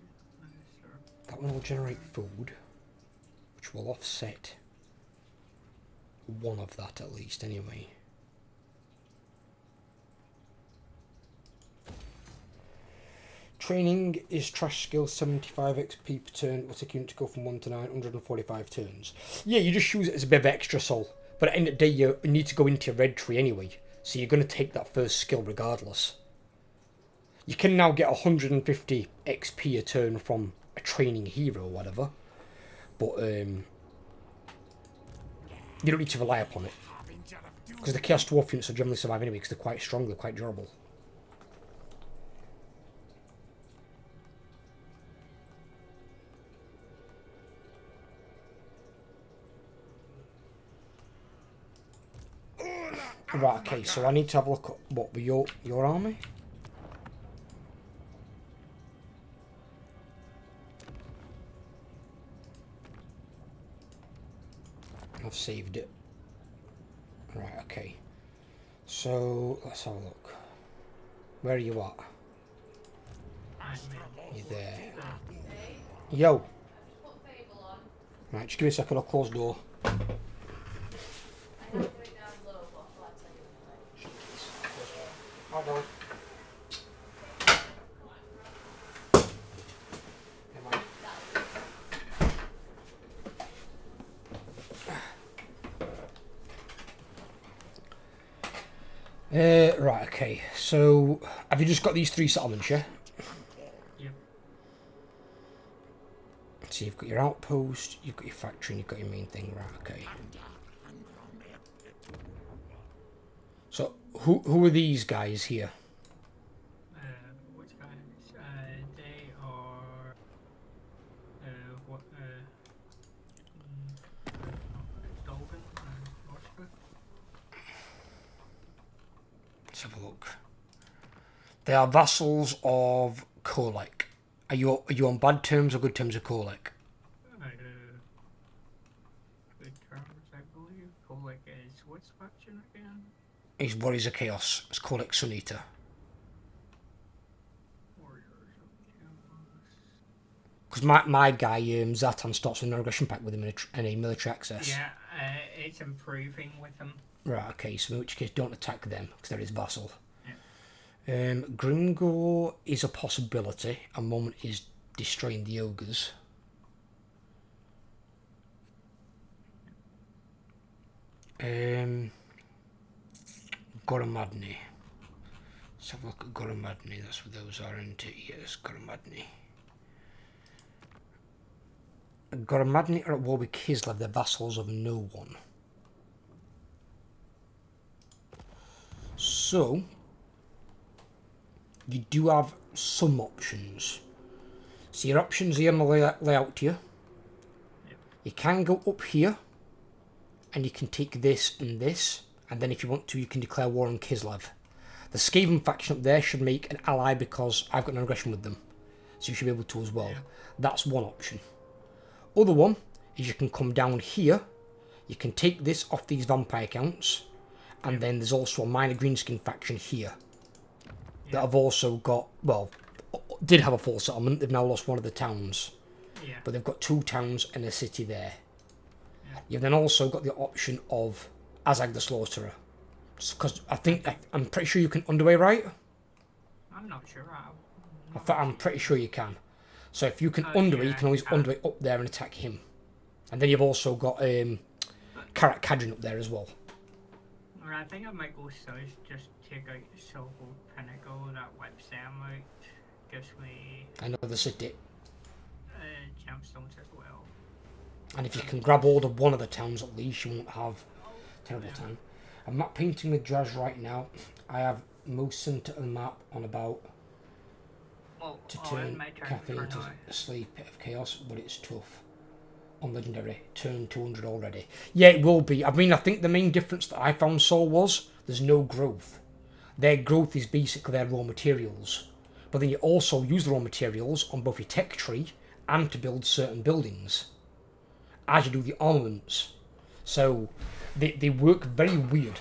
That one will generate food, which will offset one of that at least, anyway. Training is trash skill 75 XP per turn. Will take a unit to go from 1 to 945 turns. Yeah, you just use it as a bit of extra soul. But at the end of the day, you need to go into your red tree anyway. So you're going to take that first skill regardless. You can now get 150 XP a turn from a training hero or whatever. But you don't need to rely upon it. Because the Chaos Dwarf units will generally survive anyway because they're quite strong, they're quite durable. Right, okay, so I need to have a look at what were your army? I've saved it. Right, okay. So let's have a look. Where are you at? You there? Yo. Right, just give me a second, I'll close the door. Hold on. Right, okay. So, have you just got these 3 settlements, yeah? Yep. So you've got your outpost, you've got your factory, and you've got your main thing, right, okay. So, who are these guys here? Which guys? They are... what... Dolgan and Oscar. Let's have a look. They are vassals of Kolek. Are you on bad terms or good terms with Kolek? Good terms, I believe. Kolek is which faction again? He's Warriors of Chaos. It's Kolek Sun Eater. Warriors of Chaos. Because my guy, Zatan, starts with an aggression pack with him and a military access. Yeah, it's improving with him. Right, okay, so in which case don't attack them, because they're his vassal. Yeah. Grimgor is a possibility. A moment is destroying the ogres. Goromadni. Let's have a look at Goromadni. That's what those are, isn't it? Yes, Goromadni. Goromadni are at war with Kislev. They're vassals of no one. So, you do have some options. So your options here on the layout here. Yep. You can go up here, and you can take this and this, and then if you want to, you can declare war on Kislev. The Skaven faction up there should make an ally because I've got an aggression with them. So you should be able to as well. Yeah. That's one option. Other one is you can come down here, you can take this off these vampire counts, and then there's also a minor greenskin faction here that have also got, well, did have a full settlement. They've now lost one of the towns, but they've got 2 towns and a city there. You've then also got the option of Azag the Slaughterer, because I'm pretty sure you can underway, right? I'm not sure. I'm pretty sure you can. So if you can underway, you can always underway up there and attack him. And then you've also got Karak Kadrin up there as well. I think I might go south, just take out Silver Pinnacle, that wipes them out, gives me Another city. gemstones as well. And if you can grab hold of one of the towns at least, you won't have a terrible time. I'm not painting with Draz right now. I have most center of the map on about to turn Cathy into a slave pit of chaos, but it's tough. On legendary, turn 200 already. Yeah, it will be. I mean, I think the main difference that I found was there's no growth. Their growth is basically their raw materials. But then you also use the raw materials on both your tech tree and to build certain buildings, as you do the armaments. So they work very weird.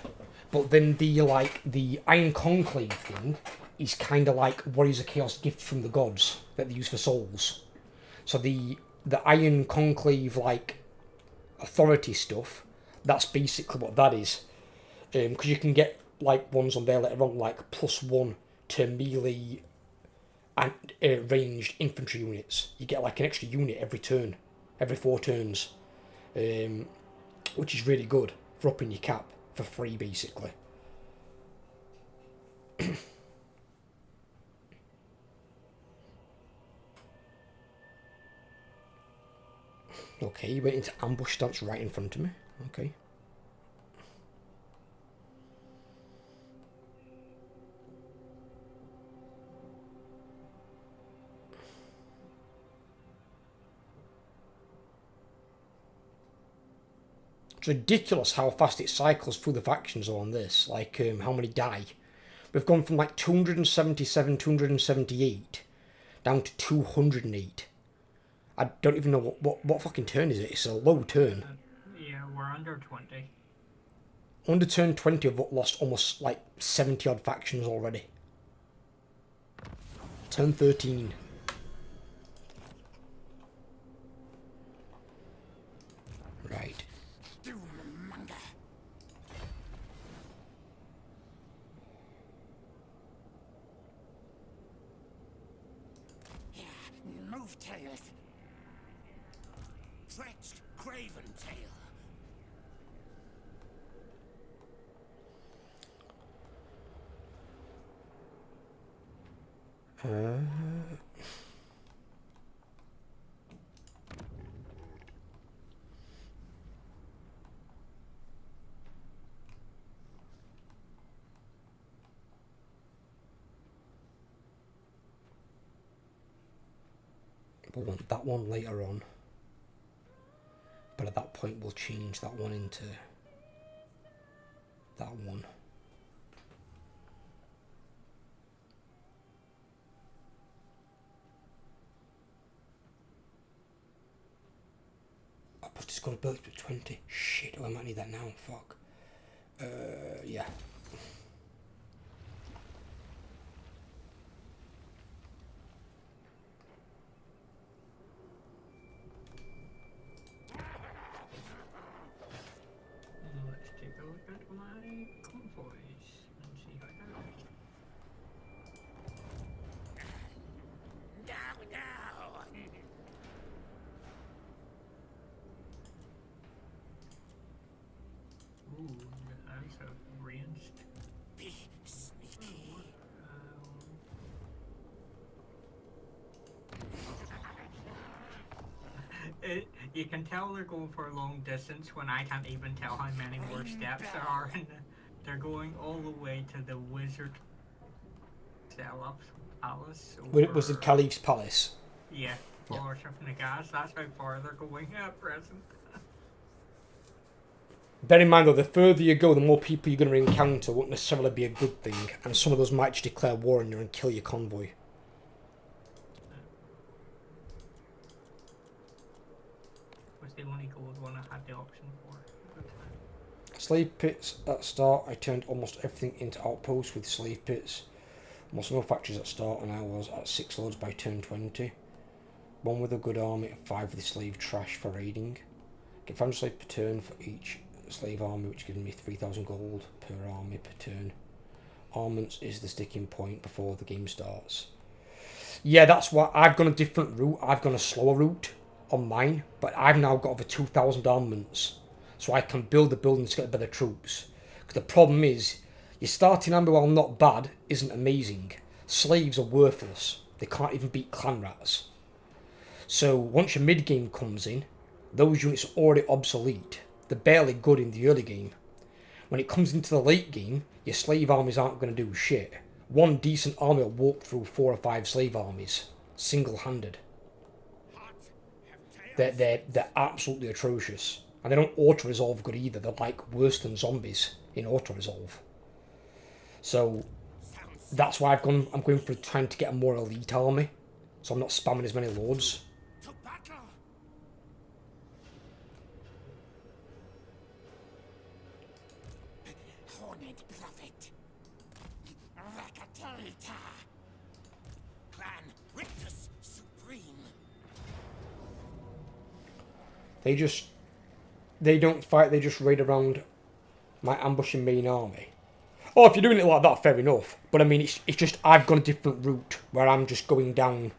But then the Iron Conclave thing is kind of like Warriors of Chaos gifts from the gods that they use for souls. So the Iron Conclave authority stuff, that's basically what that is. Because you can get ones on there later on +1 to melee and ranged infantry units. You get an extra unit every turn, every 4 turns, which is really good for upping your cap for free basically. Okay, you went into ambush stance right in front of me. Okay. It's ridiculous how fast it cycles through the factions on this, how many die. We've gone from 277, 278 down to 208. I don't even know what fucking turn is it. It's a low turn. Yeah, we're under 20. Under turn 20, I've lost almost 70 odd factions already. Turn 13. Right. Move tails. Stretched craven tail. We'll want that one later on, but at that point we'll change that one into that one. I've just got to build it to 20. Shit, oh, I might need that now. Fuck. Yeah. Let's take a look at my convoys and see how they're going. Ooh, that's a ranged. Be sneaky. You can tell they're going for a long distance when I can't even tell how many more steps there are. And they're going all the way to the wizard palace. Was it Caliph's palace? Yeah, Fellowship in the Gas. That's how far they're going at present. Bear in mind though, the further you go, the more people you're going to encounter won't necessarily be a good thing, and some of those might just declare war on you and kill your convoy. Was the the only gold one I had the option for at the time. Slave pits at start, I turned almost everything into outposts with slave pits. Almost no factories at start, and I was at 6 lords by turn 20. 1 with a good army and 5 with the slave trash for raiding. Get 500 slave per turn for each slave army, which gives me 3,000 gold per army per turn. Armaments is the sticking point before the game starts. Yeah, that's why I've gone a different route. I've gone a slower route on mine, but I've now got over 2,000 armaments, so I can build the buildings to get better troops. Because the problem is, your starting army, while not bad, isn't amazing. Slaves are worthless. They can't even beat clan rats. So once your mid game comes in, those units are already obsolete. They're barely good in the early game. When it comes into the late game, your slave armies aren't going to do shit. One decent army will walk through 4 or 5 slave armies, single-handed. They're absolutely atrocious. And they don't auto-resolve good either. They're like worse than zombies in auto-resolve. So that's why I'm going for trying to get a more elite army. So I'm not spamming as many lords. They don't fight, they just raid around my ambushing main army. Oh, if you're doing it like that, fair enough. But I mean, it's just, I've gone a different route, where I'm just going down,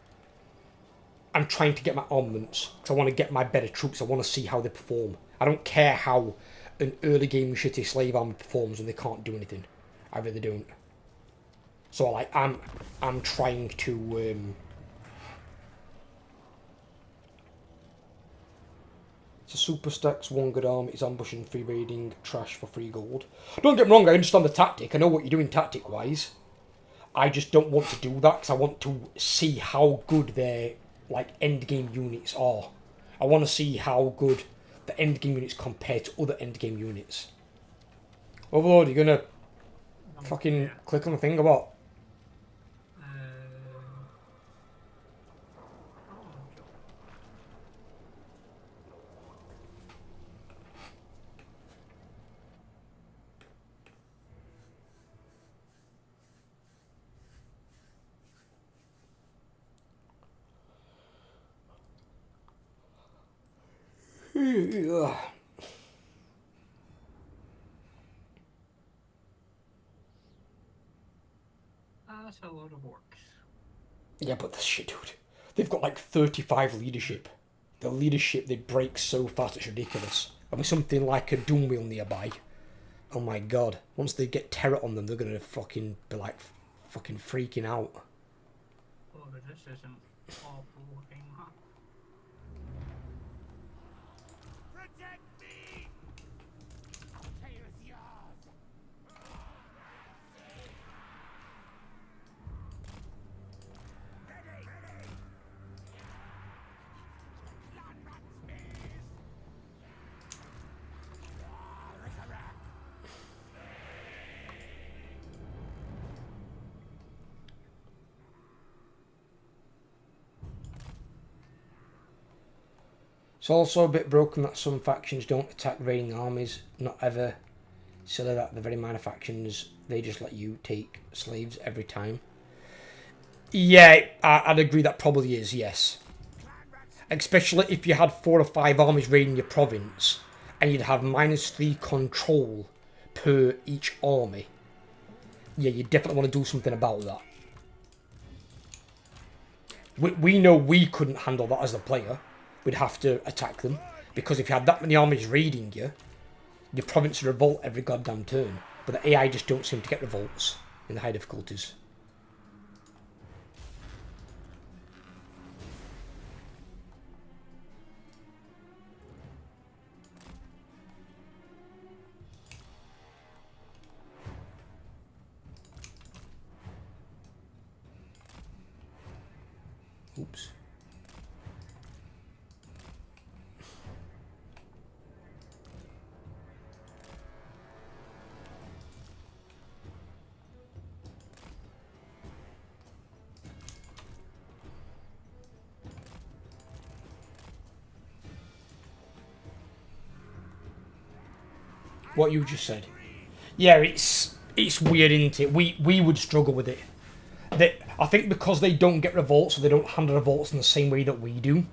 I'm trying to get my armaments, because I want to get my better troops, I want to see how they perform. I don't care how an early game shitty slave army performs when they can't do anything. I really don't. So like, I'm trying to, So super stacks, 1 good army, is ambushing, 3 raiding, trash for 3 gold. Don't get me wrong, I understand the tactic. I know what you're doing tactic-wise. I just don't want to do that because I want to see how good their like end game units are. I want to see how good the end game units compare to other end game units. Overlord, you're gonna fucking click on the thing or what? That's a lot of orcs. Yeah, but this shit, dude. They've got like 35 leadership. The leadership, they break so fast, it's ridiculous. There'll be something like a Doom Wheel nearby. Oh my god. Once they get terror on them, they're gonna fucking be like fucking freaking out. Oh, but this isn't awful looking, huh? Protect me! Tail's yours! Ready! Blood rat spears! Resurrect! It's also a bit broken that some factions don't attack raiding armies. Not ever. Silly that the very minor factions, they just let you take slaves every time. Yeah, I'd agree that probably is, yes. Especially if you had 4 or 5 armies raiding your province, and you'd have -3 control per each army. Yeah, you definitely want to do something about that. We know we couldn't handle that as the player. We'd have to attack them. Because if you had that many armies raiding you, your province would revolt every goddamn turn. But the AI just don't seem to get revolts in the high difficulties. Oops. What you just said. Yeah, it's weird, isn't it? We would struggle with it. I think because they don't get revolts, so they don't handle revolts in the same way that we do.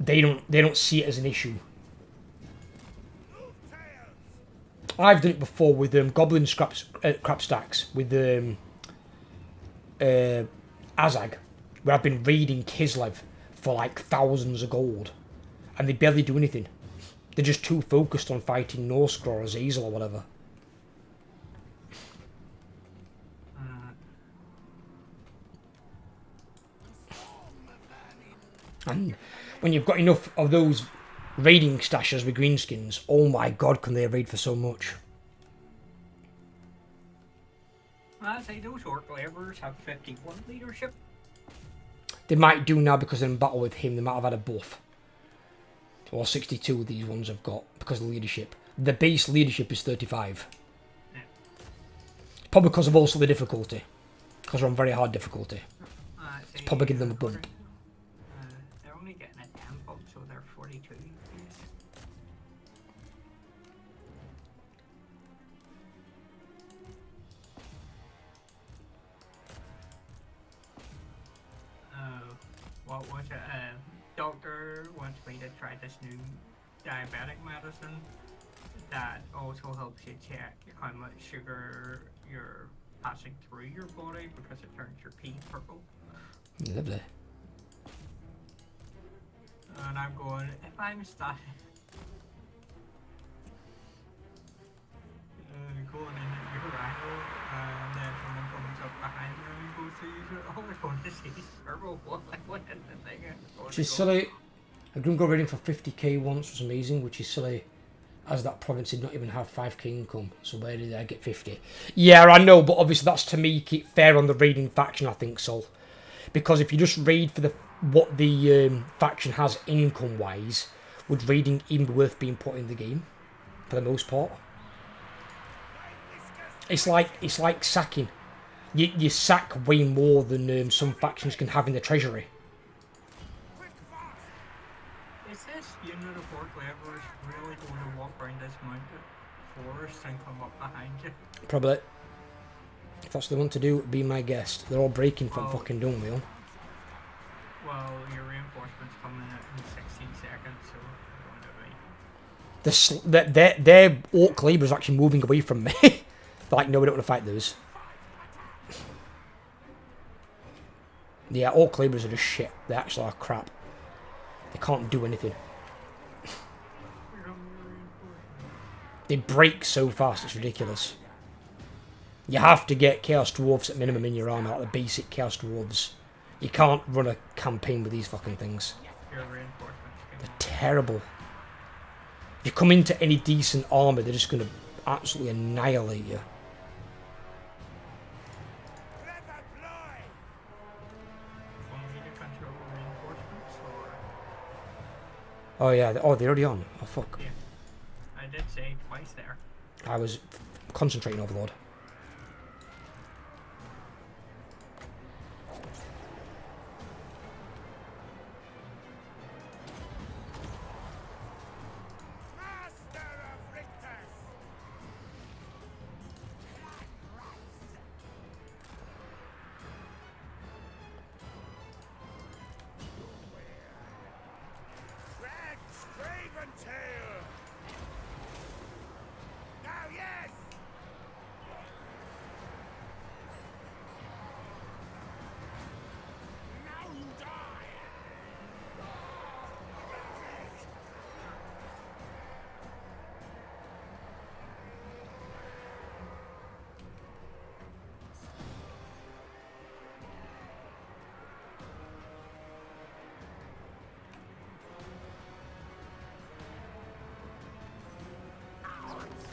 They don't see it as an issue. I've done it before with goblin crap stacks with Azag, where I've been raiding Kislev for like thousands of gold, and they barely do anything. They're just too focused on fighting Norskra or Azazel or whatever. And when you've got enough of those raiding stashes with greenskins, oh my god, can they raid for so much? I'd say those orc laborers have 51 leadership. They might do now because they're in battle with him, they might have had a buff. Or 62 of these ones have got because of leadership. The base leadership is 35. Yeah. Probably because of also the difficulty. Because they're on very hard difficulty. It's probably giving them a bump. They're only getting a 10 bump, so they're 42 base. What was it? Doctor wants me to try this new diabetic medicine that also helps you check how much sugar you're passing through your body because it turns your pee purple. Lovely. And I'm going, if I'm stuck going in at your angle, and then someone comes up behind you and goes to use it, all they're going to see is purple. What in the thing? Which is silly. A Grungo rating for 50k once was amazing, which is silly, as that province did not even have 5k income. So where did I get 50? Yeah, I know, but obviously that's to make it fair on the raiding faction, I think, so. Because if you just raid for what the faction has income-wise, would raiding even be worth being put in the game? For the most part. It's like sacking. You sack way more than some factions can have in the treasury. Is this unit of orc laborers really going to walk around this mountain forest and come up behind you? Probably. If that's what they want to do, be my guest. They're all breaking from fucking Dunwheel. Well, your reinforcements coming in 16 seconds, so they're going to be... Their orc labour is actually moving away from me. They're like, no, we don't want to fight those. Yeah, orc labourers are just shit. They actually are crap. They can't do anything. They break so fast, it's ridiculous. You have to get Chaos Dwarves at minimum in your army, like the basic Chaos Dwarves. You can't run a campaign with these fucking things. They're terrible. If you come into any decent army, they're just going to absolutely annihilate you. Oh yeah, oh they're already on. Oh fuck. Yeah. I did say twice there. I was concentrating, Overlord.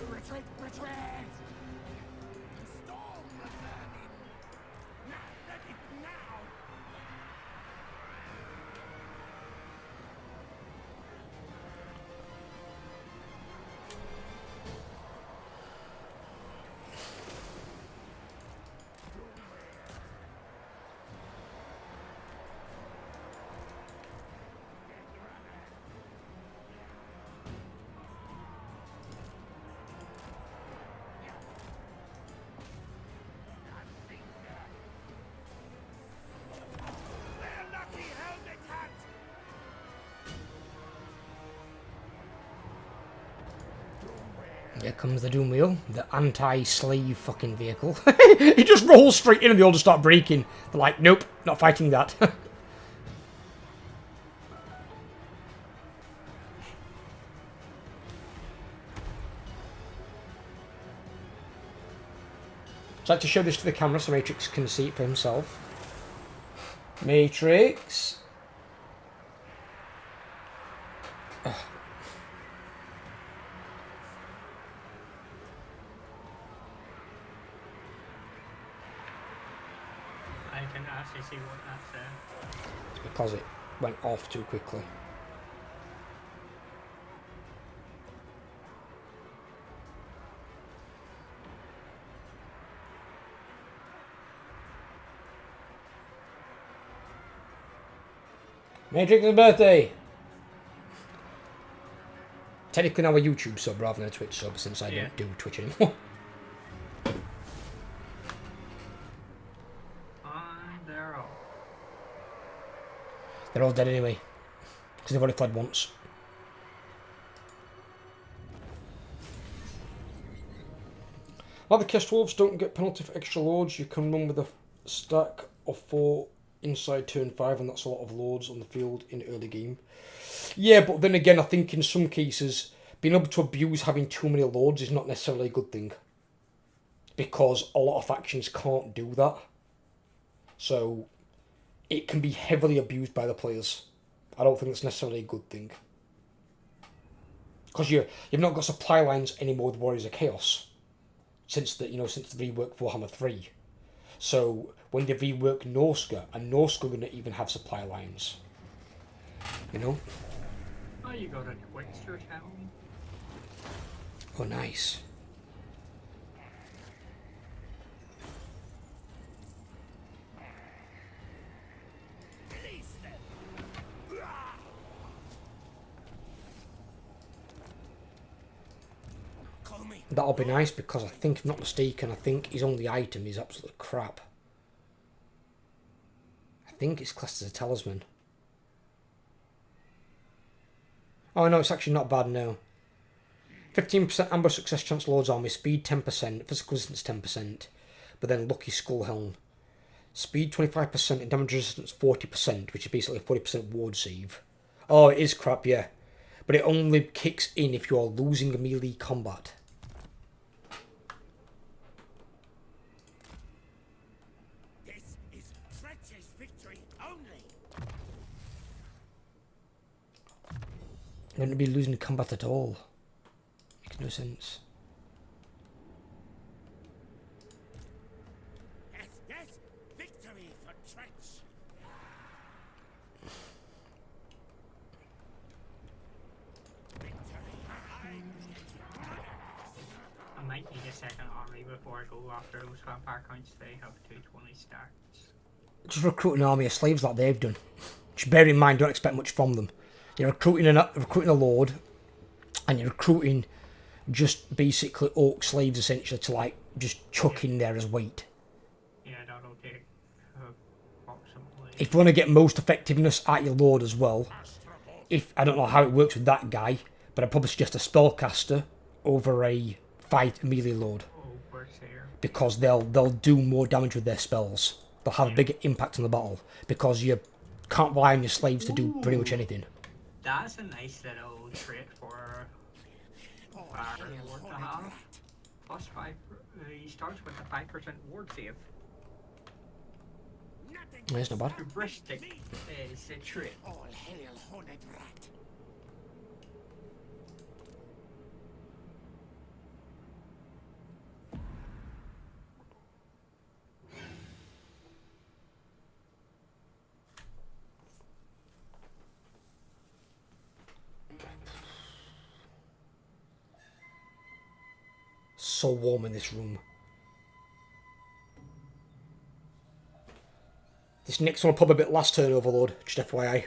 Retreat! Retreat! Storm the vermin! Now, let it now! Here comes the Doom Wheel, the anti-slave fucking vehicle. He just rolls straight in and they all just start braking. They're like, nope, not fighting that. I'd like to show this to the camera so Matrix can see it for himself. Matrix. Ugh. I can actually see what that's there. It's because it went off too quickly. Matrix's birthday! Technically now a YouTube sub rather than a Twitch sub since I don't do Twitch anymore. And they're all. They're all dead anyway. Because they've only fled once. Like the Kest Wolves don't get penalty for extra loads. You can run with a stack of 4 inside turn 5 and that's a lot of loads on the field in early game. Yeah, but then again I think in some cases being able to abuse having too many loads is not necessarily a good thing. Because a lot of factions can't do that. So it can be heavily abused by the players. I don't think it's necessarily a good thing. Because you've not got supply lines anymore with Warriors of Chaos. Since the rework for Warhammer 3. So when they rework Norska, and Norska wouldn't even have supply lines. You know? Oh, you got a Twitcher channel? Oh, nice. That'll be nice because I think, if not mistaken, I think his only item is absolute crap. I think it's classed as a talisman. Oh no, it's actually not bad now. 15% ambush success chance loads army, speed 10%, physical resistance 10%, but then lucky skull helm. Speed 25% and damage resistance 40%, which is basically a 40% ward save. Oh, it is crap, yeah. But it only kicks in if you are losing melee combat. I'm going to be losing combat at all. Makes no sense. Yes, victory for Trench. I might need a second army before I go after those vampire counts. They have 220 stacks. Just recruit an army of slaves like they've done. Just bear in mind, don't expect much from them. You're recruiting a lord, and you're recruiting just basically orc slaves essentially to like just chuck in there as weight. Yeah, that'll take approximately. If you want to get most effectiveness at your lord as well, I don't know how it works with that guy, but I'd probably suggest a spellcaster over a melee lord. Oh, works here. Because they'll do more damage with their spells. They'll have a bigger impact on the battle because you can't rely on your slaves to do pretty much anything. That's a nice little trait for our ward to have. Plus 5. He starts with a 5% ward save. That's not bad. Hubristic is a trait. All hail, horned rat. So warm in this room. This next one will probably be the last turn overload, just FYI.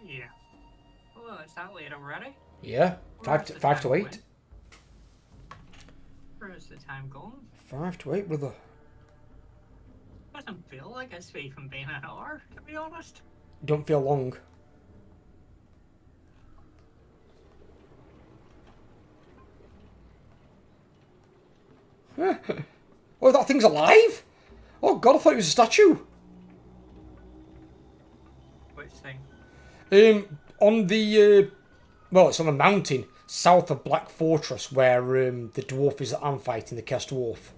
Yeah. Oh, is that late already? Yeah, Where's the 5 to time 8. going? Where's the time going? 5 to 8, brother. Doesn't feel like it's even been an hour, to be honest. Don't feel long. Oh, that thing's alive? Oh god, I thought it was a statue. Which thing? On the well, it's on a mountain south of Black Fortress where the dwarf is that I'm fighting, the Kest Dwarf,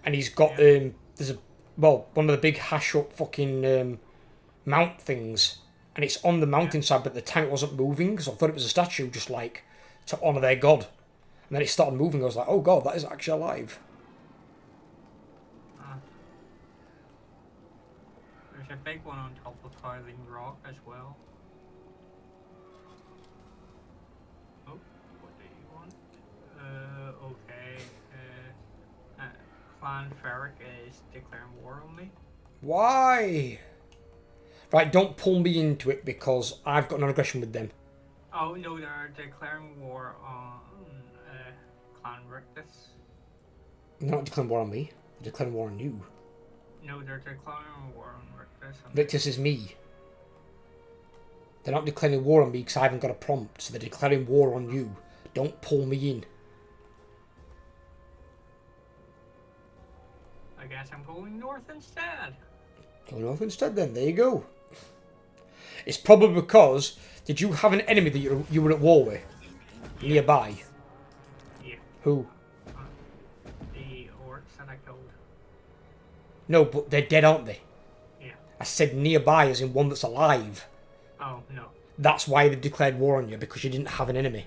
and he's got there's a one of the big hash up fucking mount things, and it's on the mountainside, but the tank wasn't moving, so I thought it was a statue, just like to honour their god. And then it started moving. I was like, oh god, that is actually alive. There's a big one on top of Howling Rock as well. Oh, what do you want? Okay. Clan Ferric is declaring war on me. Why? Right, don't pull me into it because I've got no aggression with them. Oh no, they're declaring war on Clan Rictus. They're not declaring war on me. They're declaring war on you. No, they're declaring war on Rictus. Rictus is me. They're not declaring war on me because I haven't got a prompt, so they're declaring war on you. Don't pull me in. I guess I'm going north instead. Go north instead then, there you go. It's probably because, did you have an enemy that you were at war with? Nearby? Yeah. Who? The orcs that I killed. No, but they're dead, aren't they? Yeah. I said nearby as in one that's alive. Oh, no. That's why they've declared war on you, because you didn't have an enemy.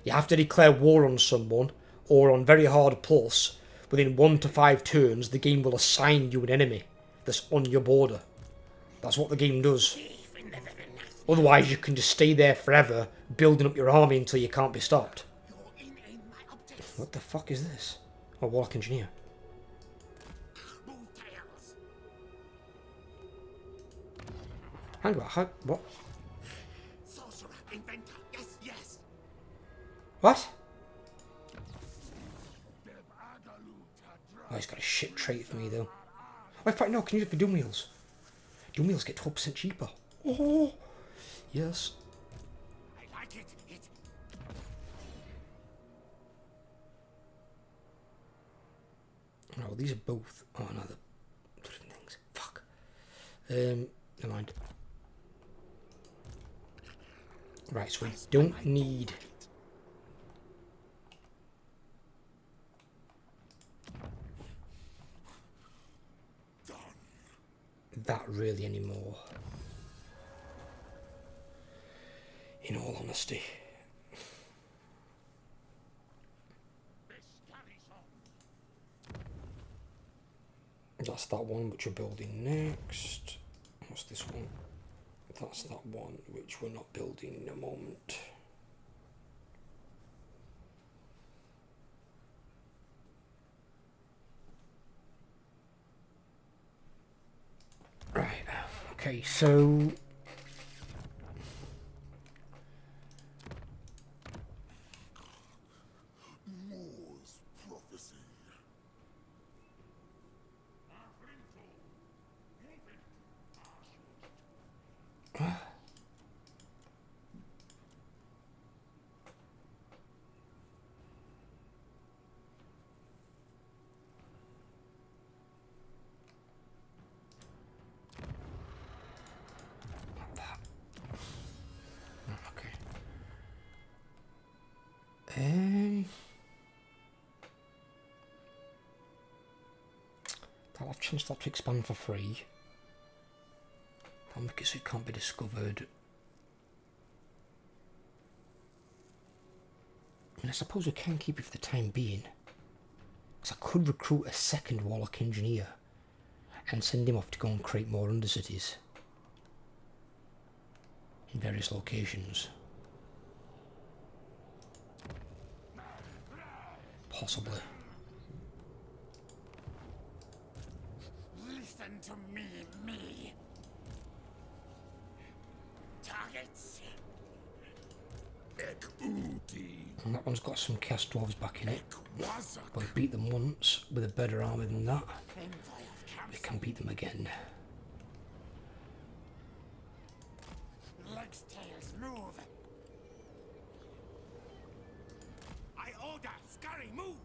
You have to declare war on someone, or on very hard plus, within 1 to 5 turns, the game will assign you an enemy that's on your border. That's what the game does. Otherwise, you can just stay there forever, building up your army until you can't be stopped. What the fuck is this? Oh, Warlock Engineer. Hang on, what? Sorcerer, inventor, yes. What? Oh, he's got a shit trait for me, though. Oh, in fact, no, can you do it for Doom Wheels? Doom Wheels get 12% cheaper. Oh, yes. I like it. No, these are both. Oh, no, they're different things. Fuck. Never mind. Right, so we don't need. That really anymore. In all honesty. That's that one which we're building next. What's this one? That's that one which we're not building in a moment. Right, okay, so Moore's prophecy. okay. I'll have chance that to expand for free. I'll make it so it can't be discovered. And I suppose we can keep it for the time being. Because I could recruit a second Warlock Engineer and send him off to go and create more Undercities in various locations. Possibly. Listen to me. Targets. And that one's got some Chaos Dwarves back in it. Wazak. But we beat them once with a better army than that. We can beat them again. Legs, tails, move. I order, scurry, move.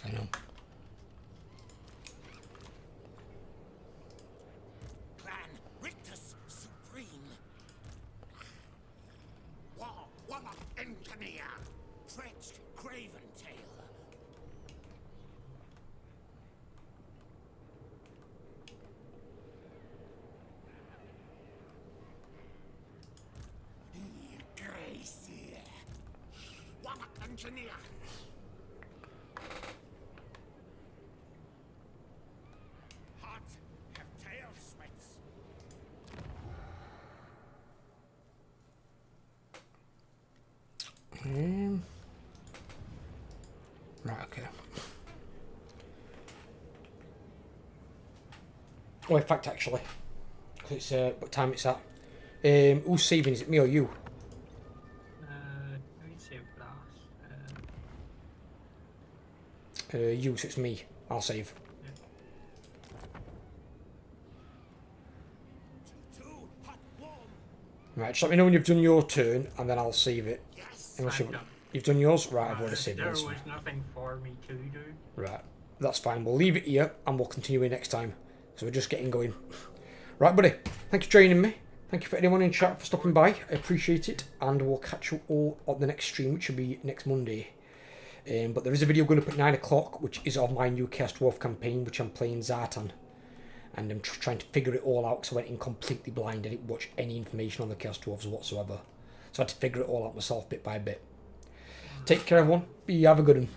I know. Clan Rictus Supreme. Walla Engineer. Fretched Craven Tail. Gracie. Walla Engineer. Hot have tail sweats. Right, okay. Oh, in fact, actually, 'cause it's what time it's at. Who's saving? Is it me or you? Let me save last. You, so it's me. I'll save. Too hot warm. Right, just let me know when you've done your turn, and then I'll save it. Yes. Unless I'm you've, done. you've done yours? Right, I've already saved it. There That's was fine. nothing for me to do. Right, that's fine. We'll leave it here, and we'll continue it next time. So we're just getting going. Right, buddy. Thank you for joining me. Thank you for anyone in chat for stopping by. I appreciate it. And we'll catch you all on the next stream, which will be next Monday. But there is a video going up at 9 o'clock, which is of my new Chaos Dwarf campaign, which I'm playing Zartan. And I'm trying to figure it all out, because I went in completely blind. I didn't watch any information on the Chaos Dwarves whatsoever. So I had to figure it all out myself bit by bit. Take care, everyone. You have a good one.